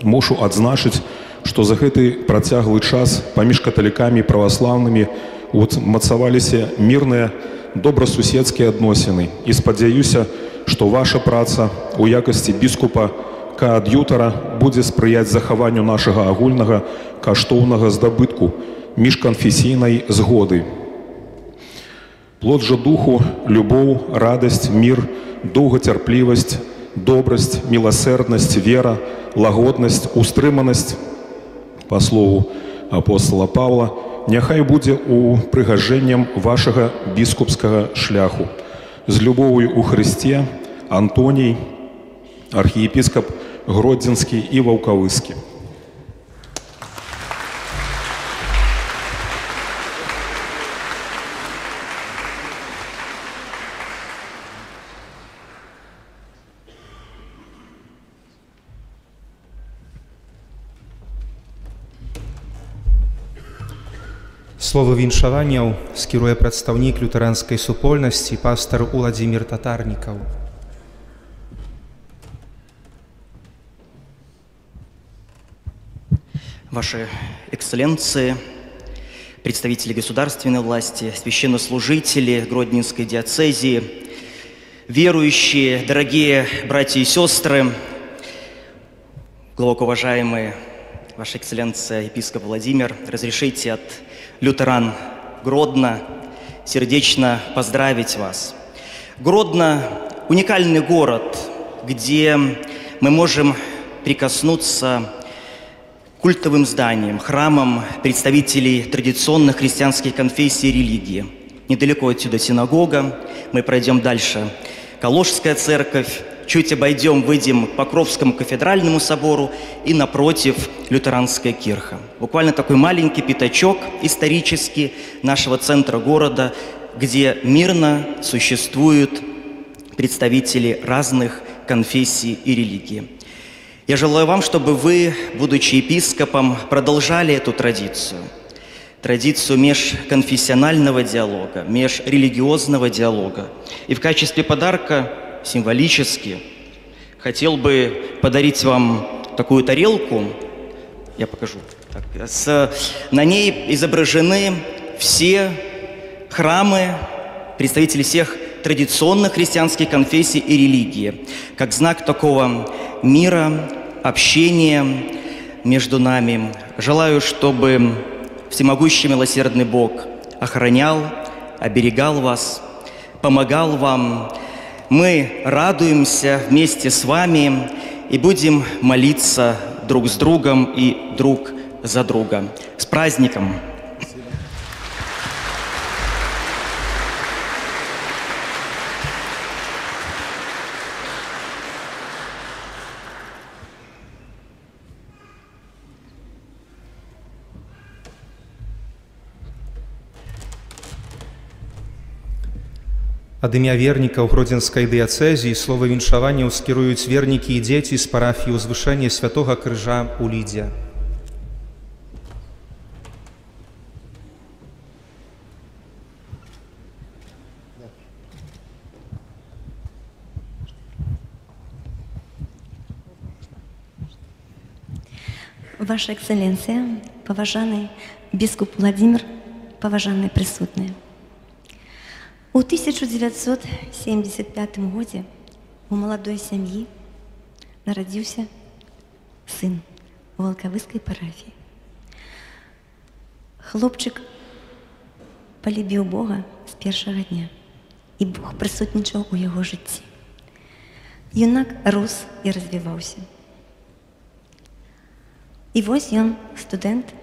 мушу адзначыць, што за гэты працяглы час паміж каталікамі і праваслаўнымі умацаваліся мірныя добрасуседскія адносіны. І спадзяюся, што ваша праца ў якасці біскупа каад'ютара будзе спрыяць захаванню нашага агульнага каштоўнага здабытку міжканфесійнай згоды. Плод жа духу, любоў, радасць, мір, доўгацярплівасць, добрасць, міласэрднасць, вера, лагоднасць, устрыманасць, па слову апостола Павла, няхай будзе упрыгажэннем вашага біскупскага шляху. З любов'ю у Христе, Антоній, архіепіскап Гродзенскі і Ваўкавыскі. Слово віншаванняў скіруе прадстаўнік лютэранскай супольнасці пастар Уладзімір Татарнікаў. Ваши экселленции, представители государственной власти, священнослужители Гродненской диацезии, верующие, дорогие братья и сестры, глубоко уважаемые Ваша экселленция, епископ Владимир, разрешите от лютеран Гродно сердечно поздравить вас. Гродно – уникальный город, где мы можем прикоснуться к культовым зданиям, храмам представителей традиционных христианских конфессий и религии. Недалеко отсюда синагога, мы пройдем дальше Калужская церковь, чуть обойдем, выйдем к Покровскому кафедральному собору и напротив лютеранская кирха. Буквально такой маленький пятачок исторический нашего центра города, где мирно существуют представители разных конфессий и религий. Я желаю вам, чтобы вы, будучи епископом, продолжали эту традицию. Традицию межконфессионального диалога, межрелигиозного диалога. И в качестве подарка, символически, хотел бы подарить вам такую тарелку. Я покажу. Так, на ней изображены все храмы, представители всех традиционных христианских конфессий и религий, как знак такого мира, общения между нами. Желаю, чтобы всемогущий милосердный Бог охранял, оберегал вас, помогал вам. Мы радуемся вместе с вами и будем молиться друг с другом и друг за друга. С праздником! Ад імя вернікаў Гродзенскай дыяцэзіі слова віншаванняў скіруюць вернікі і дзеці з парафіі ўзвышэння Святога Крыжа ў Лідзе. Ваша экселленция, поважанный бискуп Владимир, поважанные присутные. У 1975 году у молодой семьи народился сын у Волковыской парафии. Хлопчик полюбил Бога с первого дня, и Бог присутнічав у его житті. Юнак рос и развивался. И вось он студент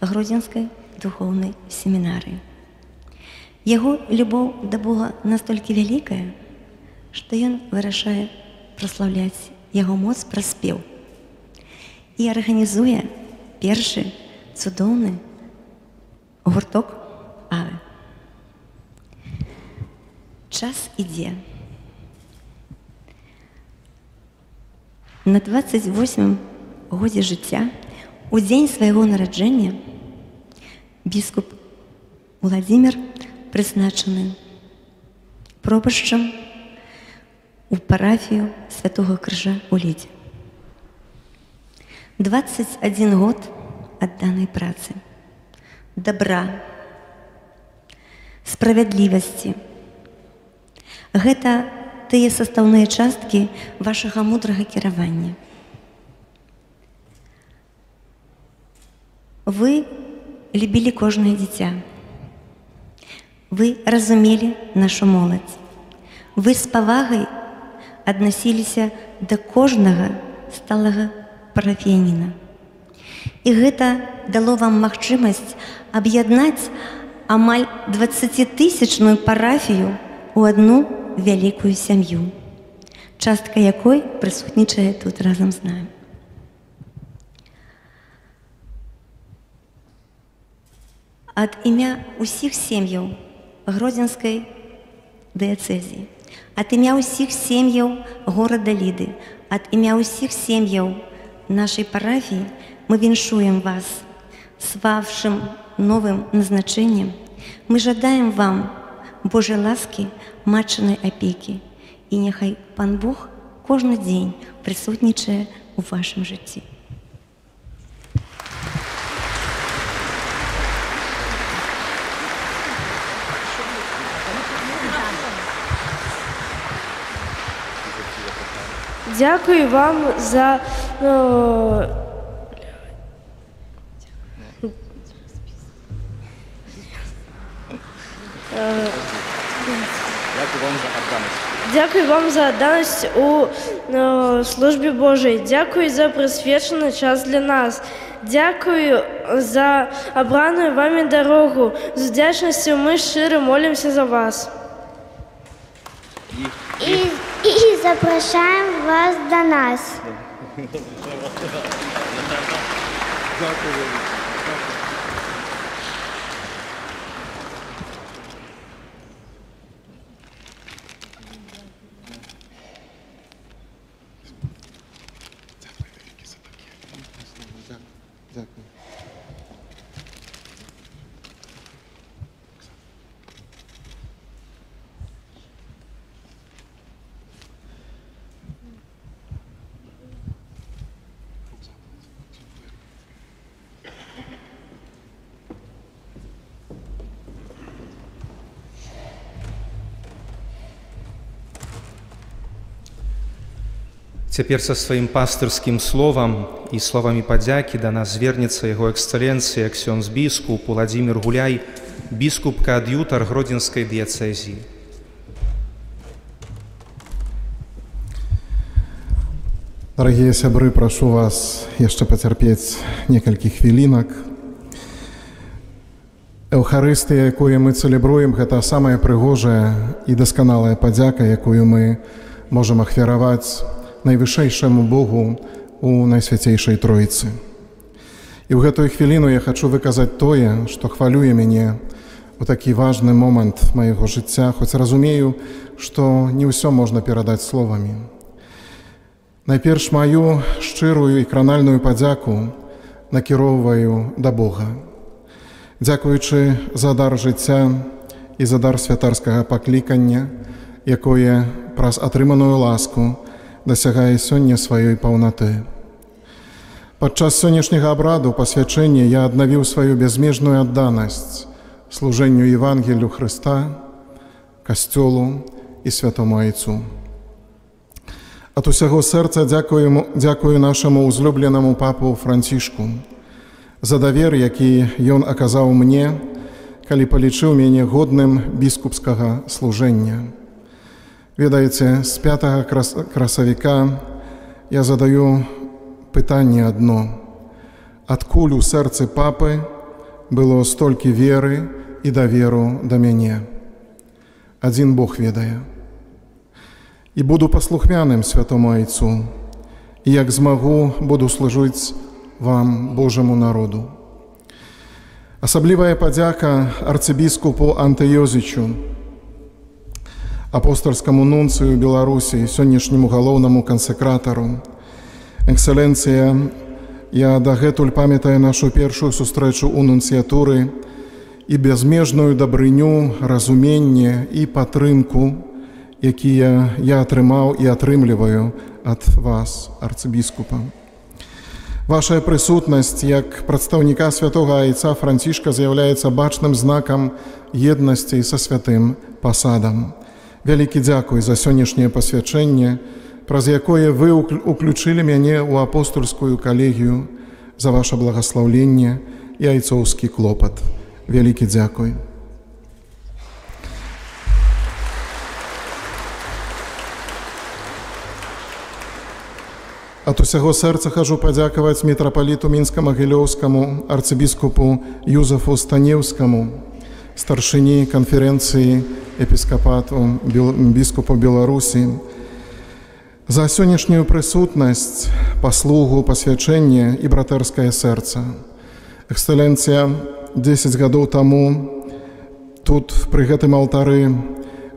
Гродзенской духовной семинарии. Его любовь до Бога настолько великая, что он вырашае прославлять Его моц праз спеў и организуя первый цудоўны гурток Аве. Час ідзе. На 28-м годзе жыцця, у дзень свайго нараджэння, біскуп Владимир призначений пропащем у парафію Святого Крижа у Ліді. 21 год ад данай працы, добра, справядлівасці. Гэта тыя састаўныя часткі вашага мудрага кіравання. Вы любілі кожнае дзіця. Вы разумелі нашу моладзь. Вы з павагай аднасіліся да кожнага сталага парафіяніна. І гэта дало вам магчымасць аб'яднаць амаль 20-тысячную парафію у одну вялікую сям'ю, частка якой прысутнічае тут разам з намі. Ад імя ўсіх сем'яў Гродзенскай дыяцэзіі, ад імя ўсіх сем'яў горада Ліды, ад імя ўсіх сем'яў нашай парафіі мы віншуем вас с вашим новым назначением. Мы жадаем вам Божьей ласки, матчиной опеки. И нехай Пан Бог кожны дзень присутнічае у вашем житті. Дякую вам за Дякую вам за отданість у службі Божій. Дякую за присвячений час для нас. Дякую за обрану вами дорогу. З вдячністю ми щиро молимося за вас. І запрошуємо вас до нас. Цяпер са сваім пастырскім словам і словамі падзякі да нас звернецца яго эксцэленцыя ксёндз біскуп Уладзімір Гуляй, біскуп-коад'ютар Гродзенскай дыяцэзіі. Дорогие сябры, прошу вас яшчэ пацярпець некалькі хвілінак. Эўхарыстыя, якую мы цэлебруем, гэта самая прыгожая і дасканалая падзяка, якую мы можам ахвяраваць найвышэйшаму Богу у Найсвяцейшай Троіцы. І ў гэтую хвіліну я хачу выказаць тое, што хвалюе мяне у такі важны момант майго жыцця, хоць разумею, што не ўсё можна перадаць словамі. Найперш маю шчырую і кранальную падзяку накіроўваю да Бога. Дзякуючы за дар жыцця і за дар святарскага паклікання, якое праз атрыманую ласку дасягае сёння сваёй паўнаты. Падчас сённяшняга абраду пасвячэння я аднавіў сваю бязмежную адданасць служэнню Евангелію Хрыста, касцёлу і святому Айцу. Ад усяго сэрца дзякую нашаму ўзлюбленаму папу Францішку за давер, які ён аказаў мне, калі палічыў мяне годным біскупскага служэння. Ведаеце, з 5 красавіка я задаю пытанне адно. Адкуль у сэрцы папы было столькі веры і даверу да мяне? Адзін Бог ведае. І буду паслухмяным святому Айцу, і як змагу, буду служыць вам, Божаму народу. Асаблівая падзяка арцыбіскупу Антыёзічу, апостольскаму нунцыю Беларусі, сённяшняму галоўнаму кансекратару. Эксцэленцыя, я дагэтуль памятаю нашу першую сустрэчу ў нунцыятуры, і безмежную дабрыню, разуменне і падтрымку, якія я атрымаў і атрымліваю ад вас, арцыбіскупа. Ваша прысутнасць як прадстаўніка святога айца Францішка з'яўляецца бачным знакам еднасці са святым пасадам. Вялікі дзякуй за сённяшняе пасвячэнне, праз якое вы уключылі мяне ў апостольскую калегію, за ваше благаслаўленне і айцоўскі клопат. Вялікі дзякуй. Ад усяго сэрца хажу падзякаваць мітрапаліту мінска-магілёўскаму арцыбіскупу Юзафу Станеўскаму, старшыні канферэнцыі епіскапату біскупу Беларусі, за сённяшнюю прысутнасць, паслугу, пасвячэнне і братэрскае сэрца. Эксцэленцыя, 10 гадоў таму тут, пры гэтым алтары,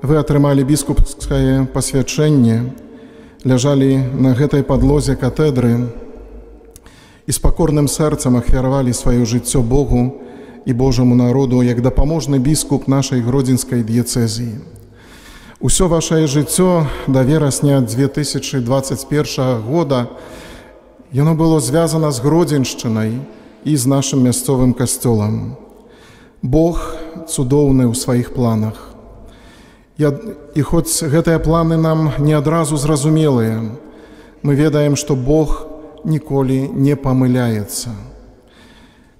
вы атрымалі біскупскае пасвячэнне, ляжалі на гэтай падлозе катедры і з пакорным сэрцам ахвяравалі сваё жыццё Богу і Божаму народу як дапаможны біскуп нашай гродзенскай дыяцэзіі. Усё вашае жыццё да верасня 2021 года яно было звязана з Гродзеншчынай і з нашым мясцовым касцёлам. Бог цудоўны ў сваіх планах. І хоць гэтыя планы нам не адразу зразумелыя, мы ведаем, што Бог ніколі не памыляецца.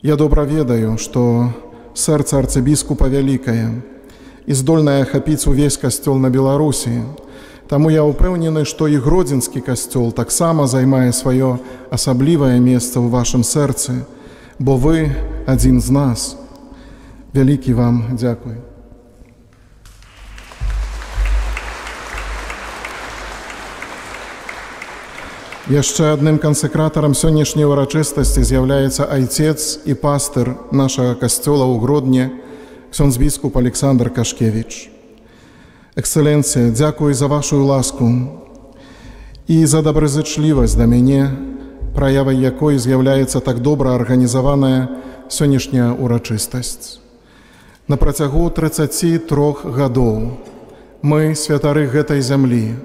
Я добра ведаю, што сэрца арцыбіскупа вялікае і здольнае ахапіць увесь касцёл на Беларусі. Таму я ўпэўнены, што і гродзенскі касцёл таксама займае сваё асаблівае месца ў вашым сэрцы, бо вы адзін з нас. Вялікі вам дзякуй. Яшчэ адным кансекратарам сённяшняй урачыстасці з'яўляецца айцец і пастыр нашага касцёла ў Гродні, ксёндз-біскуп Александр Кашкевіч. Эксцэленцыя, дзякуй за вашу ласку і за добразычлівасць да мяне, праявай якой з'яўляецца так добра арганізаваная сённяшняя урачыстасць. На працягу 33 гадоў мы, святары гэтай зямлі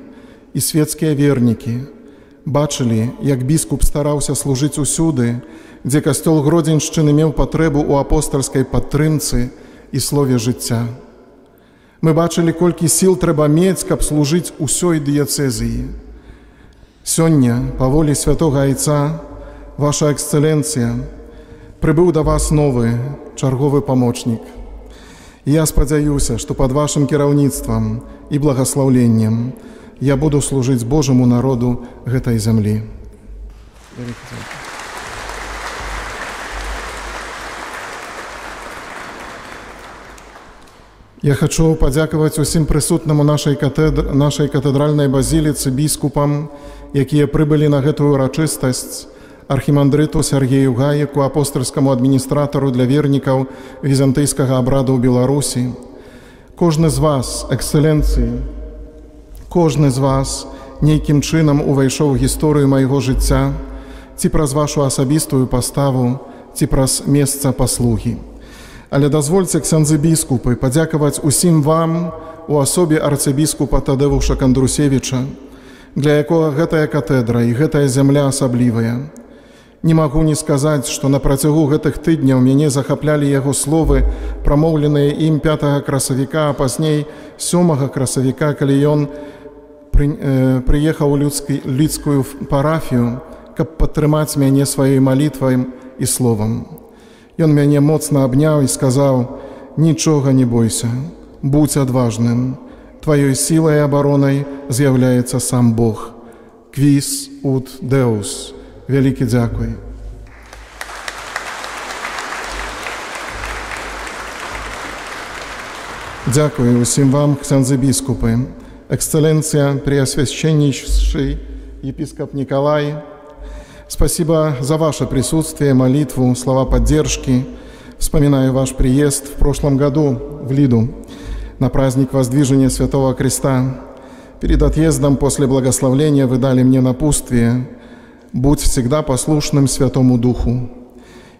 і свецкія вернікі, бачылі, як біскуп стараўся служыць усюды, дзе касцёл Гродзеншчыны меў патрэбу ў апостальскай падтрымцы і слове жыцця. Мы бачылі, колькі сіл трэба мець, каб служыць усёй дыяцэзіі. Сёння, па волі святога айца, ваша эксцэленцыя, прыбыў да вас новы, чарговы памочнік. Я спадзяюся, што пад вашым кіраўніцтвам і благаслаўленнем я буду служыць Божаму народу гэтай зямлі. Я хочу падзякаваць усім прысутным у нашай катэдральнай базіліцы біскупам, якія прыбылі на гэтую урачыстасць, архімандрыту Сергею Гаеку, апостальскаму адміністратару для вернікаў візантыйскага абраду ў Беларусі. Кожны з вас, эксцэленцыі, кожны з вас нейкім чынам увайшоў у гісторыю майго жыцця, ці праз вашу асабістую паставу, ці праз месца паслугі. Але дазвольце, ксяндзы-біскупы, падзякаваць усім вам у асобе арцыбіскупа Тадэвуша Кандрусевіча, для якога гэтая катедра і гэтая зямля асаблівая. Не магу не сказаць, што на працягу гэтых тыдняў мяне захаплялі яго словы, прамоўленыя ім 5 красавіка, а пазней 7 красавіка, калі ён прыехаў у лідскую парафію, каб падтрымаць мяне сваёй малітвай і словам. Ён мяне моцна абняў і сказаў: «Нічога не бойся, будь адважным. Тваёй сілай і абаронай з'яўляецца сам Бог. Quis ut Deus». Вялікі дзякуй. Дзякуй усім вам, ксяндзы-біскупы, эксцэленцыя, преосвященнейший епископ Николай. Спасибо за ваше присутствие, молитву, слова поддержки. Вспоминаю ваш приезд в прошлом году в Лиду на праздник Воздвижения Святого Креста. Перед отъездом после благословления вы дали мне напутствие: «Будь всегда послушным Святому Духу».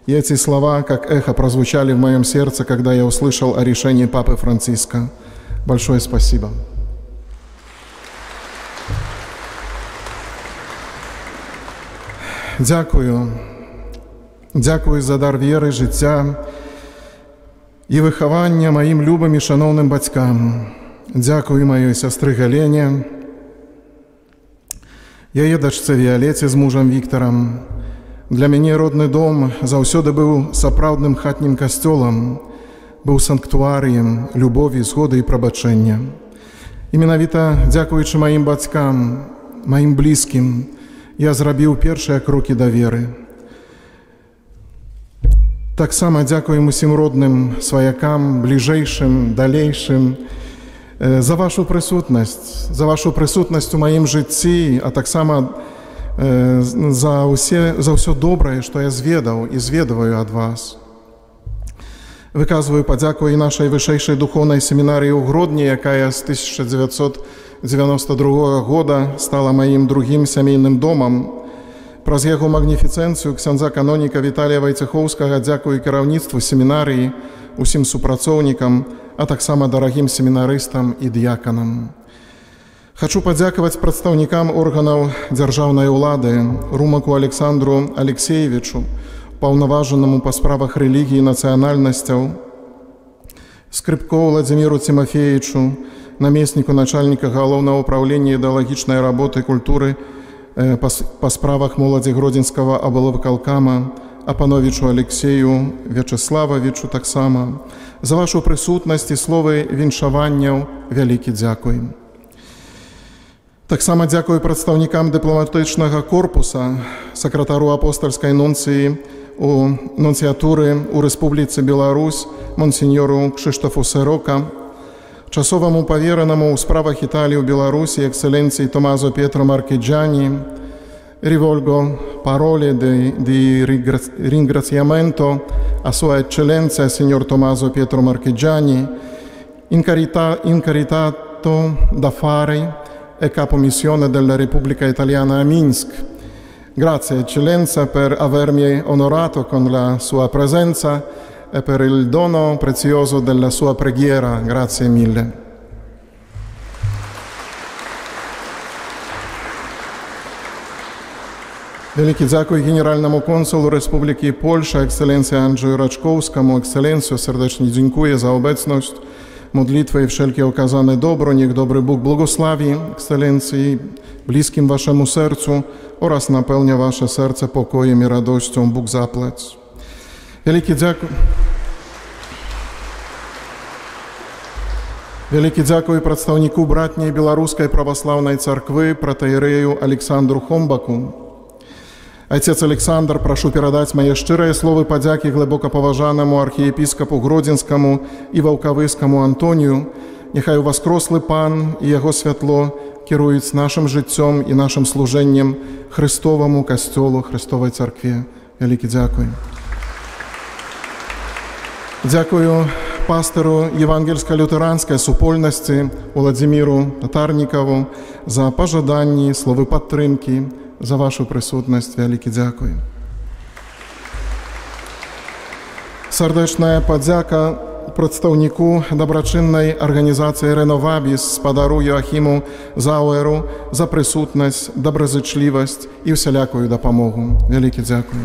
И эти слова, как эхо, прозвучали в моем сердце, когда я услышал о решении Папы Франциска. Большое спасибо. Дякую. Дякую за дар віри, життя і виховання моїм любим і шановним батькам. Дякую моїй сестрі Галені, яе дачце Віолеце з мужем Віктором. Для мяне родны дом заўсёды быў сапраўдным хатнім касцёлам, быў санктуарыем любові, згоды і прабачэння. І менавіта дзякуючы маім бацькам, маім блізкім, я зрабіў першыя крокі да веры. Таксама дзякуем усім родным сваякам, бліжэйшым, далейшым, за вашу прысутнасць у маім жыцці, а таксама за ўсё добрае, што я зведаў і зведваю ад вас. Выказваю падзяку і нашай вышэйшай духоўнай семінарыі ў Гродні, якая з 1992 года стала маім другім сямейным домам. Праз яго магніфіцэнцыю ксяндза каноніка Віталія Вайцехоўскага дзякую кіраўніцтву семінарыі, усім супрацоўнікам, а таксама дарагім семінарыстам і дыяканам. Хачу падзякаваць прадстаўнікам органаў дзяржаўнай улады, Румаку Александру Алексеевичу, паўнаважанаму па справах рэлігіі і нацыянальнасцяў, Скрипкову Владимиру Тимофеевичу, намесніку начальніка галоўнага ўпраўлення ідэалагічнай работы культуры па справах моладзі Гродзенскага аблвыкалкама, Апановичу Алексею Вячеславовичу таксама. За вашу прысутнасць і словы віншаванняў вялікі дзякуй. Таксама дзякую прадстаўнікам дыпламатычнага корпуса, сакратару апостальскай нунцыі у нунцыятуры ў Рэспубліцы Беларусь монсеньору Кшыштафу Сэрока, часоваму паверанаму ў справах Італіі ў Беларусі экселенції Томазо П'єтро Маркеджані, rivolgo parole di ringraziamento a Sua Eccellenza Signor Tommaso Pietro Marcheggiani, incaricato d'affari e capomissione della Repubblica Italiana a Minsk. Grazie Eccellenza per avermi onorato con la sua presenza e per il dono prezioso della sua preghiera. Grazie mille. Wielki dziękuję generalnemu konsulu Republiki Polska, ekscelencji Andrzeju Raczkowskiemu. Ekscelencjo, serdecznie dziękuję za obecność, modlitwę i wszelkie okazane dobro. Niech dobry Bóg błogosławi ekscelencji, bliskim waszemu sercu oraz napełnia wasze serce pokojem i radością. Bóg zapłać. Wielki dziękuję przedstawniku bratniej Białoruskiej Prawosławnej Cerkwy, протоиерею Александру Хомбаку. Отец Александр, прошу передать мои щирые слова подяки глибокоповажаному архиепископу Гродзенскому и Волковыскому Антонию. Нехай воскрослый Пан и Его святло керують нашим життям і нашим служенням Христовому костьолу, Христовій церкві. Велике дякую. Дякую пастору Євангельсько-лютеранської супольності Владимиру Татарнікову за пожаданні, слови підтримки, за вашу присутність. Велике дякую. Сердечна подяка представнику доброчинної організації «Реновабіс» спадару Йоахіму Зауеру за присутність, доброзичливість і всілякою допомогу. Велике дякую.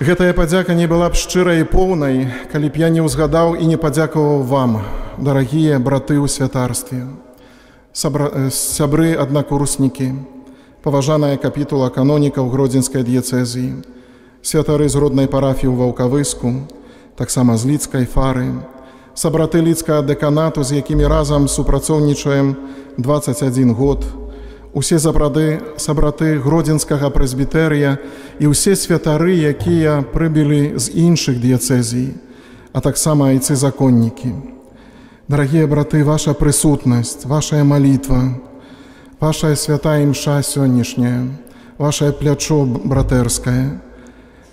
Гэтая падзяка не была б шчырай і поўнай, калі б я не ўзгадаў і не падзякаваў вам, дарагія браты ў святарстве, сябры аднакурснікі, паважаная капітула канонікаў Гродзенскай дыяцэзіі, святары з роднай парафіі ў Ваўкавыску, таксама з Лідскай фары, сабраты Лідскага дэканату, з якімі разам супрацоўнічаем 21 год, усе сабраты Гродзенскага прэзбітэрыя і ўсе святары, якія прыбылі з іншых дыяцэзій, а таксама айцы законнікі. Дарагія браты, ваша прысутнасць, вашая малітва, вашая святая імша сённяшняя, вашае плячо братэрскае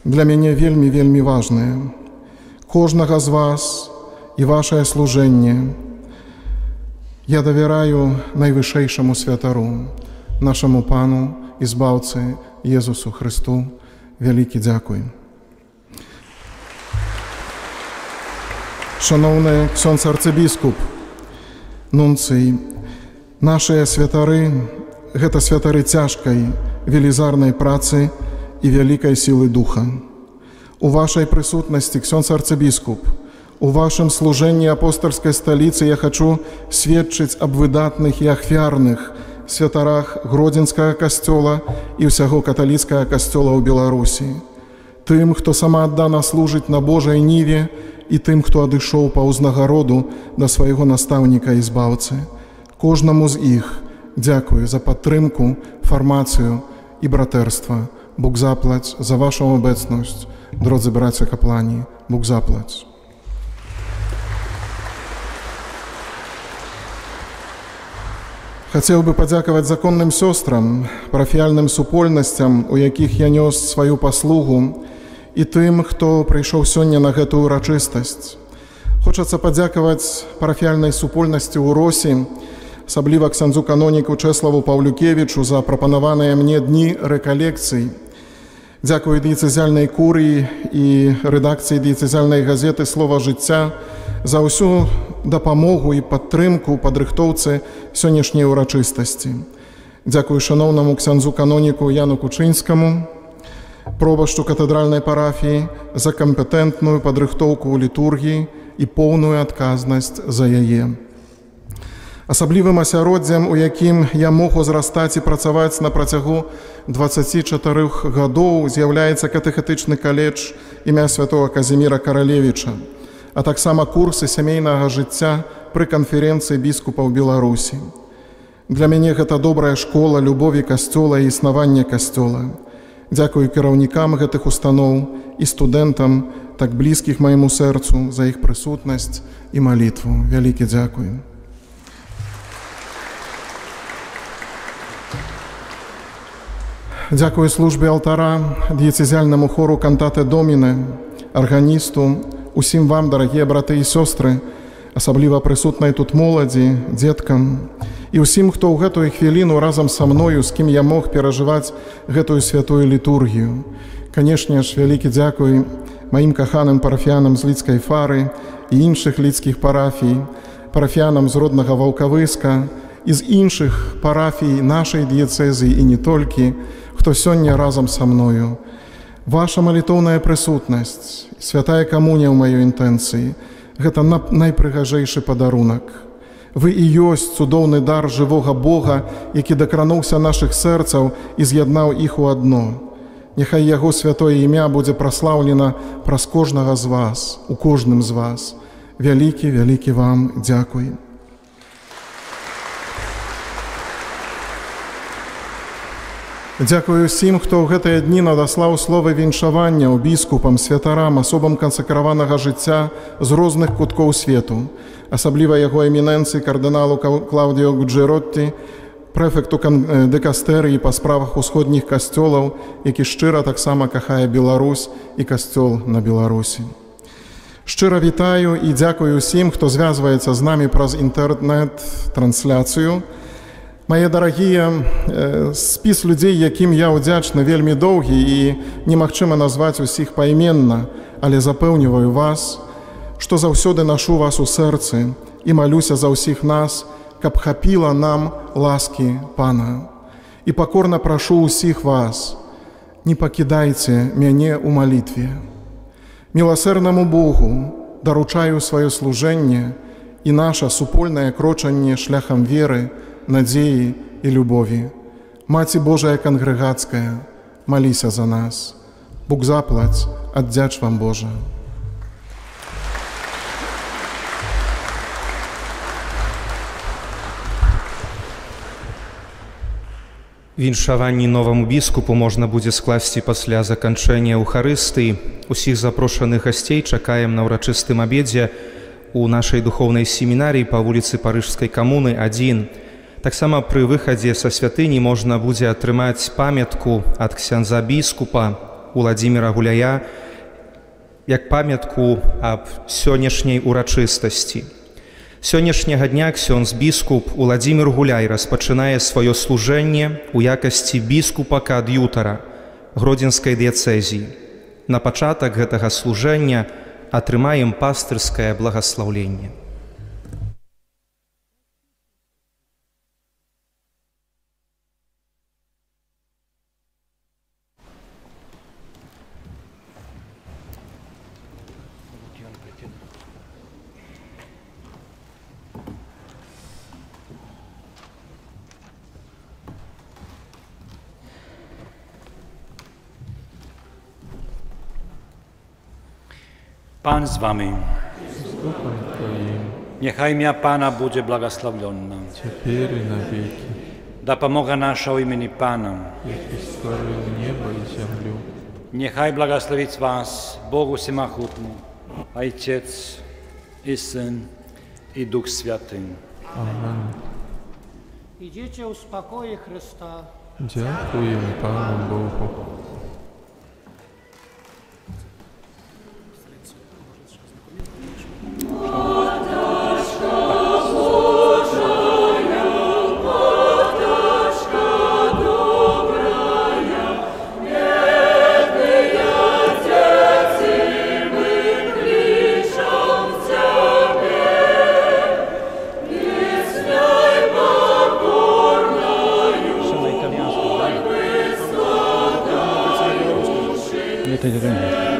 для мяне вельмі важнае. Кожнага з вас і вашае служэнне я давяраю найвышэйшаму святару, нашему Пану і Збаўцы Езусу Христу, вялікі дзякуй. Шановны ксёндз арцыбіскуп, нунцый, нашыя святары – гэта святары цяжкай, велізарнай працы і вялікай сілы духа. У вашай прысутнасці, ксёндз арцыбіскуп, у вашым служэнні апостольскай сталіцы я хачу сведчыць аб выдатных і ахвярных святарах Гродзенскага касцёла і ўсяго каталіцкага касцёла ў Беларусі. Тым, хто самааддана служыць на Божай ніве, і тым, хто адышоў па ўзнагароду да свайго настаўніка і збаўцы. Кожнаму з іх дзякую за падтрымку, фармацыю і братэрства. Бог заплаць за вашу абэцнасць, дrodzy bracia kapłani, Bóg zaplać. Хацеў бы падзякаваць законным сёстрам, парафіяльным супольнасцям, у якіх я нёс сваю паслугу, і тым, хто прыйшоў сёння на гэтую урачыстасць. Хочацца падзякаваць парафіяльнай супольнасці ў Росі, асабліва ксяндзу каноніку Чэславу Паўлюкевічу за прапанаваныя мне дні рэкалекцый. Дзякую дыяцэзіяльнай курыі і рэдакцыі дыяцэзіяльнай газеты «Слова жыцця» за ўсю дапамогу і падтрымку падрыхтоўцы сённяшняй урачыстасці. Дзякую шаноўнаму ксяндзу каноніку Яну Кучынскаму, пробашчу катэдральнай парафіі за кампетэнтную падрыхтоўку ў літургіі і поўную адказнасць за яе. Асаблівым асяроддзем, у якім я мог узрастаць і працаваць на працягу 24 гадоў, з'яўляецца катэхетычны каледж імя святого Казіміра Каралевіча, а таксама курсы сямейнага жыцця пры канферэнцыі біскупаў Беларусі. Для мяне гэта добрая школа любові касцёла і існавання касцёла. Дзякую кіраўнікам гэтых устаноў і студэнтам, так блізкіх майму сэрцу, за іх прысутнасць і малітву. Вялікі дзякуй. Дзякую службе алтара, дыяцэзіяльнаму хору «Кантате Доміне», арганісту, усім вам, дарагія браты і сёстры, асабліва прысутнай тут моладзі, дзеткам, і ўсім, хто ў гэтую хвіліну разам са мною, з кім я мог перажываць гэтую святую літургію. Канешне ж, вялікі дзякуй маім каханым парафіянам з Лідскай Фары і іншых лідскіх парафій, парафіянам з роднага Ваўкавыска і з іншых парафій нашай дыяцэзіі і не толькі, хто сёння разам са мною. Ваша малітоўная прысутнасць, святая камунія ў маёй інтэнцыі – гэта найпрыгажэйшы падарунак. Вы і ёсць цудоўны дар жывога Бога, які дакрануўся нашых сэрцаў і з'яднаў іх у адно. Няхай яго святое імя будзе праслаўлена праз кожнага з вас, у кожным з вас. Вялікі, вялікі вам дзякуй. Дзякую ўсім, хто ў гэтыя дні надаслаў словы віншавання ў біскупам, святарам, асобам кансакраванага жыцця з розных куткоў свету, асабліва яго эмінэнцыі кардыналу Клаўдіо Гуджэротті, прэфекту дэкастэрыі па справах усходніх касцёлаў, які шчыра таксама кахае Беларусь і касцёл на Беларусі. Шчыра вітаю і дзякую ўсім, хто звязваецца з намі праз інтэрнэт-трансляцыю. Мае дарагія, спіс людзей, якім я ўдзячны, вельмі доўгі і немагчыма назваць усіх пайменна, але запэўніваю вас, што заўсёды нашу вас у сэрцы і малюся за ўсіх нас, каб хапіла нам ласкі Пана. І пакорна прашу ўсіх вас, не пакідайце мяне ў малітве. Міласэрнаму Богу даручаю сваё служэнне і наша супольнае крочанне шляхам веры, надзеі і любові. Маці Божая кангрэгацкая, маліся за нас. Бог заплаць, аддзяч вам Божа. Віншаванні новаму біскупу можна будзе скласці пасля заканчэння Эўхарыстыі. Усіх запрошаных гасцей чакаем на ўрачыстым абедзе у нашай духоўнай семінарыі па вуліцы Парыжскай камуны 1. Таксама пры выхадзе са святыні можна будзе атрымаць памятку ад ксяндза біскупа Уладзіміра Гуляя як памятку аб сённяшняй урачыстасці. Сённяшняга дня ксёндз біскуп Уладзімір Гуляй распачынае сваё служэнне ў якасці біскупа-каад'ютара Гродзенскай дыяцэзіі. На пачатак гэтага служэння атрымаем пастырскае благаслаўленне. Pan z wami. Niechaj imię Pana będzie błogosławione. Da pomoga nasza o imieniu Pana. Niechaj błogosławić was Bogu Wszechmogący, Ojciec i Syn i Duch Święty. Amen. Idziecie u spokoju Chrysta. Dziękujemy Panu Bogu. Nie, to nie.